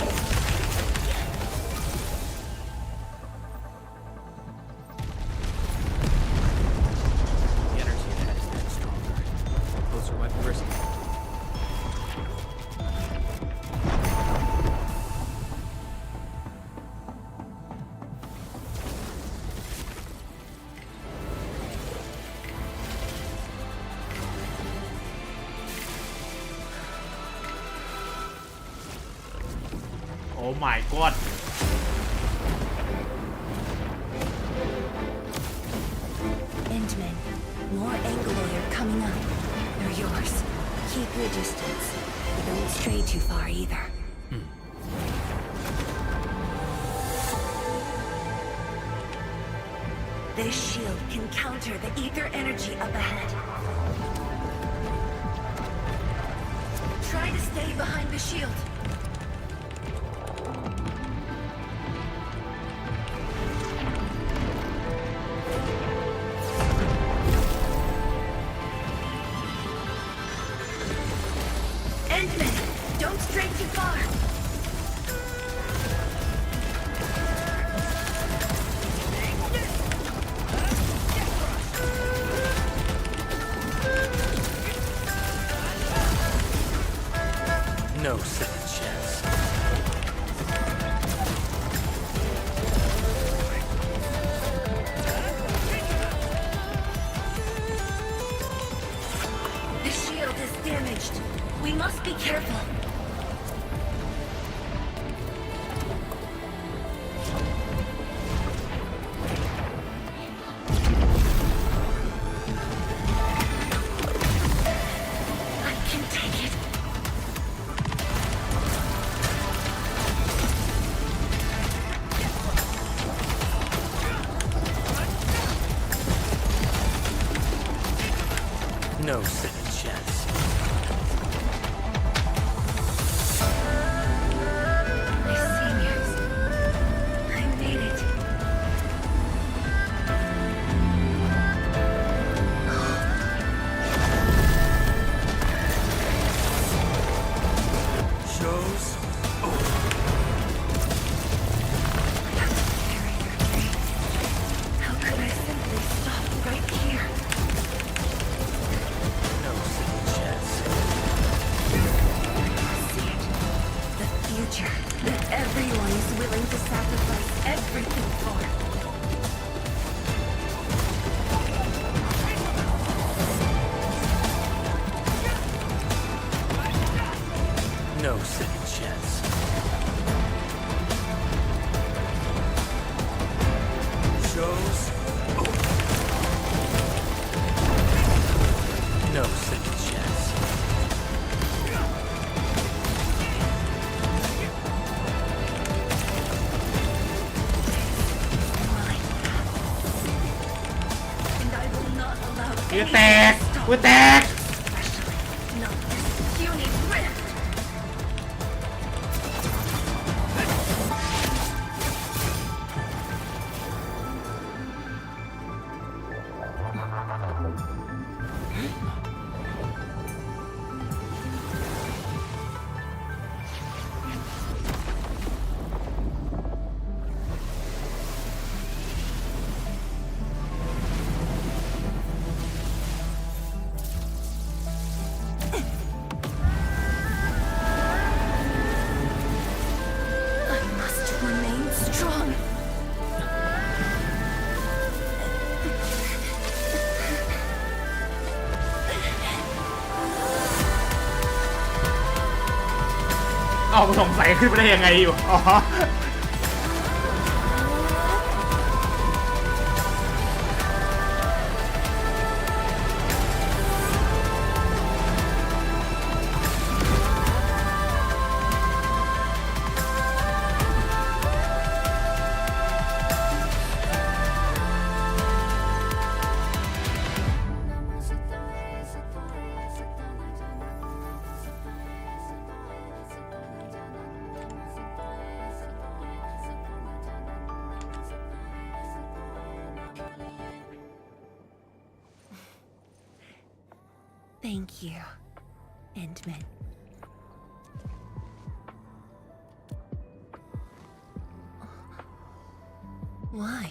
The energy ahead is getting stronger. Closer might be risky. Oh my god. Endman, more Angloid are coming up. They're yours. Keep your distance, but don't stray too far either. This shield can counter the ether energy up ahead. Try to stay behind the shield. Endman, don't stray too far. No second chance. The shield is damaged. We must be careful. I can take it. No second chance. My seniors. I made it. Shows. How could I simply stop right here? No second chance. See it. The future that everyone is willing to sacrifice everything for. No second chance. Shows. No second chance. And I will not allow กู any แตก กูแตก not this puny rift. I must remain strong. เอ้าสงสัยขึ้นไปได้ยังไงอยู่ อ๋อ Thank you, Endman. Why?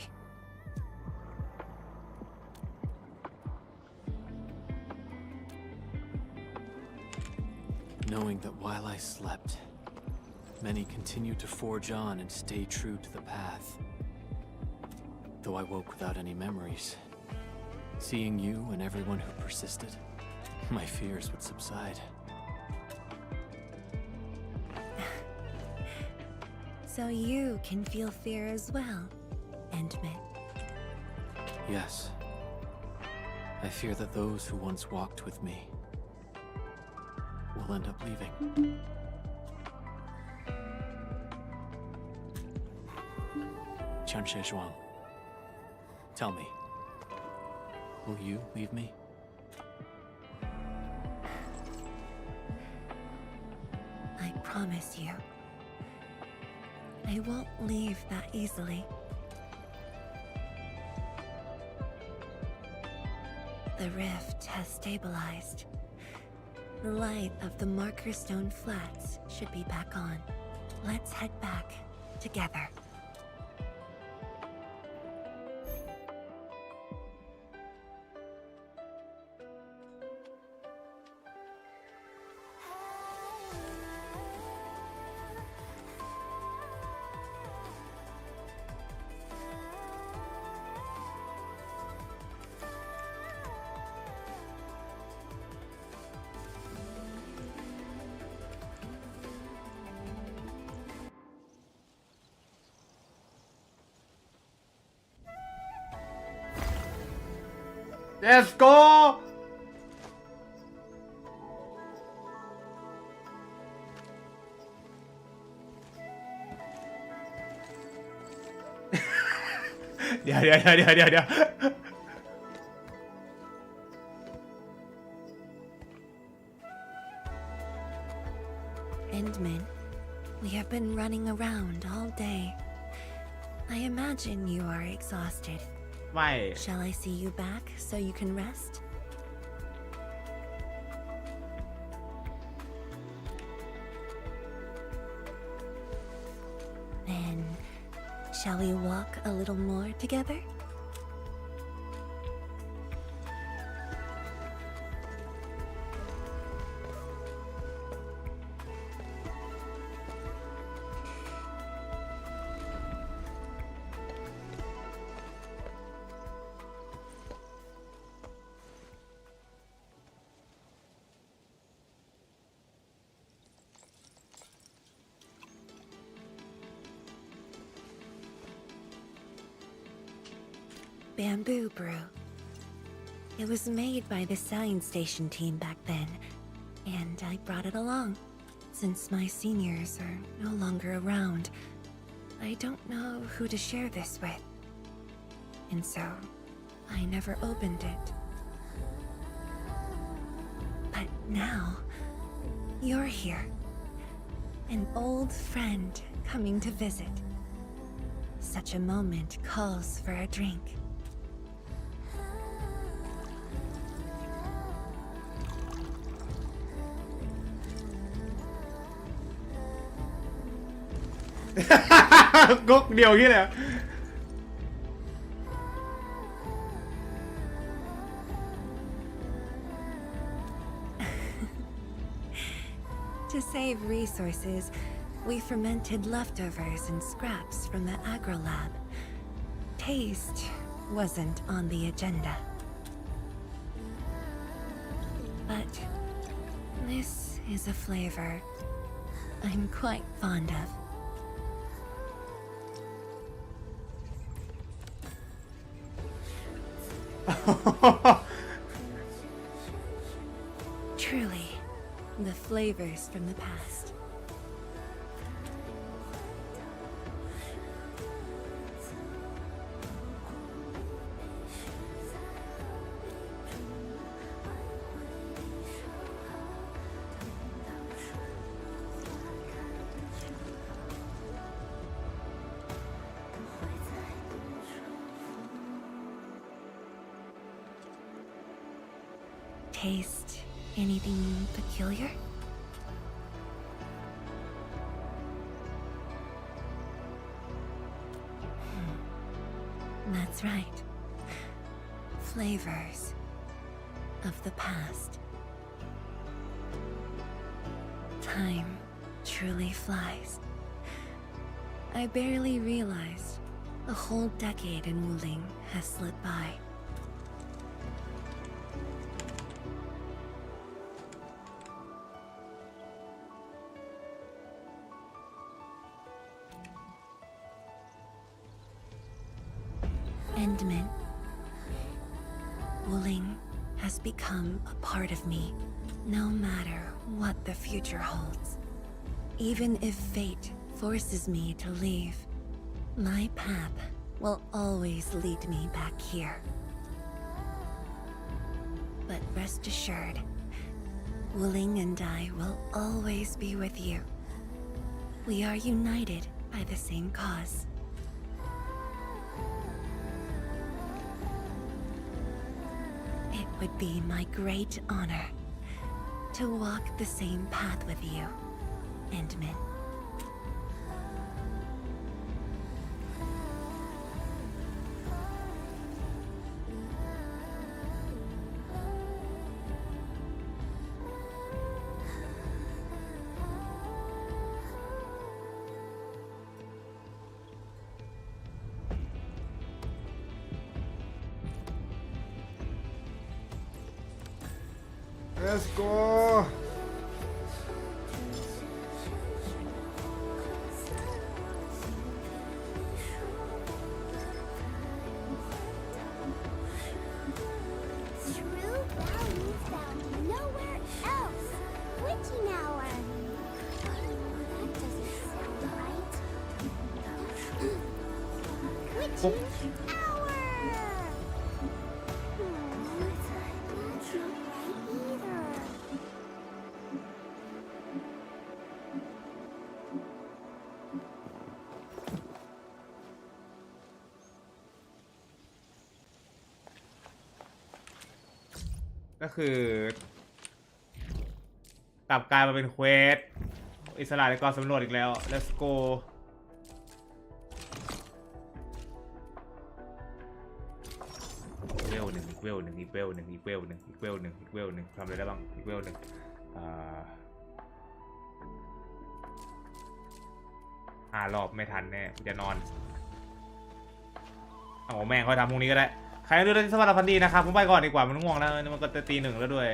Knowing that while I slept, many continued to forge on and stay true to the path. Though I woke without any memories, seeing you and everyone who persisted, my fears would subside. So you can feel fear as well, Endman. Yes. I fear that those who once walked with me will end up leaving. Qianxie Zhuang, tell me, will you leave me? I promise you, I won't leave that easily. The rift has stabilized. The light of the Marker Stone Flats should be back on. Let's head back together. Let's go เดี๋ยว Endman, we have been running around all day. I imagine you are exhausted. ไม่ Shall I see you back so you can rest? Then, shall we walk a little more together? Bamboo brew. It was made by the science station team back then, and I brought it along. Since my seniors are no longer around, I don't know who to share this with. And so, I never opened it. But now, you're here. An old friend coming to visit. Such a moment calls for a drink. Gốc điều kia nè. To save resources, we fermented leftovers and scraps from the agro lab. Taste wasn't on the agenda. But this is a flavor I'm quite fond of. Truly, the flavors from the past. Taste Anything peculiar? That's right. Flavors of the past. Time truly flies. I barely realized a whole decade in Wuling has slipped by. Endman. Wuling has become a part of me, no matter what the future holds. Even if fate forces me to leave, my path will always lead me back here. But rest assured, Wuling and I will always be with you. We are united by the same cause. It would be my great honor to walk the same path with you, Endman. Let's go. True value found nowhere else. Witching hour. That doesn't sound right. Witching hour. That's not right either. ก็คือกลับกลายมาเป็นเควสอิสระในการสำรวจอีกแล้ว let's go อีกเวลหนึ่งอีกเวลหนึ่งอีกเวลหนึ่งอีกเวลหนึ่งอีกเวลหนึ่งอีกเวลหนึ่งทำอะไรได้บ้างอีกเวลหนึ่ง5 รอบไม่ทันแน่จะนอนเอาแม่งเขาทำพรุ่งนี้ก็ได้ใครดูได้สวัสดีพันดีนะครับผมไปก่อนดีกว่ามันง่วงแล้วมันก็จะตี 1แล้วด้วย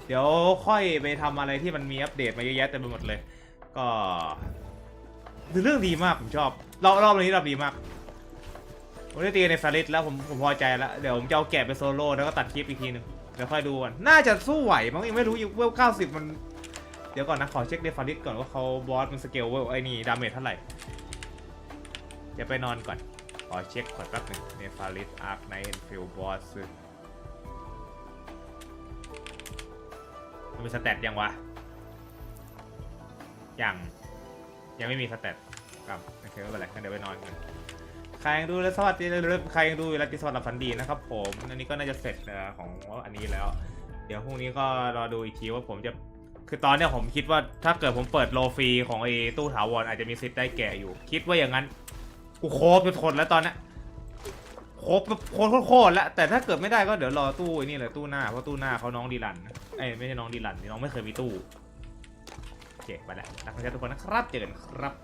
เดี๋ยวค่อยไปทำอะไรที่มันมีอัปเดตมาเยอะแยะเต็มไปหมดเลยก็คือเรื่องดีมากผมชอบรอบนี้ดีมากผมได้ตีในฟาริสแล้วผมพอใจแล้วเดี๋ยวผมจะเอาแกะไปโซโล่แล้วก็ตัดคลิปอีกทีหนึ่งเดี๋ยวค่อยดูกันน่าจะสู้ไหวมั้งยังไม่รู้เวล90มันเดี๋ยวก่อนนะขอเช็คในฟาริสก่อนว่าเขาบอสมันสเกลเวลไอ้นี่ดาเมจเท่าไหร่เดี๋ยวไปนอนก่อนขอเช็คก่อนแป๊บหนึ่งในฟาริสอาร์คไนท์เอ็นฟิลด์บอสมันมีสแตทยังวะยังไม่มีสแตทครับโอเคไม่เป็นไรงั้นเดี๋ยวไปนอนกันใครยังดูแล้วสวัสดีใครยังดูแล้วสวัสดีฝันดีนะครับผมอันนี้ก็น่าจะเสร็จของอันนี้แล้วเดี๋ยวพรุ่งนี้ก็รอดูอีกทีว่าผมจะคือตอนนี้ผมคิดว่าถ้าเกิดผมเปิดโลฟรีของไอ้ตู้ถาวรอาจจะมีสิทธิ์ได้แกะอยู่คิดว่าอย่างนั้นกูโคบจนทนแล้วตอนนี้โคบโคตรแล้วแต่ถ้าเกิดไม่ได้ก็เดี๋ยวรอตู้ไอ้นี่เลยตู้หน้าเพราะตู้หน้าเขาน้องดีรันไม่ใช่น้องดีรันน้องไม่เคยมีตู้โอเคไปแล้วรักทุกคนนะครับเจอกันครับ